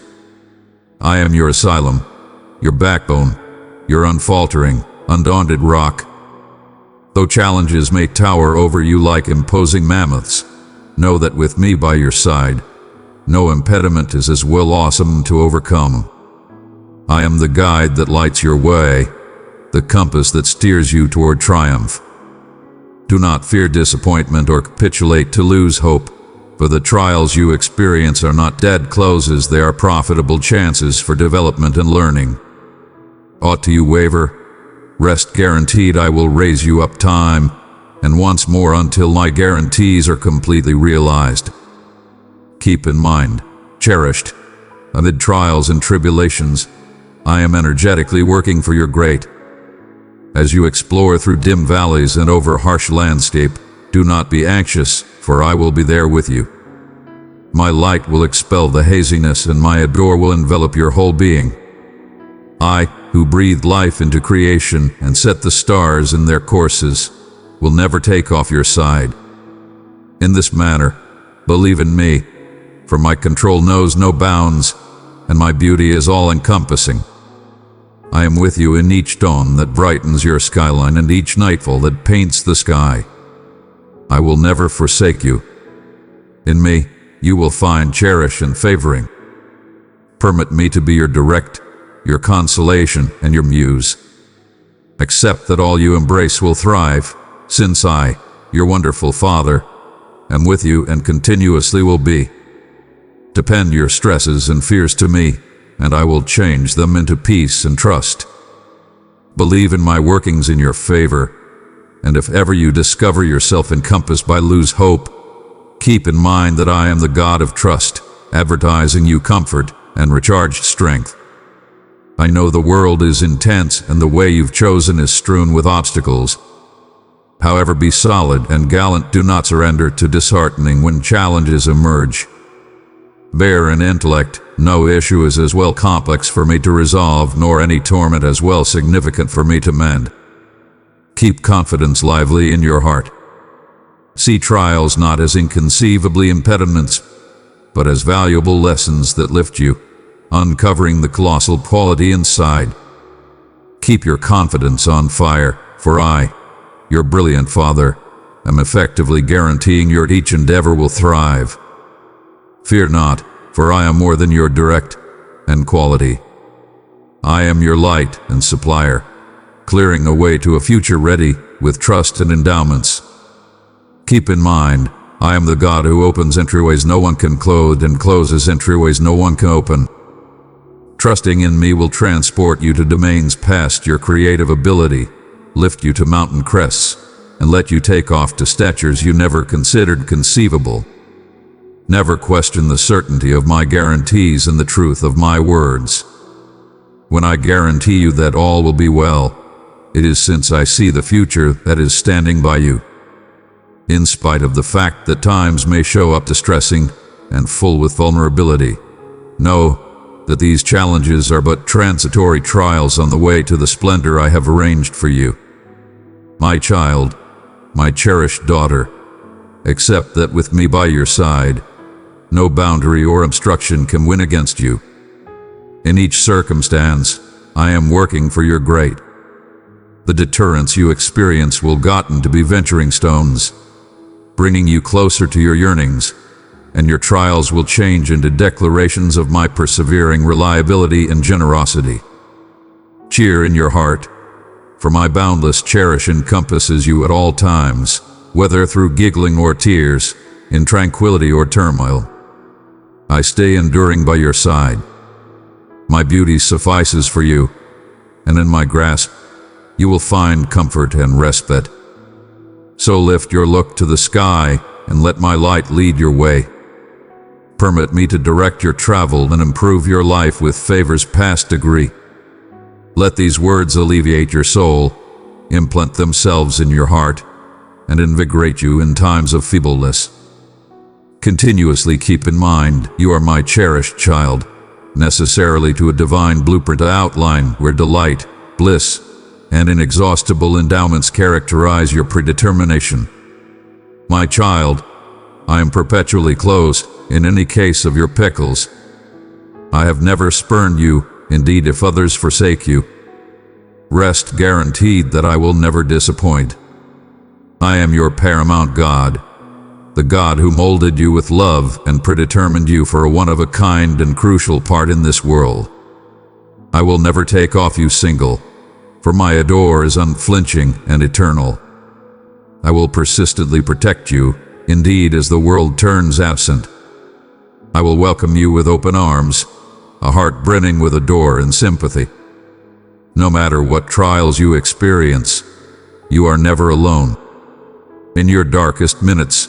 I am your asylum, your backbone, your unfaltering, undaunted rock. Though challenges may tower over you like imposing mammoths, know that with me by your side, no impediment is as well awesome to overcome. I am the guide that lights your way, the compass that steers you toward triumph. Do not fear disappointment or capitulate to lose hope, for the trials you experience are not dead closes, they are profitable chances for development and learning. Ought you waver? Rest guaranteed I will raise you up time and once more until my guarantees are completely realized. Keep in mind, cherished, amid trials and tribulations, I am energetically working for your great. As you explore through dim valleys and over harsh landscape, do not be anxious, for I will be there with you. My light will expel the haziness and my adore will envelop your whole being. I, who breathed life into creation and set the stars in their courses, will never take off your side. In this manner, believe in me, for my control knows no bounds, and my beauty is all-encompassing. I am with you in each dawn that brightens your skyline and each nightfall that paints the sky. I will never forsake you. In me, you will find cherish and favoring. Permit me to be your direct, your consolation, and your muse. Accept that all you embrace will thrive, since I, your wonderful Father, am with you and continuously will be. Depend your stresses and fears to me, and I will change them into peace and trust. Believe in my workings in your favor, and if ever you discover yourself encompassed by lose hope, keep in mind that I am the God of trust, advertising you comfort and recharged strength. I know the world is intense and the way you've chosen is strewn with obstacles. However, be solid and gallant, do not surrender to disheartening when challenges emerge. Bear in intellect, no issue is as well complex for me to resolve, nor any torment as well significant for me to mend. Keep confidence lively in your heart. See trials not as inconceivably impediments, but as valuable lessons that lift you, uncovering the colossal quality inside. Keep your confidence on fire, for I, your brilliant Father, am effectively guaranteeing your each endeavor will thrive. Fear not, for I am more than your direct and quality. I am your light and supplier, clearing a way to a future ready with trust and endowments. Keep in mind, I am the God who opens entryways no one can close and closes entryways no one can open. Trusting in me will transport you to domains past your creative ability, lift you to mountain crests, and let you take off to statures you never considered conceivable. Never question the certainty of my guarantees and the truth of my words. When I guarantee you that all will be well, it is since I see the future that is standing by you. In spite of the fact that times may show up distressing and full with vulnerability, know that these challenges are but transitory trials on the way to the splendor I have arranged for you. My child, my cherished daughter, accept that with me by your side, no boundary or obstruction can win against you. In each circumstance, I am working for your great. The deterrence you experience will gotten to be venturing stones, bringing you closer to your yearnings, and your trials will change into declarations of my persevering reliability and generosity. Cheer in your heart, for my boundless cherish encompasses you at all times, whether through giggling or tears, in tranquility or turmoil. I stay enduring by your side. My beauty suffices for you, and in my grasp, you will find comfort and respite. So lift your look to the sky and let my light lead your way. Permit me to direct your travel and improve your life with favors past degree. Let these words alleviate your soul, implant themselves in your heart, and invigorate you in times of feebleness. Continuously keep in mind you are my cherished child, necessarily to a divine blueprint outline where delight, bliss, and inexhaustible endowments characterize your predetermination. My child, I am perpetually close in any case of your pickles. I have never spurned you, indeed if others forsake you. Rest guaranteed that I will never disappoint. I am your paramount God, the God who molded you with love and predetermined you for a one-of-a-kind and crucial part in this world. I will never take off you single, for my adore is unflinching and eternal. I will persistently protect you, indeed as the world turns absent. I will welcome you with open arms, a heart brimming with adore and sympathy. No matter what trials you experience, you are never alone. In your darkest minutes,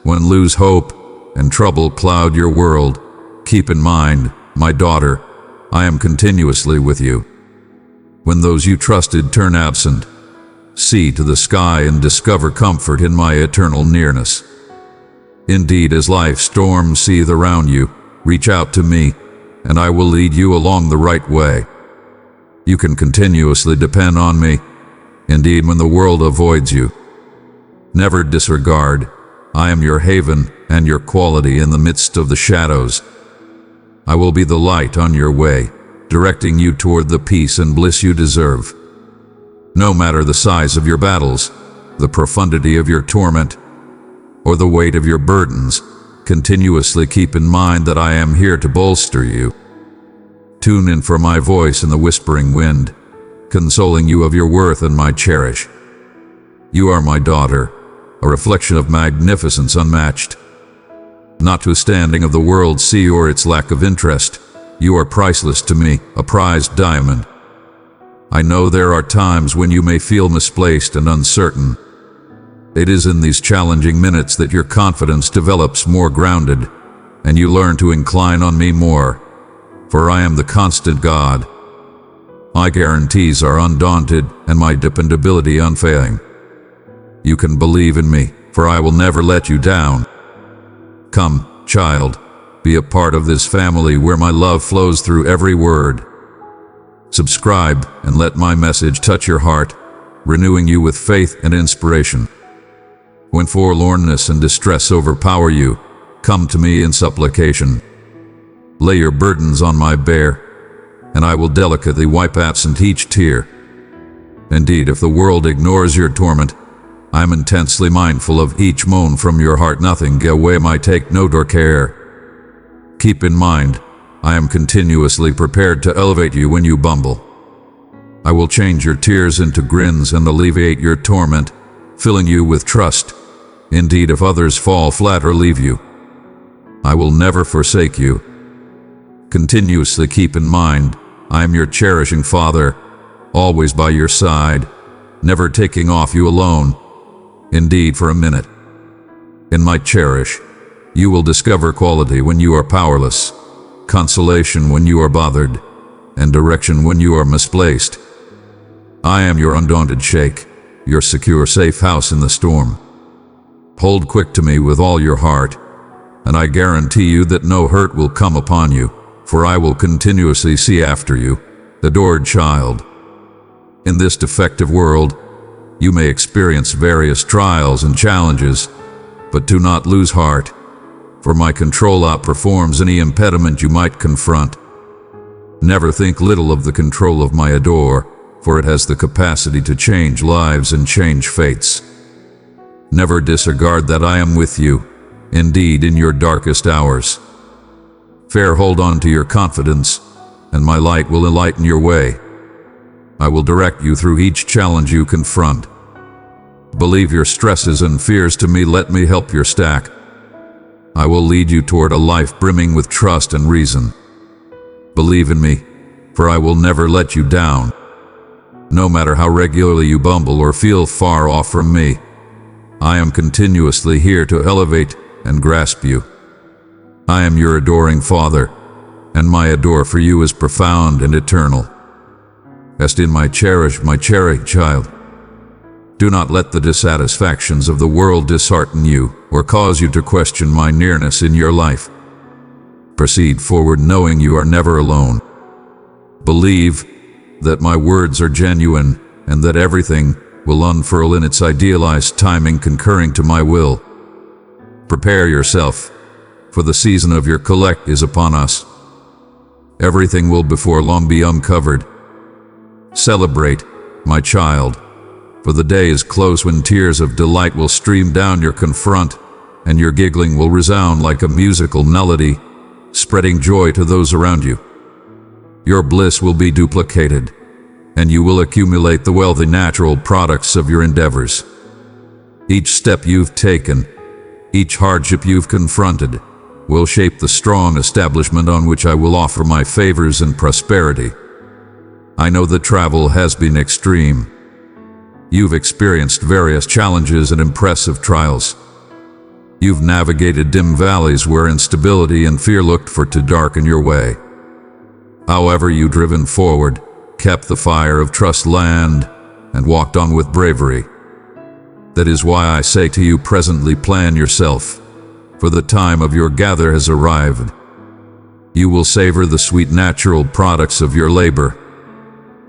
when lose hope and trouble cloud your world, keep in mind, my daughter, I am continuously with you. When those you trusted turn absent, see to the sky and discover comfort in my eternal nearness. Indeed, as life's storms seethe around you, reach out to me, and I will lead you along the right way. You can continuously depend on me, indeed when the world avoids you. Never disregard, I am your haven and your quality in the midst of the shadows. I will be the light on your way, directing you toward the peace and bliss you deserve. No matter the size of your battles, the profundity of your torment, or the weight of your burdens, continuously keep in mind that I am here to bolster you. Tune in for my voice in the whispering wind, consoling you of your worth and my cherish. You are my daughter, a reflection of magnificence unmatched. Notwithstanding of the world's sea or its lack of interest, you are priceless to me, a prized diamond. I know there are times when you may feel misplaced and uncertain. It is in these challenging minutes that your confidence develops more grounded, and you learn to incline on me more, for I am the constant God. My guarantees are undaunted and my dependability unfailing. You can believe in me, for I will never let you down. Come, child, be a part of this family where my love flows through every word. Subscribe and let my message touch your heart, renewing you with faith and inspiration. When forlornness and distress overpower you, come to me in supplication. Lay your burdens on my bear, and I will delicately wipe absent each tear. Indeed, if the world ignores your torment, I am intensely mindful of each moan from your heart. Nothing away my take note or care. Keep in mind, I am continuously prepared to elevate you when you bumble. I will change your tears into grins and alleviate your torment, filling you with trust, Indeed, if others fall flat or leave you, I will never forsake you. Continuously keep in mind, I am your cherishing Father, always by your side, never taking off you alone, indeed for a minute. In my cherish, you will discover quality when you are powerless, consolation when you are bothered, and direction when you are misplaced. I am your undaunted shake, your secure safe house in the storm. Hold quick to me with all your heart, and I guarantee you that no hurt will come upon you, for I will continuously see after you, adored child. In this defective world, you may experience various trials and challenges, but do not lose heart, for my control outperforms any impediment you might confront. Never think little of the control of my adore, for it has the capacity to change lives and change fates. Never disregard that I am with you, indeed in your darkest hours. Fair hold on to your confidence, and my light will enlighten your way. I will direct you through each challenge you confront. Believe your stresses and fears to me, let me help your stack. I will lead you toward a life brimming with trust and reason. Believe in me, for I will never let you down. No matter how regularly you bumble or feel far off from me, I am continuously here to elevate and grasp you. I am your adoring Father, and my adore for you is profound and eternal. Rest in my cherished child. Do not let the dissatisfactions of the world dishearten you or cause you to question my nearness in your life. Proceed forward knowing you are never alone. Believe that my words are genuine and that everything will unfurl in its idealized timing concurring to my will. Prepare yourself, for the season of your collect is upon us. Everything will before long be uncovered. Celebrate, my child, for the day is close when tears of delight will stream down your confront, and your giggling will resound like a musical melody, spreading joy to those around you. Your bliss will be duplicated, and you will accumulate the wealthy natural products of your endeavors. Each step you've taken, each hardship you've confronted, will shape the strong establishment on which I will offer my favors and prosperity. I know the travel has been extreme. You've experienced various challenges and impressive trials. You've navigated dim valleys where instability and fear looked for to darken your way. However, you've driven forward, kept the fire of trust lit, and walked on with bravery. That is why I say to you, presently plan yourself, for the time of your gather has arrived. You will savor the sweet natural products of your labor.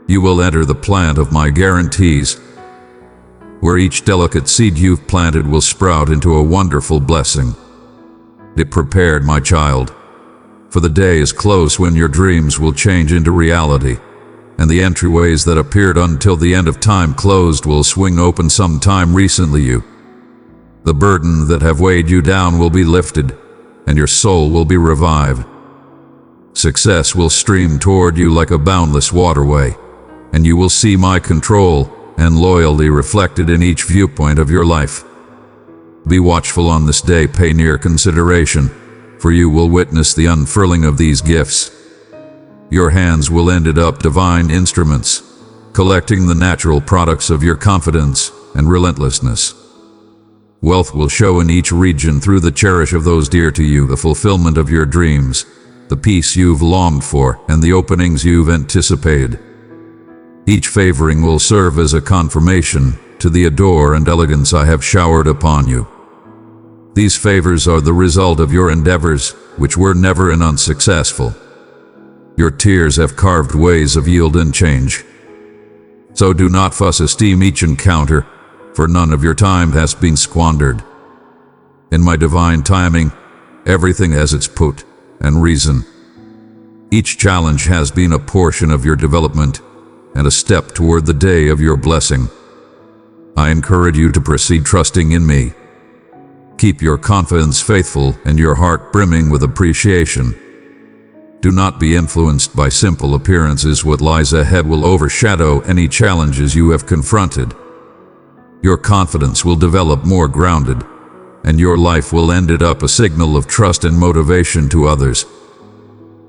You will enter the plant of my guarantees, where each delicate seed you've planted will sprout into a wonderful blessing. Be prepared, my child, for the day is close when your dreams will change into reality, and the entryways that appeared until the end of time closed will swing open sometime recently. The burden that have weighed you down will be lifted, and your soul will be revived. Success will stream toward you like a boundless waterway, and you will see my control and loyalty reflected in each viewpoint of your life. Be watchful on this day, pay near consideration, for you will witness the unfurling of these gifts. Your hands will end up divine instruments, collecting the natural products of your confidence and relentlessness. Wealth will show in each region through the cherish of those dear to you, the fulfillment of your dreams, the peace you've longed for, and the openings you've anticipated. Each favoring will serve as a confirmation to the adore and elegance I have showered upon you. These favors are the result of your endeavors, which were never unsuccessful. Your tears have carved ways of yield and change. So do not fuss, esteem each encounter, for none of your time has been squandered. In my divine timing, everything has its put and reason. Each challenge has been a portion of your development and a step toward the day of your blessing. I encourage you to proceed trusting in me. Keep your confidence faithful and your heart brimming with appreciation. Do not be influenced by simple appearances. What lies ahead will overshadow any challenges you have confronted. Your confidence will develop more grounded, and your life will end it up a signal of trust and motivation to others.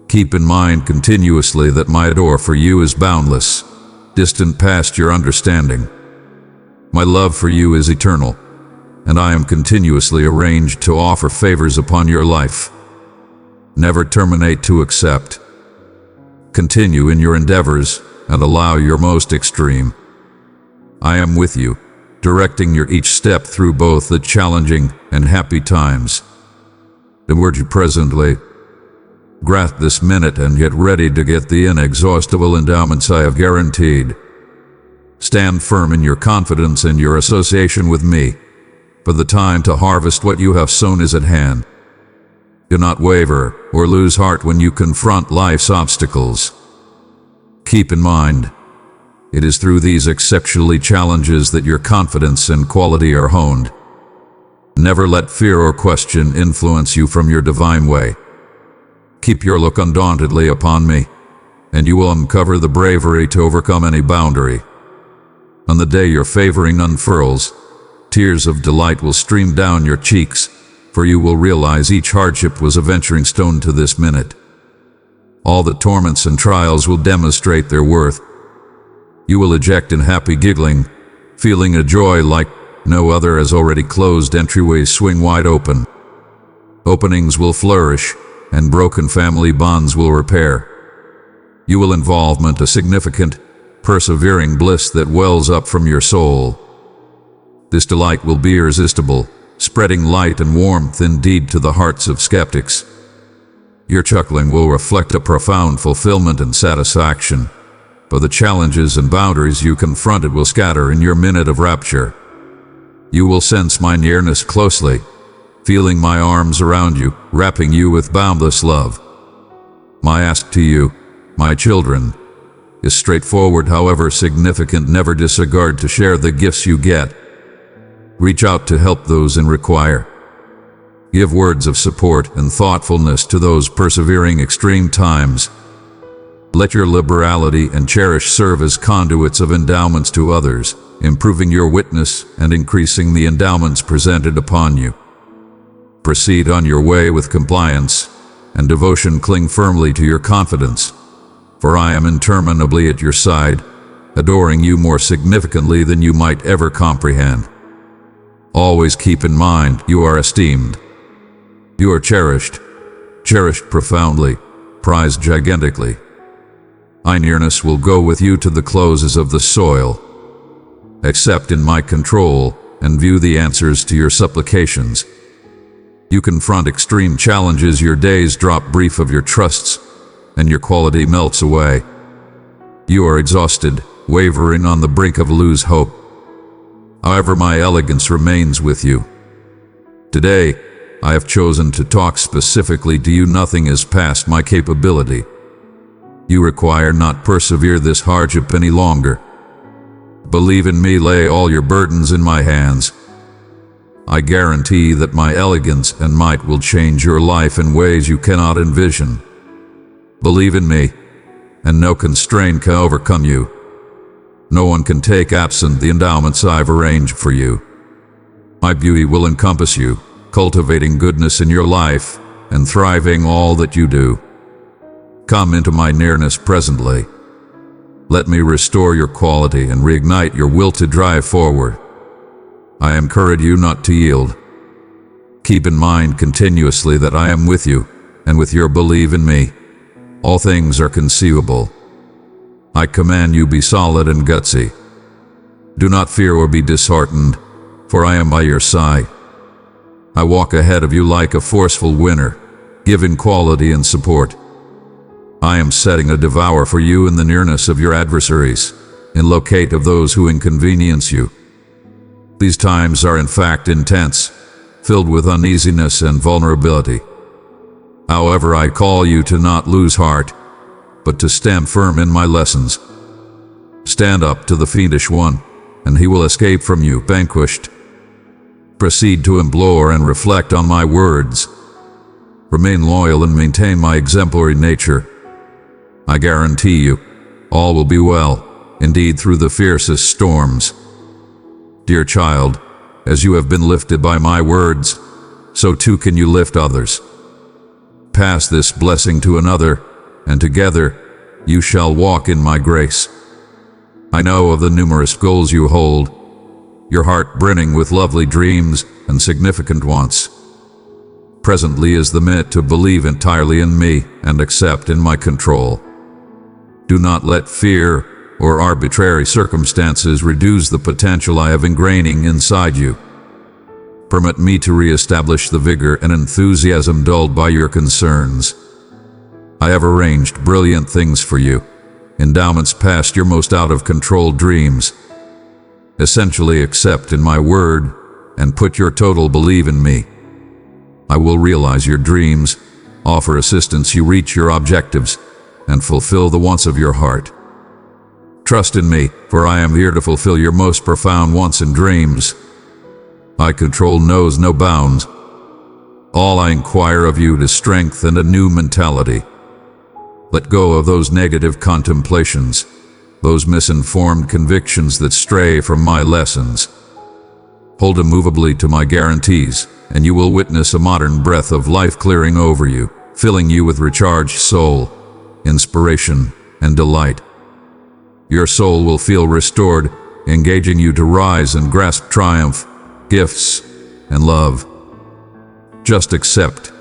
Keep in mind continuously that my door for you is boundless, distant past your understanding. My love for you is eternal, and I am continuously arranged to offer favors upon your life. Never terminate to accept. Continue in your endeavors and allow your most extreme. I am with you, directing your each step through both the challenging and happy times. Reward you presently. Grasp this minute and get ready to get the inexhaustible endowments I have guaranteed. Stand firm in your confidence and your association with me, for the time to harvest what you have sown is at hand. Do not waver or lose heart when you confront life's obstacles. Keep in mind, it is through these exceptional challenges that your confidence and quality are honed. Never let fear or question influence you from your divine way. Keep your look undauntedly upon me, and you will uncover the bravery to overcome any boundary. On the day your favoring unfurls, tears of delight will stream down your cheeks, for you will realize each hardship was a venturing stone to this minute. All the torments and trials will demonstrate their worth. You will eject in happy giggling, feeling a joy like no other as already closed entryways swing wide open. Openings will flourish, and broken family bonds will repair. You will involvement a significant, persevering bliss that wells up from your soul. This delight will be irresistible, spreading light and warmth indeed to the hearts of skeptics. Your chuckling will reflect a profound fulfillment and satisfaction, for the challenges and boundaries you confronted will scatter in your minute of rapture. You will sense my nearness closely, feeling my arms around you, wrapping you with boundless love. My ask to you, my children, is straightforward however significant. Never disregard to share the gifts you get. Reach out to help those in require. Give words of support and thoughtfulness to those persevering extreme times. Let your liberality and cherish serve as conduits of endowments to others, improving your witness and increasing the endowments presented upon you. Proceed on your way with compliance and devotion. Cling firmly to your confidence, for I am interminably at your side, adoring you more significantly than you might ever comprehend. Always keep in mind you are esteemed. You are cherished profoundly, prized gigantically. My nearness will go with you to the closes of the soil. Accept in my control and view the answers to your supplications. You confront extreme challenges, your days drop brief of your trusts, and your quality melts away. You are exhausted, wavering on the brink of lose hope. However, my elegance remains with you. Today, I have chosen to talk specifically to you. Nothing is past my capability. You require not persevere this hardship any longer. Believe in me, lay all your burdens in my hands. I guarantee that my elegance and might will change your life in ways you cannot envision. Believe in me, and no constraint can overcome you. No one can take absent the endowments I've arranged for you. My beauty will encompass you, cultivating goodness in your life and thriving all that you do. Come into my nearness presently. Let me restore your quality and reignite your will to drive forward. I encourage you not to yield. Keep in mind continuously that I am with you, and with your belief in me, all things are conceivable. I command you be solid and gutsy. Do not fear or be disheartened, for I am by your side. I walk ahead of you like a forceful winner, giving quality and support. I am setting a devour for you in the nearness of your adversaries, in locate of those who inconvenience you. These times are in fact intense, filled with uneasiness and vulnerability. However, I call you to not lose heart, but to stand firm in my lessons. Stand up to the fiendish one, and he will escape from you vanquished. Proceed to implore and reflect on my words. Remain loyal and maintain my exemplary nature. I guarantee you, all will be well, indeed through the fiercest storms. Dear child, as you have been lifted by my words, so too can you lift others. Pass this blessing to another, and together you shall walk in my grace. I know of the numerous goals you hold, your heart brimming with lovely dreams and significant wants. Presently is the minute to believe entirely in me and accept in my control. Do not let fear or arbitrary circumstances reduce the potential I have ingraining inside you. Permit me to re-establish the vigor and enthusiasm dulled by your concerns. I have arranged brilliant things for you, endowments past your most out-of-control dreams. Essentially accept in my word and put your total belief in me. I will realize your dreams, offer assistance you reach your objectives, and fulfill the wants of your heart. Trust in me, for I am here to fulfill your most profound wants and dreams. My control knows no bounds. All I inquire of you is strength and a new mentality. Let go of those negative contemplations, those misinformed convictions that stray from my lessons. Hold immovably to my guarantees, and you will witness a modern breath of life clearing over you, filling you with recharged soul, inspiration, and delight. Your soul will feel restored, engaging you to rise and grasp triumph, gifts, and love. Just accept,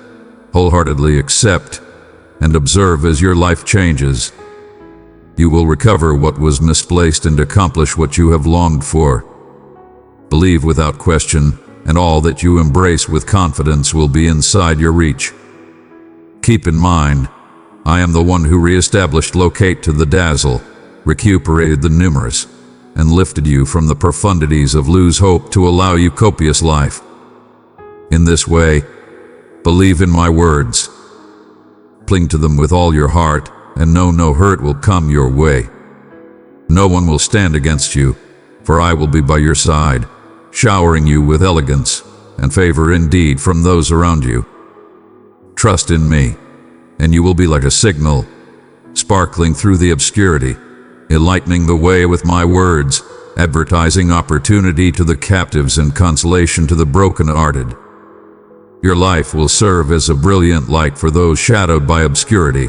wholeheartedly accept, and observe as your life changes. You will recover what was misplaced and accomplish what you have longed for. Believe without question, and all that you embrace with confidence will be inside your reach. Keep in mind, I am the one who re-established locate to the dazzle, recuperated the numerous, and lifted you from the profundities of lose hope to allow you copious life. In this way, believe in my words. Cling to them with all your heart, and know no hurt will come your way. No one will stand against you, for I will be by your side, showering you with elegance and favor indeed from those around you. Trust in me, and you will be like a signal, sparkling through the obscurity, enlightening the way with my words, advertising opportunity to the captives and consolation to the broken-hearted. Your life will serve as a brilliant light for those shadowed by obscurity.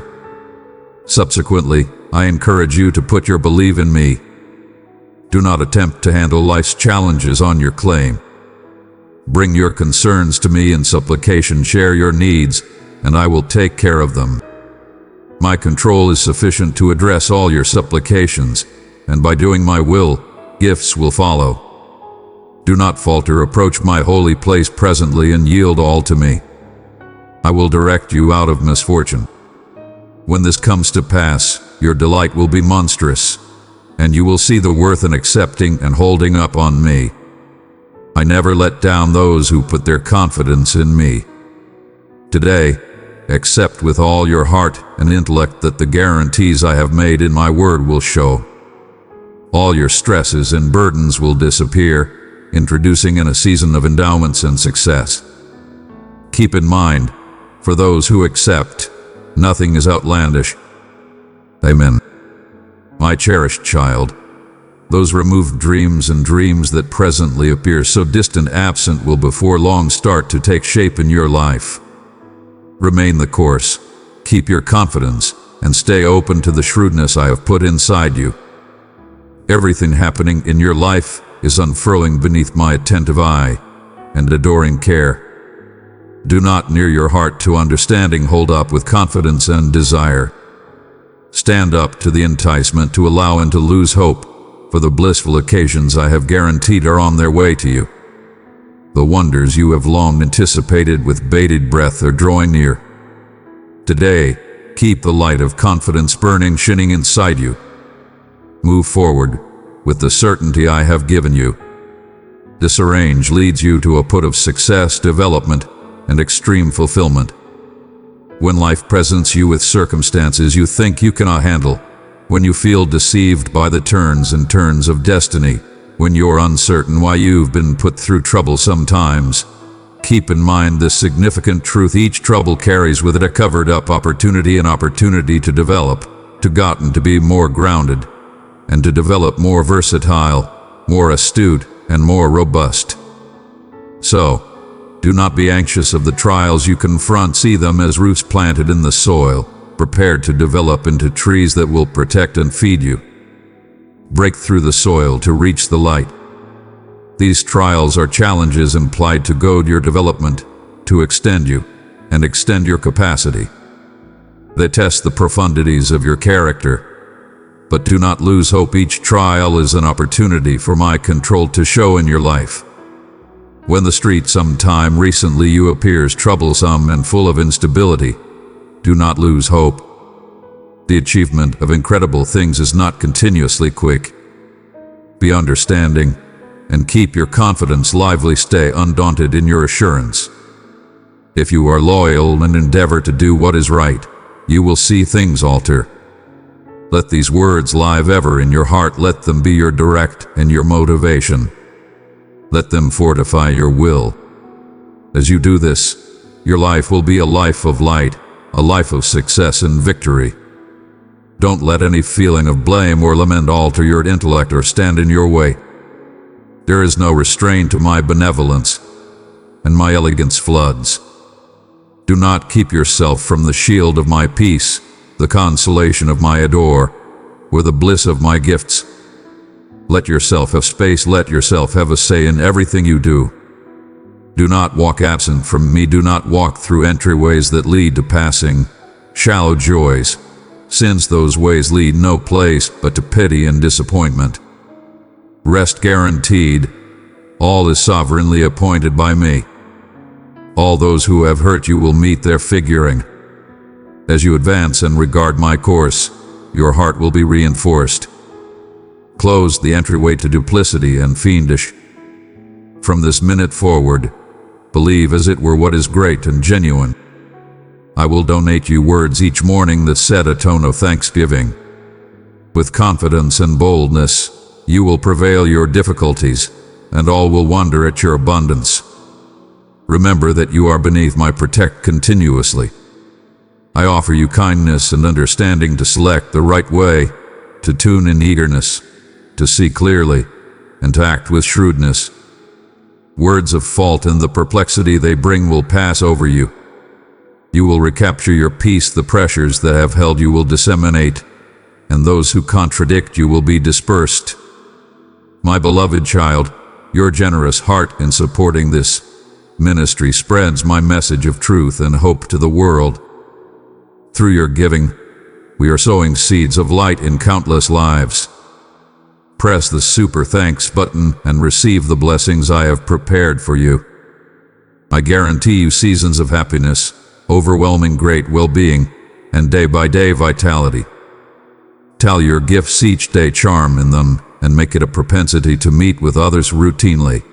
Subsequently, I encourage you to put your belief in me. Do not attempt to handle life's challenges on your claim. Bring your concerns to me in supplication, share your needs, and I will take care of them. My control is sufficient to address all your supplications, and by doing my will, gifts will follow. Do not falter, approach my holy place presently and yield all to me. I will direct you out of misfortune. When this comes to pass, your delight will be monstrous, and you will see the worth in accepting and holding up on me. I never let down those who put their confidence in me. Today, accept with all your heart and intellect that the guarantees I have made in my word will show. All your stresses and burdens will disappear, introducing in a season of endowments and success. Keep in mind, for those who accept, nothing is outlandish. Amen. My cherished child, those removed dreams and dreams that presently appear so distant absent will before long start to take shape in your life. Remain the course, keep your confidence, and stay open to the shrewdness I have put inside you. Everything happening in your life is unfurling beneath my attentive eye and adoring care. Do not near your heart to understanding, hold up with confidence and desire. Stand up to the enticement to allow and to lose hope, for the blissful occasions I have guaranteed are on their way to you. The wonders you have long anticipated with bated breath are drawing near. Today, keep the light of confidence burning, shining inside you. Move forward with the certainty I have given you. This arrange leads you to a put of success, development, and extreme fulfillment. When life presents you with circumstances you think you cannot handle, when you feel deceived by the turns and turns of destiny, when you're uncertain why you've been put through trouble sometimes, keep in mind this significant truth: each trouble carries with it a covered-up opportunity, an opportunity to develop, to gotten to be more grounded, and to develop more versatile, more astute, and more robust. So, do not be anxious of the trials you confront. See them as roots planted in the soil, prepared to develop into trees that will protect and feed you. Break through the soil to reach the light. These trials are challenges implied to goad your development, to extend you, and extend your capacity. They test the profundities of your character. But do not lose hope. Each trial is an opportunity for my control to show in your life. When the street sometime recently you appears troublesome and full of instability, do not lose hope. The achievement of incredible things is not continuously quick. Be understanding and keep your confidence lively. Stay undaunted in your assurance. If you are loyal and endeavor to do what is right, you will see things alter. Let these words live ever in your heart. Let them be your direct and your motivation. Let them fortify your will. As you do this, your life will be a life of light, a life of success and victory. Don't let any feeling of blame or lament alter your intellect or stand in your way. There is no restraint to my benevolence, and my elegance floods. Do not keep yourself from the shield of my peace, the consolation of my adore, or the bliss of my gifts. Let yourself have space. Let yourself have a say in everything you do. Do not walk absent from me. Do not walk through entryways that lead to passing, shallow joys, since those ways lead no place but to pity and disappointment. Rest guaranteed. All is sovereignly appointed by me. All those who have hurt you will meet their figuring. As you advance and regard my course, your heart will be reinforced. Close the entryway to duplicity and fiendish. From this minute forward, believe as it were what is great and genuine. I will donate you words each morning that set a tone of thanksgiving. With confidence and boldness, you will prevail your difficulties, and all will wonder at your abundance. Remember that you are beneath my protect continuously. I offer you kindness and understanding to select the right way, to tune in eagerness, to see clearly, and to act with shrewdness. Words of fault and the perplexity they bring will pass over you. You will recapture your peace. The pressures that have held you will disseminate, and those who contradict you will be dispersed. My beloved child, your generous heart in supporting this ministry spreads my message of truth and hope to the world. Through your giving, we are sowing seeds of light in countless lives. Press the super thanks button and receive the blessings I have prepared for you. I guarantee you seasons of happiness, overwhelming great well-being, and day-by-day vitality. Tell your gifts each day, charm in them, and make it a propensity to meet with others routinely.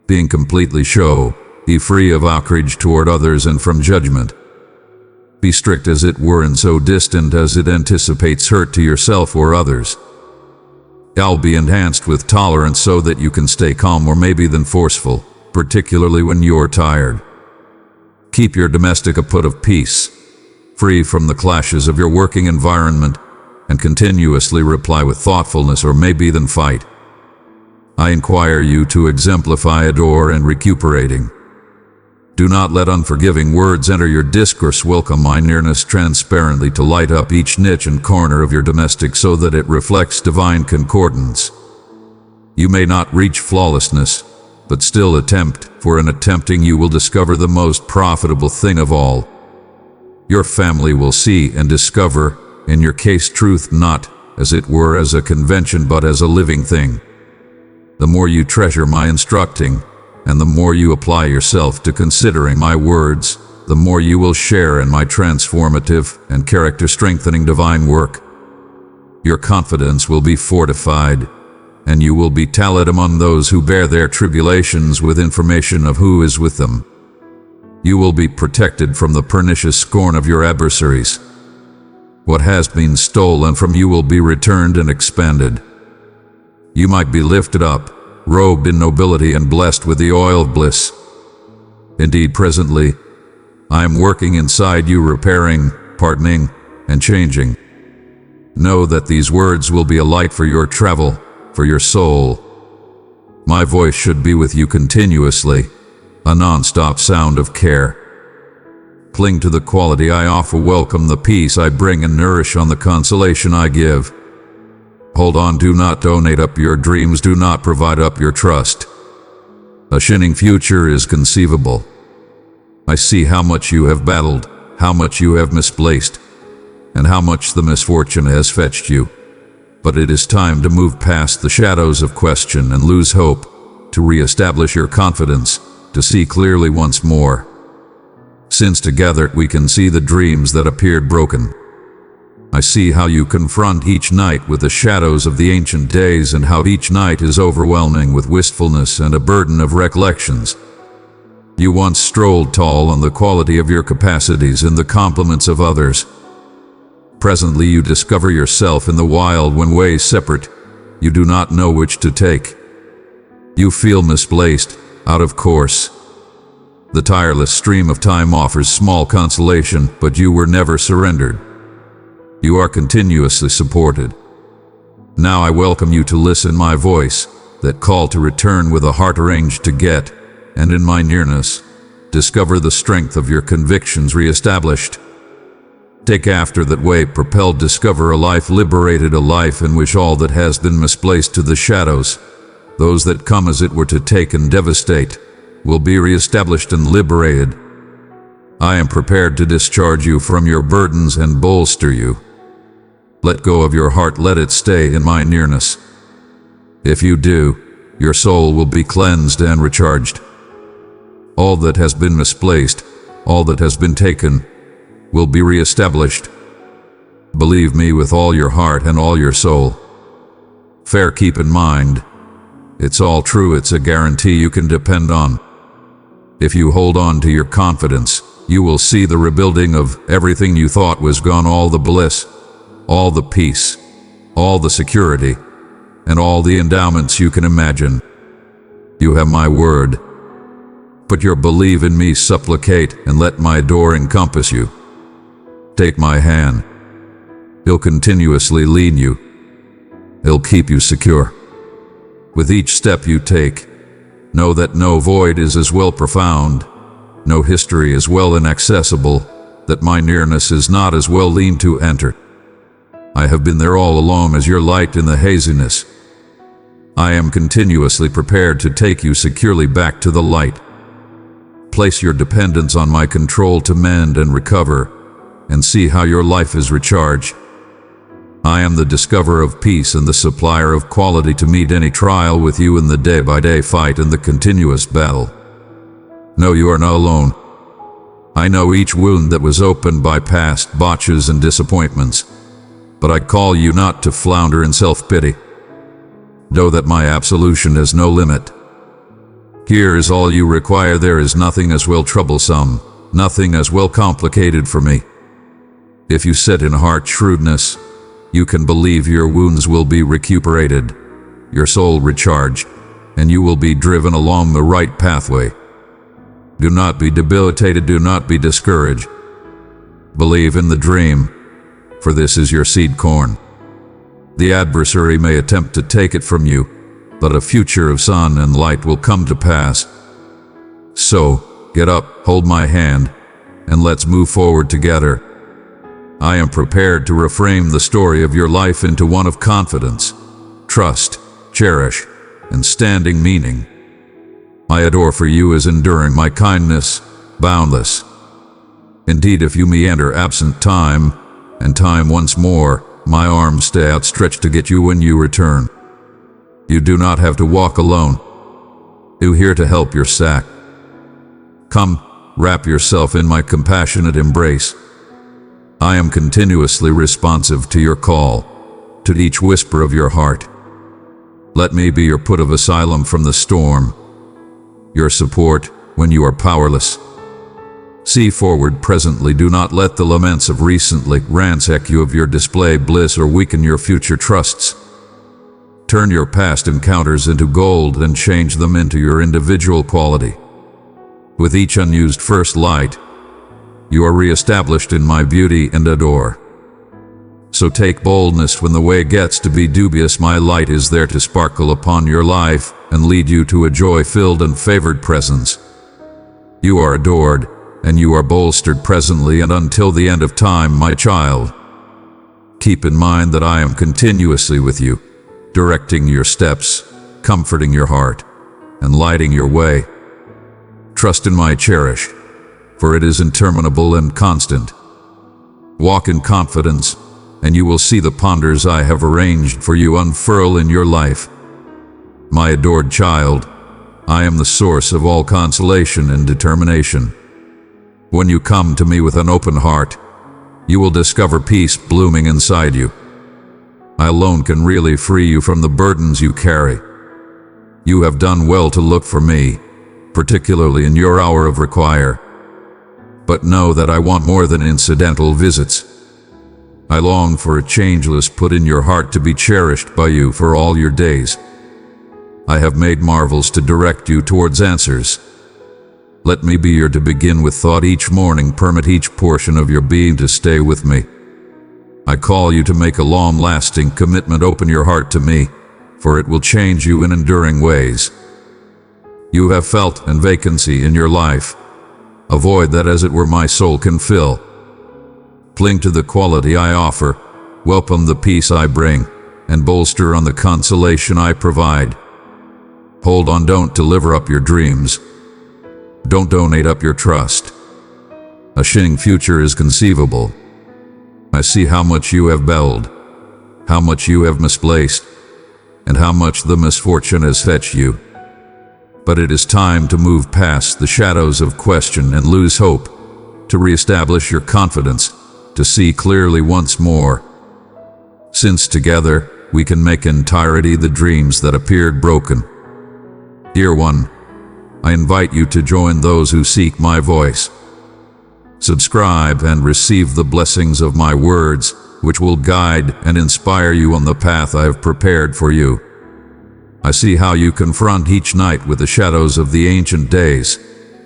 Being completely show, be free of outrage toward others and from judgment. Be strict as it were and so distant as it anticipates hurt to yourself or others. I'll be enhanced with tolerance so that you can stay calm or maybe then forceful, particularly when you're tired. Keep your domestic a put of peace, free from the clashes of your working environment, and continuously reply with thoughtfulness or maybe then fight. I inquire you to exemplify adore and recuperating. Do not let unforgiving words enter your discourse. Welcome my nearness transparently to light up each niche and corner of your domestic so that it reflects divine concordance. You may not reach flawlessness, but still attempt, for in attempting you will discover the most profitable thing of all. Your family will see and discover, in your case, truth not, as it were, as a convention but as a living thing. The more you treasure my instructing, and the more you apply yourself to considering my words, the more you will share in my transformative and character-strengthening divine work. Your confidence will be fortified, and you will be tallied among those who bear their tribulations with information of who is with them. You will be protected from the pernicious scorn of your adversaries. What has been stolen from you will be returned and expanded. You might be lifted up, robed in nobility and blessed with the oil of bliss. Indeed, presently, I am working inside you, repairing, pardoning, and changing. Know that these words will be a light for your travel, for your soul. My voice should be with you continuously, a non-stop sound of care. Cling to the quality I offer, welcome the peace I bring, and nourish on the consolation I give. Hold on, do not donate up your dreams, do not provide up your trust. A shining future is conceivable. I see how much you have battled, how much you have misplaced, and how much the misfortune has fetched you. But it is time to move past the shadows of question and lose hope, to re-establish your confidence, to see clearly once more. Since together we can see the dreams that appeared broken. I see how you confront each night with the shadows of the ancient days, and how each night is overwhelming with wistfulness and a burden of recollections. You once strolled tall on the quality of your capacities and the compliments of others. Presently you discover yourself in the wild when ways separate. You do not know which to take. You feel misplaced, out of course. The tireless stream of time offers small consolation, but you were never surrendered. You are continuously supported. Now I welcome you to listen my voice, that call to return with a heart arranged to get, and in my nearness, discover the strength of your convictions re-established. Take after that way propelled, discover a life liberated, a life in which all that has been misplaced to the shadows, those that come as it were to take and devastate, will be re-established and liberated. I am prepared to discharge you from your burdens and bolster you. Let go of your heart, let it stay in my nearness. If you do, your soul will be cleansed and recharged. All that has been misplaced, all that has been taken, will be re-established. Believe me with all your heart and all your soul. Fair, keep in mind, it's all true, it's a guarantee you can depend on. If you hold on to your confidence, you will see the rebuilding of everything you thought was gone, all the bliss, all the peace, all the security, and all the endowments you can imagine. You have my word. Put your belief in me, supplicate, and let my door encompass you. Take my hand. He'll continuously lead you. He'll keep you secure. With each step you take, know that no void is as well profound, no history is well inaccessible, that my nearness is not as well lean to enter. I have been there all along as your light in the haziness. I am continuously prepared to take you securely back to the light. Place your dependence on my control to mend and recover, and see how your life is recharged. I am the discoverer of peace and the supplier of quality to meet any trial with you in the day-by-day fight and the continuous battle. No, you are not alone. I know each wound that was opened by past botches and disappointments, but I call you not to flounder in self-pity. Know that my absolution has no limit. Here is all you require, there is nothing as well troublesome, nothing as well complicated for me. If you set in heart shrewdness, you can believe your wounds will be recuperated, your soul recharged, and you will be driven along the right pathway. Do not be debilitated, do not be discouraged. Believe in the dream, for this is your seed corn. The adversary may attempt to take it from you, but a future of sun and light will come to pass. So, get up, hold my hand, and let's move forward together. I am prepared to reframe the story of your life into one of confidence, trust, cherish, and standing meaning. My adore for you is enduring, my kindness, boundless. Indeed, if you meander absent time, and time once more, my arms stay outstretched to get you when you return. You do not have to walk alone. I'm here to help your sack. Come, wrap yourself in my compassionate embrace. I am continuously responsive to your call, to each whisper of your heart. Let me be your put of asylum from the storm, your support when you are powerless. See forward presently, do not let the laments of recently ransack you of your display bliss or weaken your future trusts. Turn your past encounters into gold and change them into your individual quality. With each unused first light, you are re-established in my beauty and adore. So take boldness when the way gets to be dubious, my light is there to sparkle upon your life, and lead you to a joy-filled and favored presence. You are adored, and you are bolstered presently and until the end of time, my child. Keep in mind that I am continuously with you, directing your steps, comforting your heart, and lighting your way. Trust in my cherish, for it is interminable and constant. Walk in confidence, and you will see the ponders I have arranged for you unfurl in your life. My adored child, I am the source of all consolation and determination. When you come to me with an open heart, you will discover peace blooming inside you. I alone can really free you from the burdens you carry. You have done well to look for me, particularly in your hour of require. But know that I want more than incidental visits. I long for a changeless put in your heart to be cherished by you for all your days. I have made marvels to direct you towards answers. Let me be your to begin with thought each morning. Permit each portion of your being to stay with me. I call you to make a long-lasting commitment. Open your heart to me, for it will change you in enduring ways. You have felt a vacancy in your life, a void that as it were my soul can fill. Cling to the quality I offer, welcome the peace I bring, and bolster on the consolation I provide. Hold on, don't deliver up your dreams. Don't donate up your trust. A shining future is conceivable. I see how much you have belled, how much you have misplaced, and how much the misfortune has fetched you. But it is time to move past the shadows of question and lose hope, to reestablish your confidence, to see clearly once more. Since together we can make entirety the dreams that appeared broken. Dear one, I invite you to join those who seek my voice. Subscribe and receive the blessings of my words, which will guide and inspire you on the path I have prepared for you. I see how you confront each night with the shadows of the ancient days,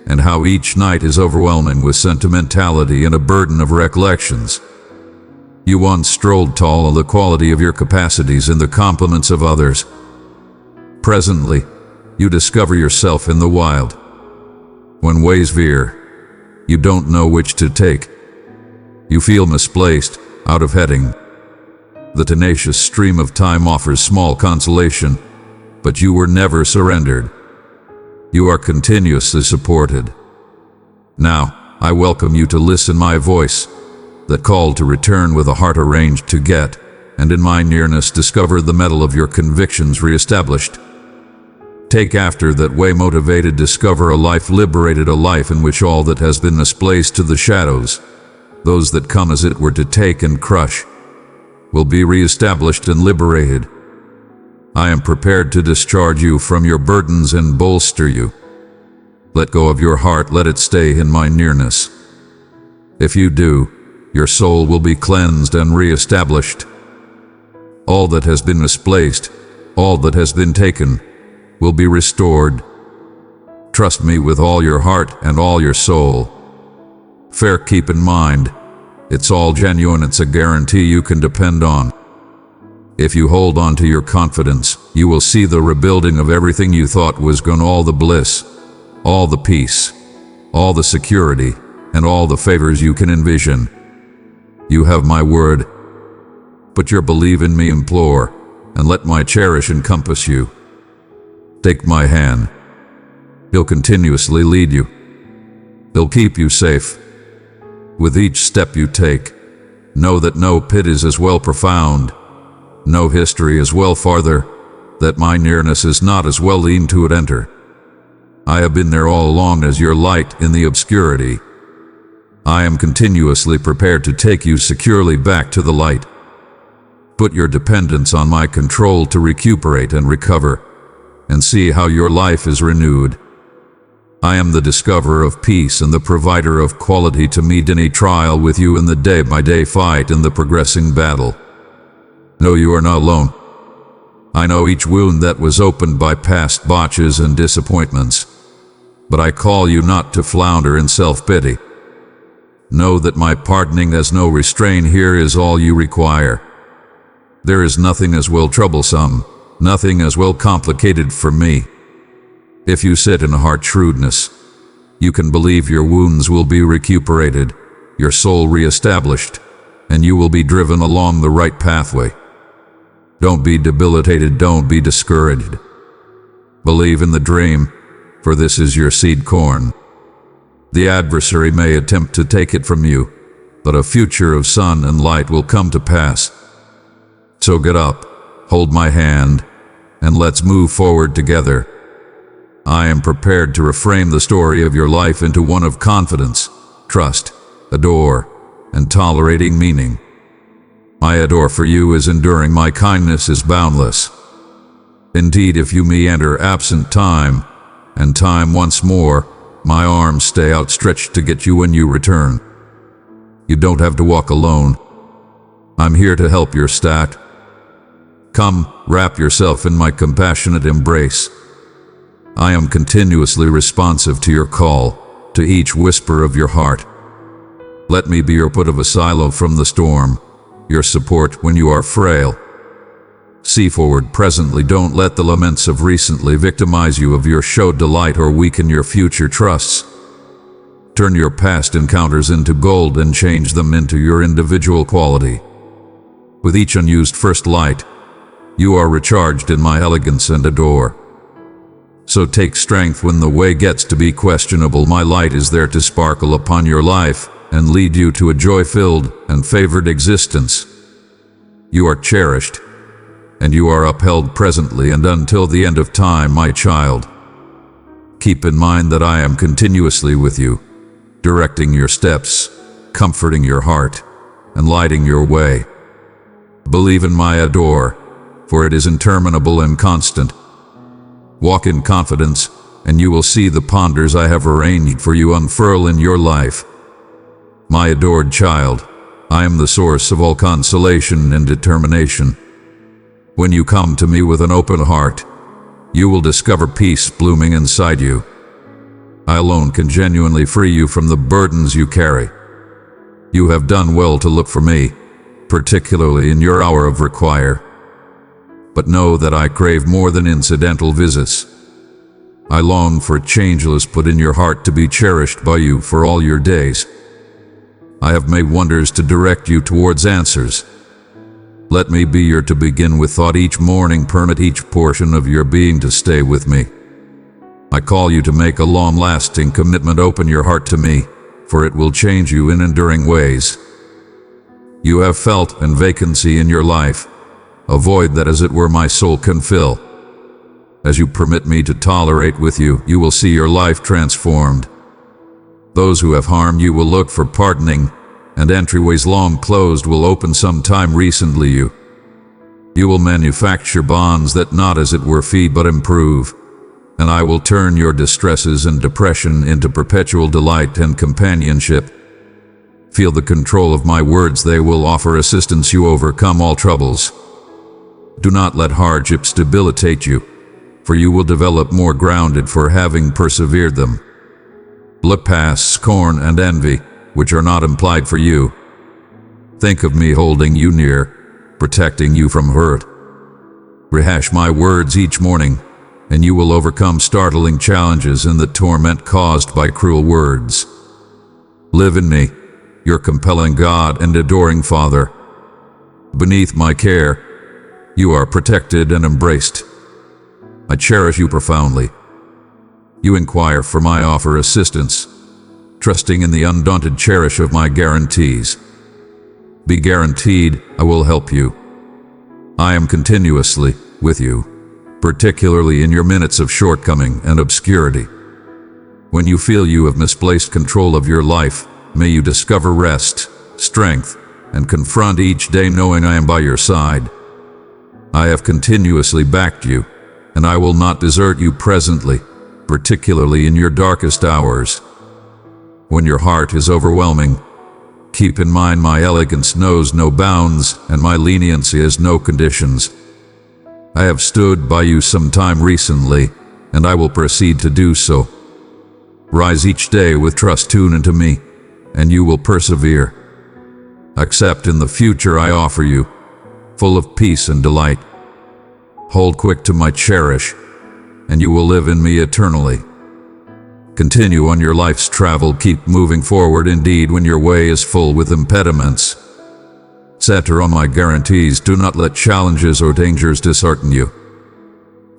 and how each night is overwhelming with sentimentality and a burden of recollections. You once strolled tall on the quality of your capacities and the compliments of others. Presently, you discover yourself in the wild. When ways veer, you don't know which to take. You feel misplaced, out of heading. The tenacious stream of time offers small consolation, but you were never surrendered. You are continuously supported. Now, I welcome you to listen my voice, that call to return with a heart arranged to get, and in my nearness discover the mettle of your convictions reestablished. Take after that way motivated, discover a life liberated, a life in which all that has been misplaced to the shadows, those that come as it were to take and crush, will be reestablished and liberated. I am prepared to discharge you from your burdens and bolster you. Let go of your heart, let it stay in my nearness. If you do, your soul will be cleansed and reestablished. All that has been misplaced, all that has been taken, will be restored. Trust me with all your heart and all your soul. Fair, keep in mind, it's all genuine, it's a guarantee you can depend on. If you hold on to your confidence, you will see the rebuilding of everything you thought was gone, all the bliss, all the peace, all the security, and all the favors you can envision. You have my word. Put your belief in me, implore, and let my cherish encompass you. Take my hand. He'll continuously lead you. He'll keep you safe. With each step you take, know that no pit is as well profound, no history is well farther, that my nearness is not as well lean to it enter. I have been there all along as your light in the obscurity. I am continuously prepared to take you securely back to the light. Put your dependence on my control to recuperate and recover, and see how your life is renewed. I am the discoverer of peace and the provider of quality to meet any trial with you in the day-by-day fight in the progressing battle. No, you are not alone. I know each wound that was opened by past botches and disappointments, but I call you not to flounder in self-pity. Know that my pardoning has no restraint here is all you require. There is nothing as well troublesome, nothing as well complicated for me, If you sit in heart shrewdness, you can believe your wounds will be recuperated, your soul reestablished, and you will be driven along the right pathway. Don't be debilitated, don't be discouraged. Believe in the dream, for this is your seed corn. The adversary may attempt to take it from you, but a future of sun and light will come to pass. So get up, hold my hand, and let's move forward together. I am prepared to reframe the story of your life into one of confidence, trust, adore, and tolerating meaning. My adore for you is enduring, my kindness is boundless. Indeed, if you meander absent time, and time once more, my arms stay outstretched to get you when you return. You don't have to walk alone. I'm here to help your stat. Come, wrap yourself in my compassionate embrace. I am continuously responsive to your call, to each whisper of your heart. Let me be your put of asylum from the storm, your support when you are frail. See forward presently, don't let the laments of recently victimize you of your showed delight or weaken your future trusts. Turn your past encounters into gold and change them into your individual quality. With each unused first light, you are recharged in my elegance and adore. So take strength when the way gets to be questionable. My light is there to sparkle upon your life and lead you to a joy-filled and favored existence. You are cherished, and you are upheld presently and until the end of time, my child. Keep in mind that I am continuously with you, directing your steps, comforting your heart, and lighting your way. Believe in my adore, for it is interminable and constant. Walk in confidence, and you will see the ponders I have arranged for you unfurl in your life. My adored child, I am the source of all consolation and determination. When you come to me with an open heart, you will discover peace blooming inside you. I alone can genuinely free you from the burdens you carry. You have done well to look for me, particularly in your hour of require. But know that I crave more than incidental visits. I long for a changeless put in your heart to be cherished by you for all your days. I have made wonders to direct you towards answers. Let me be your to begin with thought each morning, permit each portion of your being to stay with me. I call you to make a long-lasting commitment, open your heart to me, for it will change you in enduring ways. You have felt a vacancy in your life, a void that as it were my soul can fill. As you permit me to tolerate with you, you will see your life transformed. Those who have harmed you will look for pardoning, and entryways long closed will open sometime recently you. You will manufacture bonds that not as it were feed but improve, and I will turn your distresses and depression into perpetual delight and companionship. Feel the control of my words, they will offer assistance you overcome all troubles. Do not let hardships debilitate you, for you will develop more grounded for having persevered them. Look past scorn and envy, which are not implied for you. Think of me holding you near, protecting you from hurt. Rehash my words each morning, and you will overcome startling challenges and the torment caused by cruel words. Live in me, your compelling God and adoring Father. Beneath my care, you are protected and embraced. I cherish you profoundly. You inquire for my offer assistance, trusting in the undaunted cherish of my guarantees. Be guaranteed I will help you. I am continuously with you, particularly in your minutes of shortcoming and obscurity. When you feel you have misplaced control of your life, may you discover rest, strength, and confront each day knowing I am by your side. I have continuously backed you, and I will not desert you presently, particularly in your darkest hours. When your heart is overwhelming, keep in mind my elegance knows no bounds and my leniency has no conditions. I have stood by you some time recently, and I will proceed to do so. Rise each day with trust, tune into me, and you will persevere. Accept in the future I offer you, full of peace and delight. Hold quick to my cherish, and you will live in me eternally. Continue on your life's travel, keep moving forward indeed when your way is full with impediments. Center on my guarantees, do not let challenges or dangers dishearten you.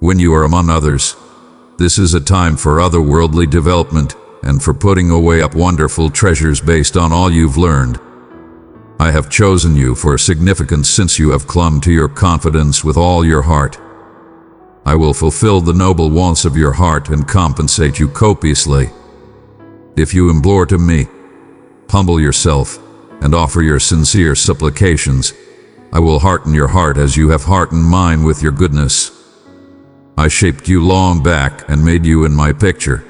When you are among others, this is a time for otherworldly development and for putting away up wonderful treasures based on all you've learned. I have chosen you for significance since you have clung to your confidence with all your heart. I will fulfill the noble wants of your heart and compensate you copiously. If you implore to me, humble yourself, and offer your sincere supplications, I will hearten your heart as you have heartened mine with your goodness. I shaped you long back and made you in my picture.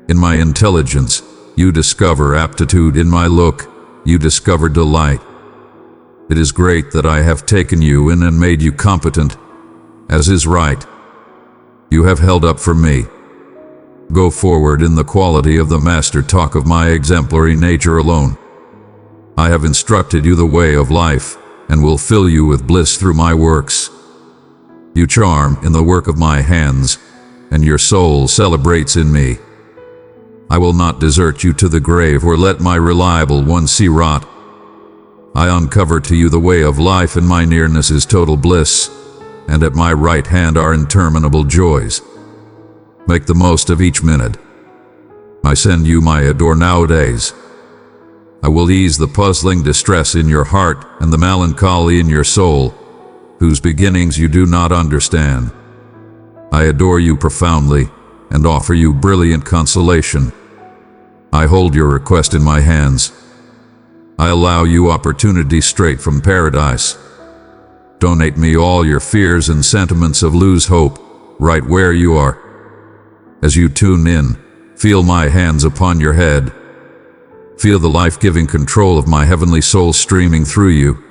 In my intelligence, you discover aptitude. In my look, you discover delight. It is great that I have taken you in and made you competent, as is right. You have held up for me. Go forward in the quality of the master talk of my exemplary nature alone. I have instructed you the way of life, and will fill you with bliss through my works. You charm in the work of my hands, and your soul celebrates in me. I will not desert you to the grave or let my reliable one see rot. I uncover to you the way of life, and my nearness is total bliss, and at my right hand are interminable joys. Make the most of each minute. I send you my adore nowadays. I will ease the puzzling distress in your heart and the melancholy in your soul, whose beginnings you do not understand. I adore you profoundly and offer you brilliant consolation. I hold your request in my hands. I allow you opportunity straight from paradise. Donate me all your fears and sentiments of lose hope, right where you are. As you tune in, feel my hands upon your head. Feel the life-giving control of my heavenly soul streaming through you,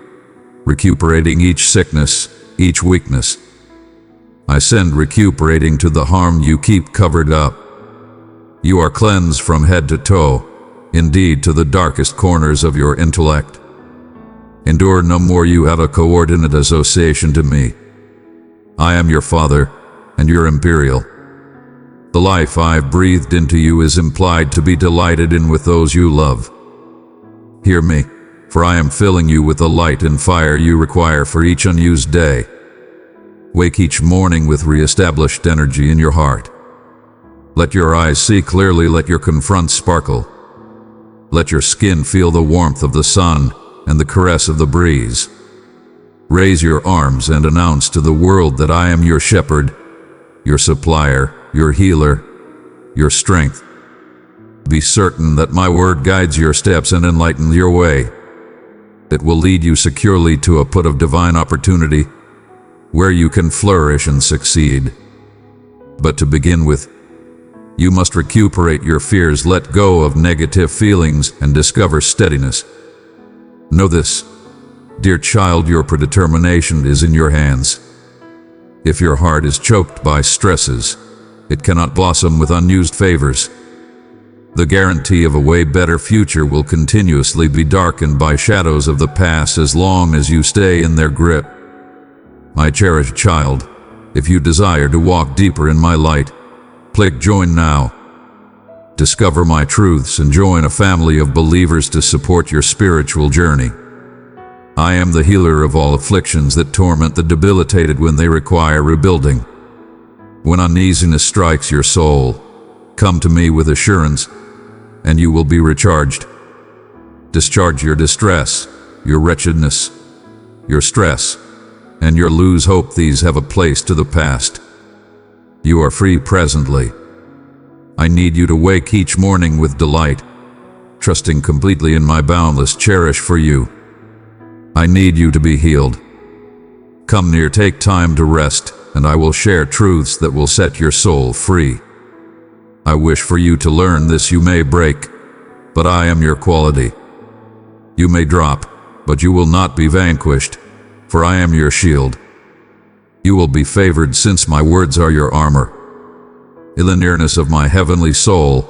recuperating each sickness, each weakness. I send recuperating to the harm you keep covered up. You are cleansed from head to toe, indeed to the darkest corners of your intellect. Endure no more, you have a coordinate association to me. I am your father, and your imperial. The life I've breathed into you is implied to be delighted in with those you love. Hear me, for I am filling you with the light and fire you require for each unused day. Wake each morning with re-established energy in your heart. Let your eyes see clearly, let your confront sparkle. Let your skin feel the warmth of the sun and the caress of the breeze. Raise your arms and announce to the world that I am your shepherd, your supplier, your healer, your strength. Be certain that my word guides your steps and enlightens your way. It will lead you securely to a put of divine opportunity, where you can flourish and succeed. But to begin with, you must recuperate your fears, let go of negative feelings, and discover steadiness. Know this, dear child, your predetermination is in your hands. If your heart is choked by stresses, it cannot blossom with unused favors. The guarantee of a way better future will continuously be darkened by shadows of the past as long as you stay in their grip. My cherished child, if you desire to walk deeper in my light, click join now. Discover my truths and join a family of believers to support your spiritual journey. I am the healer of all afflictions that torment the debilitated when they require rebuilding. When uneasiness strikes your soul, come to me with assurance, and you will be recharged. Discharge your distress, your wretchedness, your stress, and your lose hope. These have a place to the past. You are free presently. I need you to wake each morning with delight, trusting completely in my boundless cherish for you. I need you to be healed. Come near, take time to rest, and I will share truths that will set your soul free. I wish for you to learn this. You may break, but I am your quality. You may drop, but you will not be vanquished, for I am your shield. You will be favored since my words are your armor. In the nearness of my heavenly soul,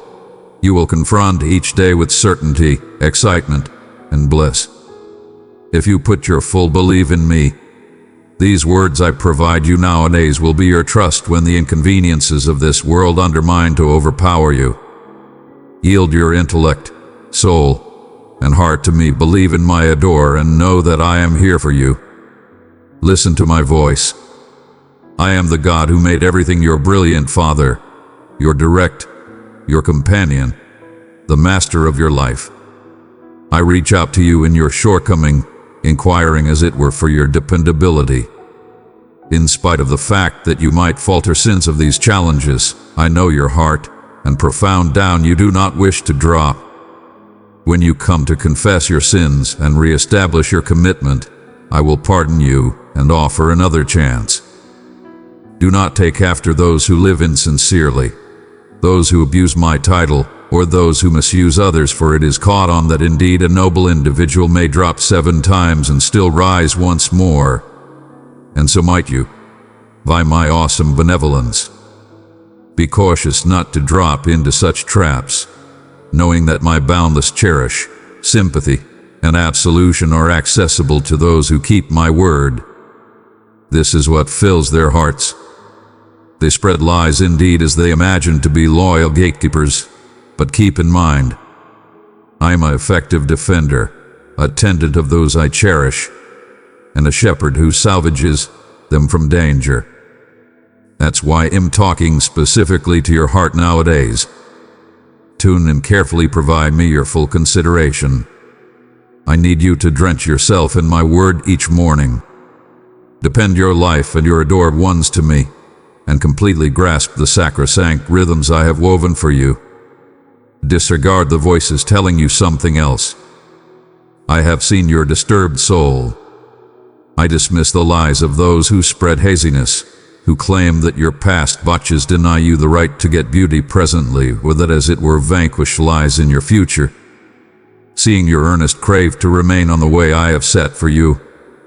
you will confront each day with certainty, excitement, and bliss. If you put your full belief in me, These words I provide you nowadays will be your trust when the inconveniences of this world undermine to overpower you. Yield your intellect, soul, and heart to me. Believe in my adore and know that I am here for you. Listen to my voice. I am the God who made everything, your brilliant Father, your direct, your companion, the master of your life. I reach out to you in your shortcoming, inquiring as it were for your dependability. In spite of the fact that you might falter since of these challenges, I know your heart, and profound down you do not wish to drop. When you come to confess your sins and re-establish your commitment, I will pardon you and offer another chance. Do not take after those who live insincerely, those who abuse my title, or those who misuse others, for it is caught on that indeed a noble individual may drop 7 times and still rise once more. And so might you, by my awesome benevolence. Be cautious not to drop into such traps, knowing that my boundless cherish, sympathy, and absolution are accessible to those who keep my word. This is what fills their hearts. They spread lies indeed as they imagine to be loyal gatekeepers, but keep in mind, I am an effective defender, a attendant of those I cherish, and a shepherd who salvages them from danger. That's why I'm talking specifically to your heart nowadays. Tune and carefully provide me your full consideration. I need you to drench yourself in my word each morning. Depend your life and your adored ones to me, and completely grasp the sacrosanct rhythms I have woven for you. Disregard the voices telling you something else. I have seen your disturbed soul. I dismiss the lies of those who spread haziness, who claim that your past botches deny you the right to get beauty presently, or that as it were vanquish lies in your future. Seeing your earnest crave to remain on the way I have set for you,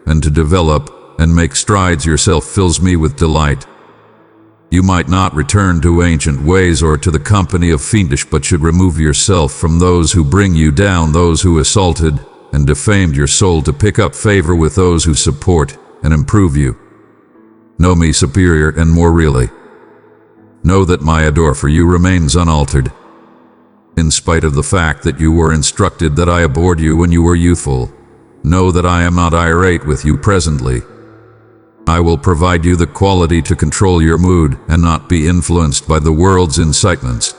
and to develop and make strides yourself fills me with delight. You might not return to ancient ways or to the company of fiendish, but should remove yourself from those who bring you down, those who assaulted and defamed your soul, to pick up favor with those who support and improve you. Know me superior and more really. Know that my adore for you remains unaltered. In spite of the fact that you were instructed that I abhorred you when you were youthful, know that I am not irate with you presently. I will provide you the quality to control your mood and not be influenced by the world's incitements.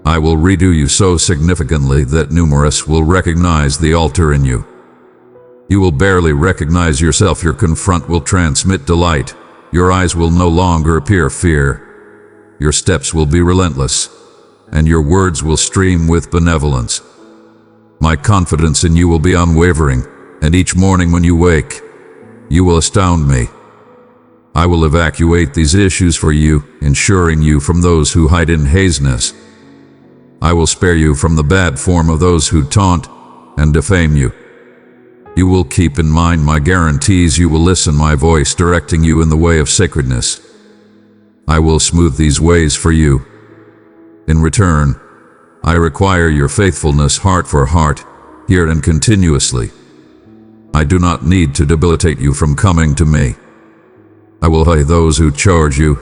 I will redo you so significantly that numerous will recognize the altar in you. You will barely recognize yourself. Your confront will transmit delight. Your eyes will no longer appear fear. Your steps will be relentless, and your words will stream with benevolence. My confidence in you will be unwavering, and each morning when you wake, you will astound me. I will evacuate these issues for you, ensuring you from those who hide in haziness. I will spare you from the bad form of those who taunt and defame you. You will keep in mind my guarantees. You will listen my voice directing you in the way of sacredness. I will smooth these ways for you. In return, I require your faithfulness heart for heart, here and continuously. I do not need to debilitate you from coming to me. I will hide those who charge you,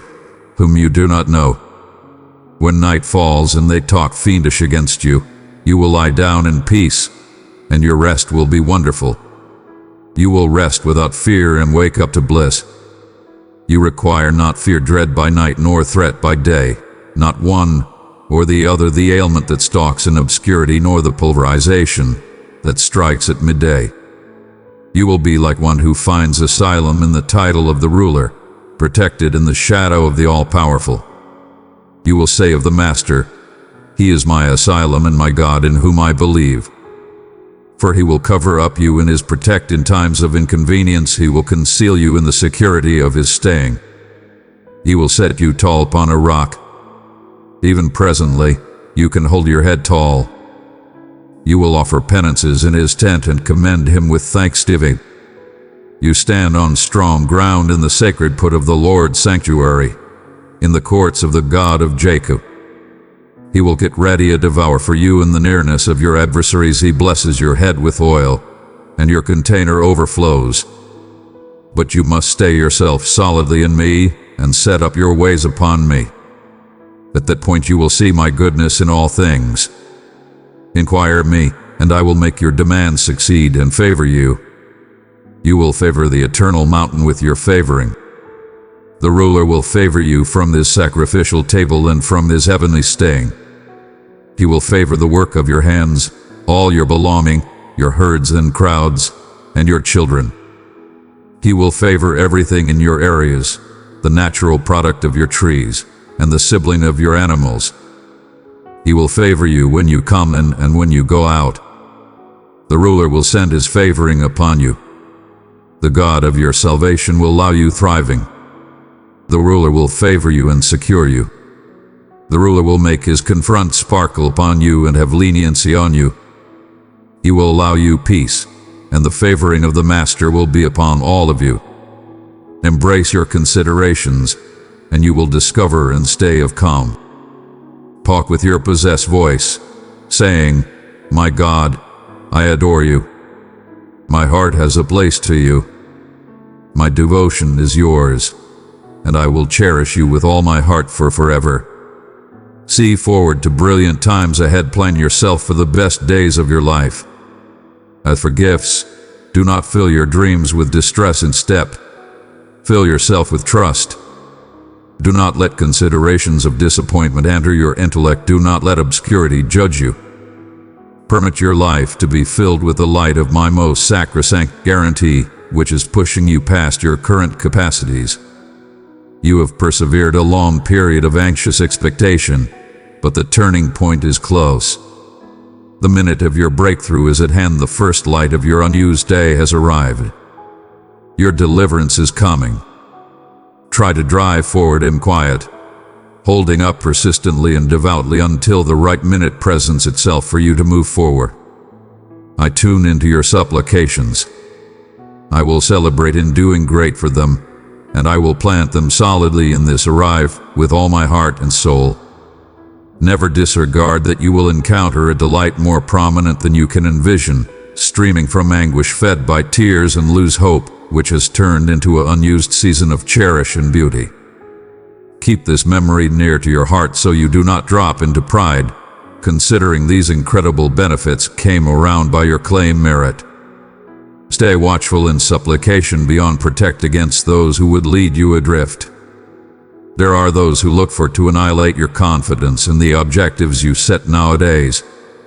whom you do not know. When night falls and they talk fiendish against you, you will lie down in peace, and your rest will be wonderful. You will rest without fear and wake up to bliss. You require not fear dread by night nor threat by day, not one or the other the ailment that stalks in obscurity, nor the pulverization that strikes at midday. You will be like one who finds asylum in the title of the ruler, protected in the shadow of the all-powerful. You will say of the Master, He is my asylum and my God in whom I believe. For He will cover up you in His protect in times of inconvenience. He will conceal you in the security of His staying. He will set you tall upon a rock. Even presently, you can hold your head tall. You will offer penances in His tent and commend Him with thanksgiving. You stand on strong ground in the sacred put of the Lord's sanctuary, in the courts of the God of Jacob. He will get ready a devour for you in the nearness of your adversaries. He blesses your head with oil, and your container overflows. But you must stay yourself solidly in me and set up your ways upon me. At that point you will see my goodness in all things. Inquire of me, and I will make your demands succeed and favor you. You will favor the eternal mountain with your favoring. The ruler will favor you from this sacrificial table and from his heavenly staying. He will favor the work of your hands, all your belonging, your herds and crowds, and your children. He will favor everything in your areas, the natural product of your trees, and the sibling of your animals. He will favor you when you come in and when you go out. The ruler will send his favoring upon you. The God of your salvation will allow you thriving. The ruler will favor you and secure you. The ruler will make his confront sparkle upon you and have leniency on you. He will allow you peace, and the favoring of the Master will be upon all of you. Embrace your considerations, and you will discover and stay of calm. Talk with your possessed voice, saying, "My God, I adore you. My heart has a place to you. My devotion is yours, and I will cherish you with all my heart for forever." See forward to brilliant times ahead. Plan yourself for the best days of your life. As for gifts, do not fill your dreams with distress instead. Fill yourself with trust. Do not let considerations of disappointment enter your intellect. Do not let obscurity judge you. Permit your life to be filled with the light of my most sacrosanct guarantee, which is pushing you past your current capacities. You have persevered a long period of anxious expectation, but the turning point is close. The minute of your breakthrough is at hand. The first light of your unused day has arrived. Your deliverance is coming. Try to drive forward in quiet, holding up persistently and devoutly until the right minute presents itself for you to move forward. I tune into your supplications. I will celebrate in doing great for them, and I will plant them solidly in this arrive with all my heart and soul. Never disregard that you will encounter a delight more prominent than you can envision, streaming from anguish, fed by tears, and lose hope, which has turned into an unused season of cherish and beauty. Keep this memory near to your heart so you do not drop into pride, considering these incredible benefits came around by your claim merit. Stay watchful in supplication beyond protect against those who would lead you adrift. There are those who look for to annihilate your confidence in the objectives you set nowadays,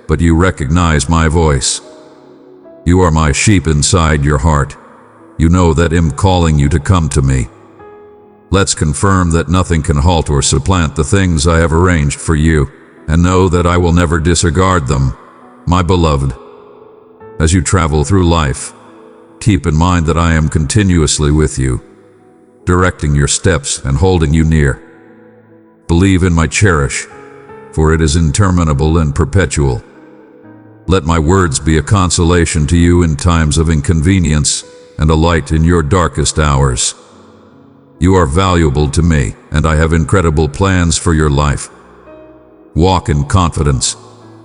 but you recognize my voice. You are my sheep inside your heart. You know that I'm calling you to come to me. Let's confirm that nothing can halt or supplant the things I have arranged for you, and know that I will never disregard them, my beloved. As you travel through life, keep in mind that I am continuously with you, directing your steps and holding you near. Believe in my cherish, for it is interminable and perpetual. Let my words be a consolation to you in times of inconvenience and a light in your darkest hours. You are valuable to me, and I have incredible plans for your life. Walk in confidence,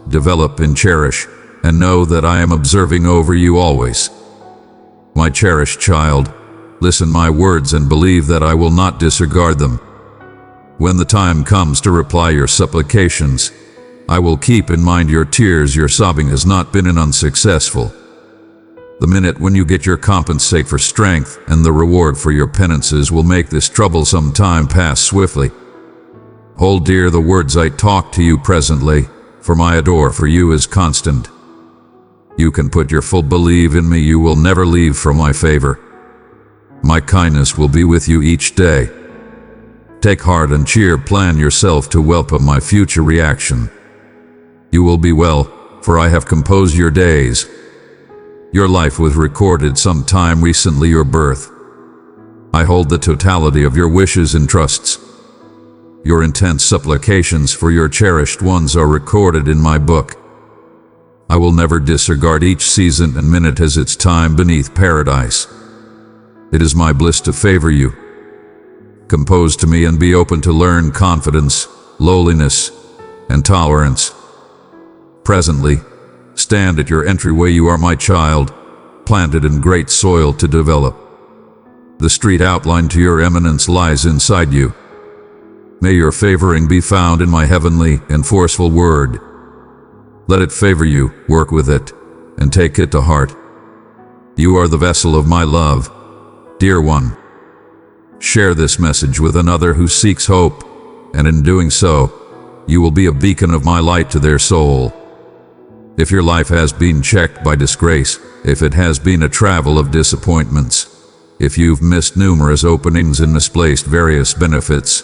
develop in cherish, and know that I am observing over you always. My cherished child, listen my words and believe that I will not disregard them. When the time comes to reply your supplications, I will keep in mind your tears. Your sobbing has not been unsuccessful. The minute when you get your compensate for strength and the reward for your penances will make this troublesome time pass swiftly. Hold dear the words I talk to you presently, for my adore for you is constant. You can put your full belief in me. You will never leave from my favor. My kindness will be with you each day. Take heart and cheer. Plan yourself to welcome my future reaction. You will be well, for I have composed your days. Your life was recorded some time recently, your birth. I hold the totality of your wishes and trusts. Your intense supplications for your cherished ones are recorded in my book. I will never disregard each season and minute as its time beneath paradise. It is my bliss to favor you. Compose to me and be open to learn confidence, lowliness, and tolerance. Presently, stand at your entryway. You are my child, planted in great soil to develop. The street outlined to your eminence lies inside you. May your favoring be found in my heavenly and forceful word. Let it favor you, work with it, and take it to heart. You are the vessel of my love, dear one. Share this message with another who seeks hope, and in doing so, you will be a beacon of my light to their soul. If your life has been checked by disgrace, if it has been a travel of disappointments, if you've missed numerous openings and misplaced various benefits,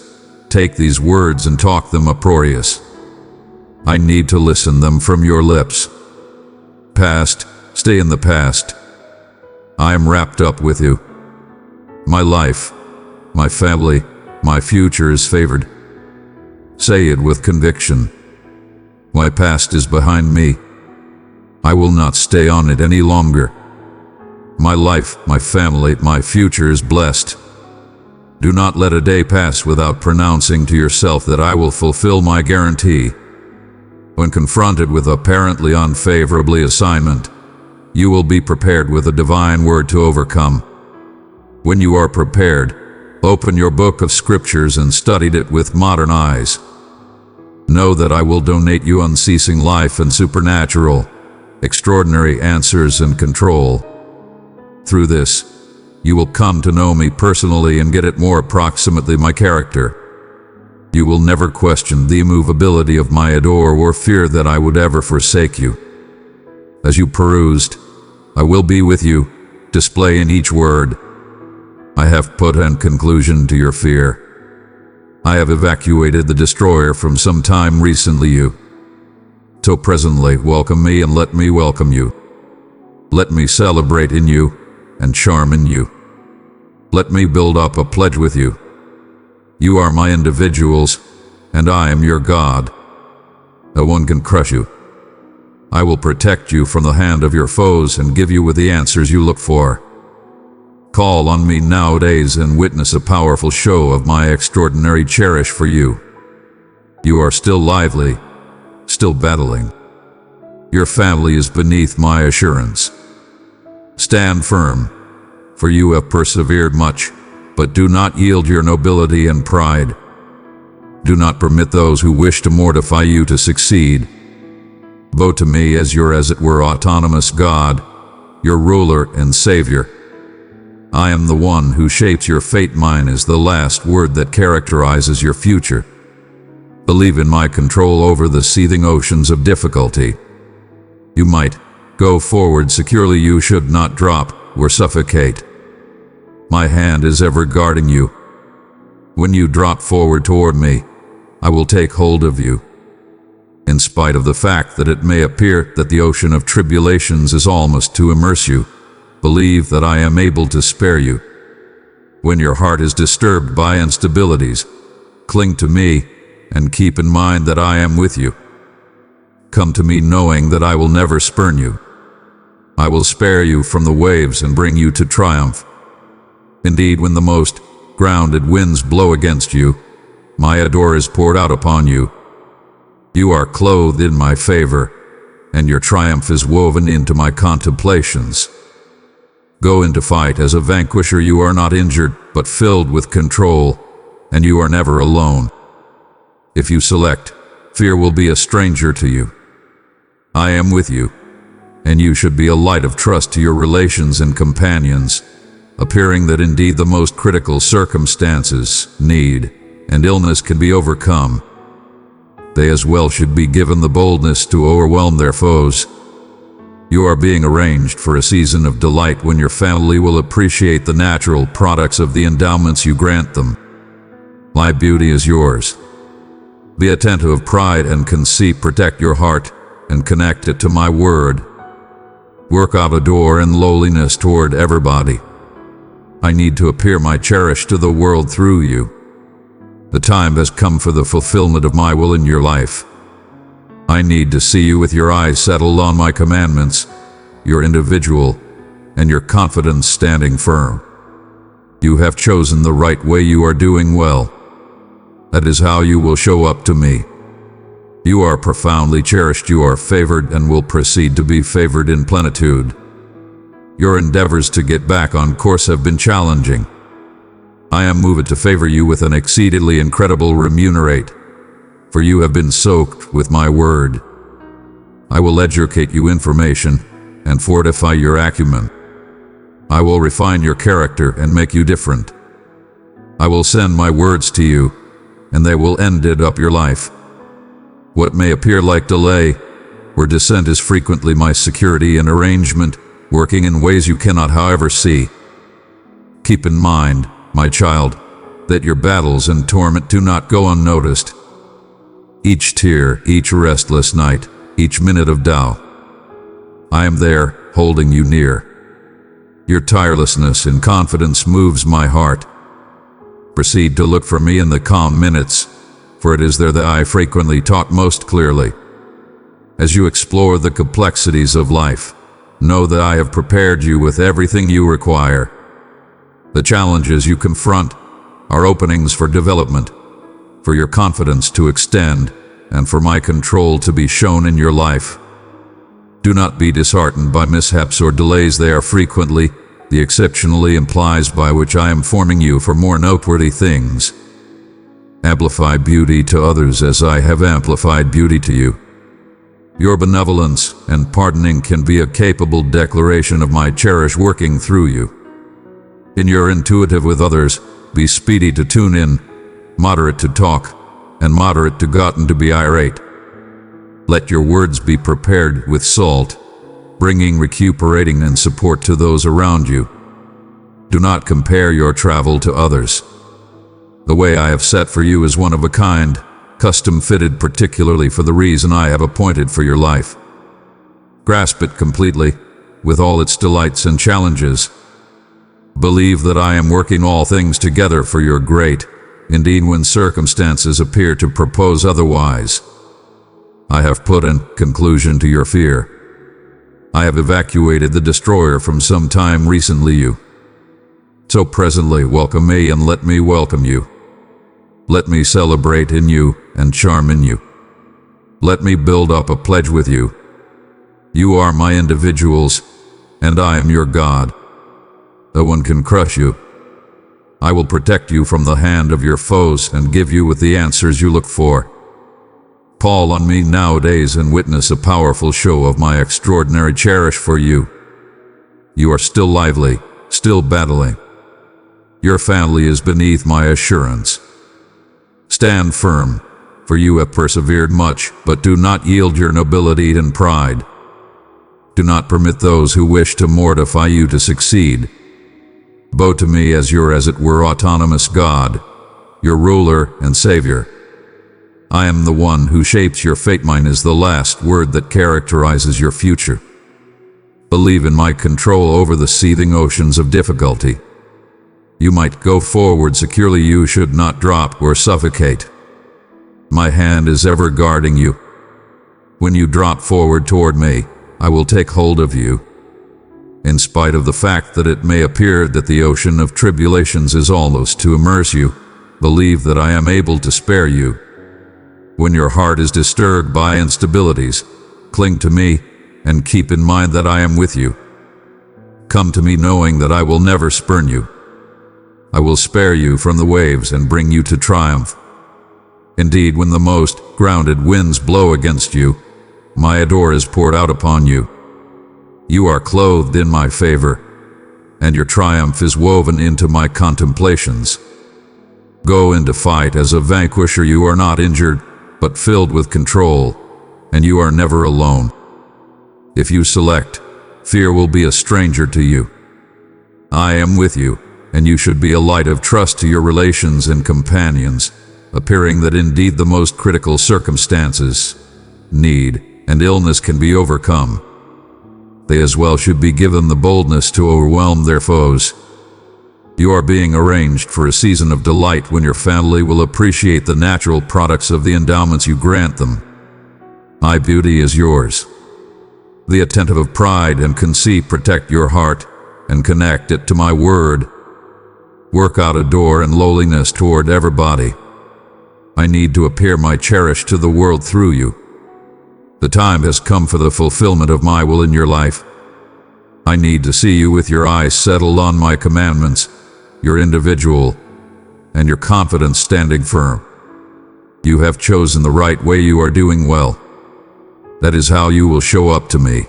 take these words and talk them uproarious. I need to listen them from your lips. Past, stay in the past. I am wrapped up with you. My life, my family, my future is favored. Say it with conviction. My past is behind me. I will not stay on it any longer. My life, my family, my future is blessed. Do not let a day pass without pronouncing to yourself that I will fulfill my guarantee. When confronted with apparently unfavorably assignment, you will be prepared with a divine word to overcome. When you are prepared, open your book of scriptures and study it with modern eyes. Know that I will donate you unceasing life and supernatural, extraordinary answers and control. Through this, you will come to know me personally and get at more approximately my character. You will never question the immovability of my adore or fear that I would ever forsake you. As you perused, I will be with you, display in each word. I have put an conclusion to your fear. I have evacuated the destroyer from some time recently you. So presently welcome me and let me welcome you. Let me celebrate in you and charm in you. Let me build up a pledge with you. You are my individuals, and I am your God. No one can crush you. I will protect you from the hand of your foes and give you with the answers you look for. Call on me nowadays and witness a powerful show of my extraordinary cherish for you. You are still lively, still battling. Your family is beneath my assurance. Stand firm, for you have persevered much, but do not yield your nobility and pride. Do not permit those who wish to mortify you to succeed. Bow to me as your, as it were, autonomous God, your ruler and savior. I am the one who shapes your fate. Mine is the last word that characterizes your future. Believe in my control over the seething oceans of difficulty. You might go forward securely. You should not drop or suffocate. My hand is ever guarding you. When you drop forward toward me, I will take hold of you. In spite of the fact that it may appear that the ocean of tribulations is almost to immerse you, believe that I am able to spare you. When your heart is disturbed by instabilities, cling to me and keep in mind that I am with you. Come to me knowing that I will never spurn you. I will spare you from the waves and bring you to triumph. Indeed, when the most grounded winds blow against you, my adore is poured out upon you. You are clothed in my favor, and your triumph is woven into my contemplations. Go into fight as a vanquisher. You are not injured, but filled with control, and you are never alone. If you select, fear will be a stranger to you. I am with you, and you should be a light of trust to your relations and companions, appearing that indeed the most critical circumstances, need, and illness can be overcome. They as well should be given the boldness to overwhelm their foes. You are being arranged for a season of delight when your family will appreciate the natural products of the endowments you grant them. My beauty is yours. Be attentive of pride and conceit. Protect your heart and connect it to my word. Work out adore and lowliness toward everybody. I need to appear my cherish to the world through you. The time has come for the fulfillment of my will in your life. I need to see you with your eyes settled on my commandments, your individual, and your confidence standing firm. You have chosen the right way. You are doing well. That is how you will show up to me. You are profoundly cherished. You are favored and will proceed to be favored in plenitude. Your endeavors to get back on course have been challenging, I am moved to favor you with an exceedingly incredible remunerate, for you have been soaked with my word. I will educate you information and fortify your acumen. I will refine your character and make you different. I will send my words to you, and they will end up your life. What may appear like delay or dissent is frequently my security and arrangement, working in ways you cannot however see. Keep in mind, my child, that your battles and torment do not go unnoticed. Each tear, each restless night, each minute of doubt, I am there, holding you near. Your tirelessness and confidence moves my heart. Proceed to look for me in the calm minutes, for it is there that I frequently talk most clearly. As you explore the complexities of life, know that I have prepared you with everything you require. The challenges you confront are openings for development, for your confidence to extend, and for my control to be shown in your life. Do not be disheartened by mishaps or delays. They are frequently the exceptionally implies by which I am forming you for more noteworthy things. Amplify beauty to others as I have amplified beauty to you. Your benevolence and pardoning can be a capable declaration of my cherish working through you. In your intuitive with others, be speedy to tune in, moderate to talk, and moderate to gotten to be irate. Let your words be prepared with salt, bringing recuperating and support to those around you. Do not compare your travel to others. The way I have set for you is one of a kind, custom-fitted particularly for the reason I have appointed for your life. Grasp it completely, with all its delights and challenges. Believe that I am working all things together for your great, indeed when circumstances appear to propose otherwise. I have put an conclusion to your fear. I have evacuated the destroyer from some time recently you. So presently welcome me and let me welcome you. Let me celebrate in you and charm in you. Let me build up a pledge with you. You are my individuals, and I am your God. No one can crush you. I will protect you from the hand of your foes and give you with the answers you look for. Call on me nowadays and witness a powerful show of my extraordinary cherish for you. You are still lively, still battling. Your family is beneath my assurance. Stand firm, for you have persevered much, but do not yield your nobility and pride. Do not permit those who wish to mortify you to succeed. Bow to me as your, as it were, autonomous God, your ruler and savior. I am the one who shapes your fate. Mine is the last word that characterizes your future. Believe in my control over the seething oceans of difficulty. You might go forward securely, you should not drop or suffocate. My hand is ever guarding you. When you drop forward toward me, I will take hold of you. In spite of the fact that it may appear that the ocean of tribulations is almost to immerse you, believe that I am able to spare you. When your heart is disturbed by instabilities, cling to me and keep in mind that I am with you. Come to me knowing that I will never spurn you. I will spare you from the waves and bring you to triumph. Indeed, when the most grounded winds blow against you, my ardor is poured out upon you. You are clothed in my favor, and your triumph is woven into my contemplations. Go into fight as a vanquisher. You are not injured, but filled with control, and you are never alone. If you select, fear will be a stranger to you. I am with you, and you should be a light of trust to your relations and companions, appearing that indeed the most critical circumstances, need, and illness can be overcome. They as well should be given the boldness to overwhelm their foes. You are being arranged for a season of delight when your family will appreciate the natural products of the endowments you grant them. My beauty is yours. The attentive of pride and conceit protect your heart and connect it to my word. Work out ardor and lowliness toward everybody. I need to appear my cherish to the world through you. The time has come for the fulfillment of my will in your life. I need to see you with your eyes settled on my commandments, your individual and your confidence standing firm. You have chosen the right way. You are doing well. That is how you will show up to me.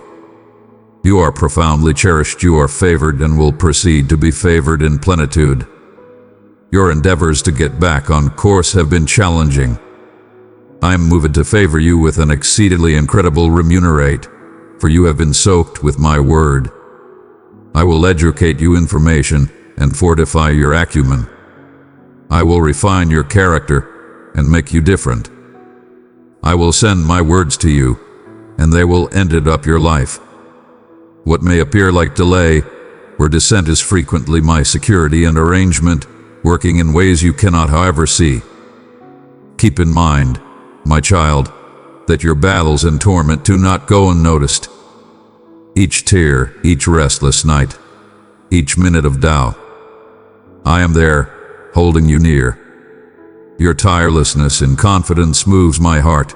You are profoundly cherished. You are favored and will proceed to be favored in plenitude. Your endeavors to get back on course have been challenging. I am moved to favor you with an exceedingly incredible remunerate, for you have been soaked with my word. I will educate you information and fortify your acumen. I will refine your character and make you different. I will send my words to you, and they will end up your life. What may appear like delay or dissent is frequently my security and arrangement, working in ways you cannot however see. Keep in mind, my child, that your battles and torment do not go unnoticed. Each tear, each restless night, each minute of doubt, I am there, holding you near. Your tirelessness and confidence moves my heart.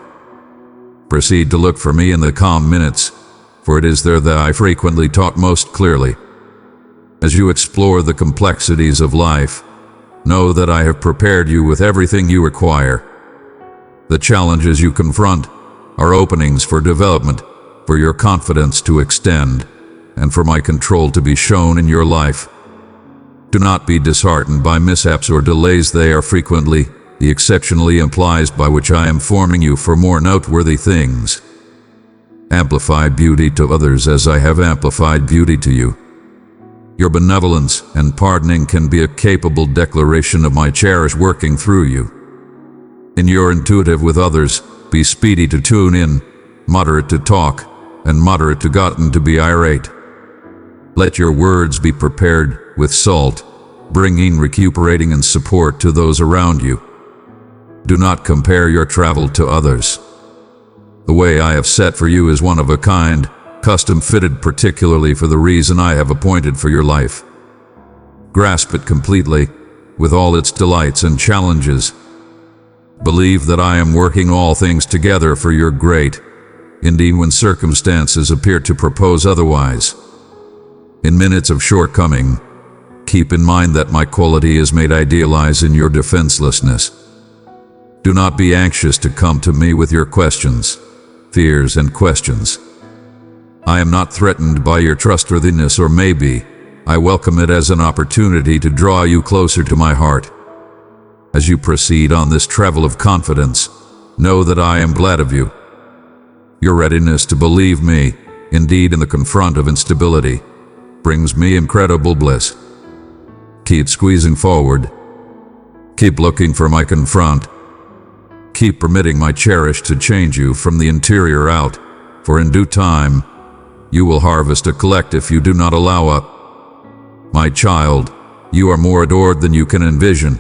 Proceed to look for me in the calm minutes, for it is there that I frequently talk most clearly. As you explore the complexities of life, know that I have prepared you with everything you require. The challenges you confront are openings for development, for your confidence to extend, and for my control to be shown in your life. Do not be disheartened by mishaps or delays. They are frequently the exceptionally implies by which I am forming you for more noteworthy things. Amplify beauty to others as I have amplified beauty to you. Your benevolence and pardoning can be a capable declaration of my cherish working through you. In your intuitive with others, be speedy to tune in, moderate to talk, and moderate to gotten to be irate. Let your words be prepared with salt, bringing recuperating and support to those around you. Do not compare your travel to others. The way I have set for you is one of a kind, custom-fitted particularly for the reason I have appointed for your life. Grasp it completely, with all its delights and challenges. Believe that I am working all things together for your great, indeed when circumstances appear to propose otherwise. In minutes of shortcoming, keep in mind that my quality is made idealized in your defenselessness. Do not be anxious to come to me with your questions, fears, and questions. I am not threatened by your trustworthiness, or maybe I welcome it as an opportunity to draw you closer to my heart. As you proceed on this travel of confidence, know that I am glad of you. Your readiness to believe me, indeed in the confront of instability, brings me incredible bliss. Keep squeezing forward. Keep looking for my confront. Keep permitting my cherish to change you from the interior out, for in due time, you will harvest a collect if you do not allow up. My child, you are more adored than you can envision,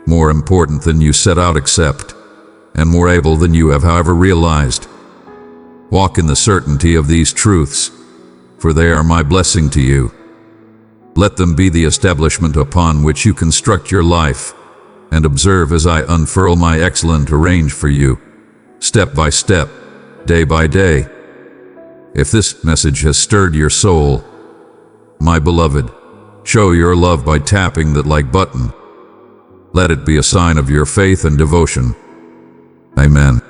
more important than you set out accept, and more able than you have however realized. Walk in the certainty of these truths, for they are my blessing to you. Let them be the establishment upon which you construct your life, and observe as I unfurl my excellent arrange for you, step by step, day by day. If this message has stirred your soul, my beloved, show your love by tapping that like button. Let it be a sign of your faith and devotion. Amen.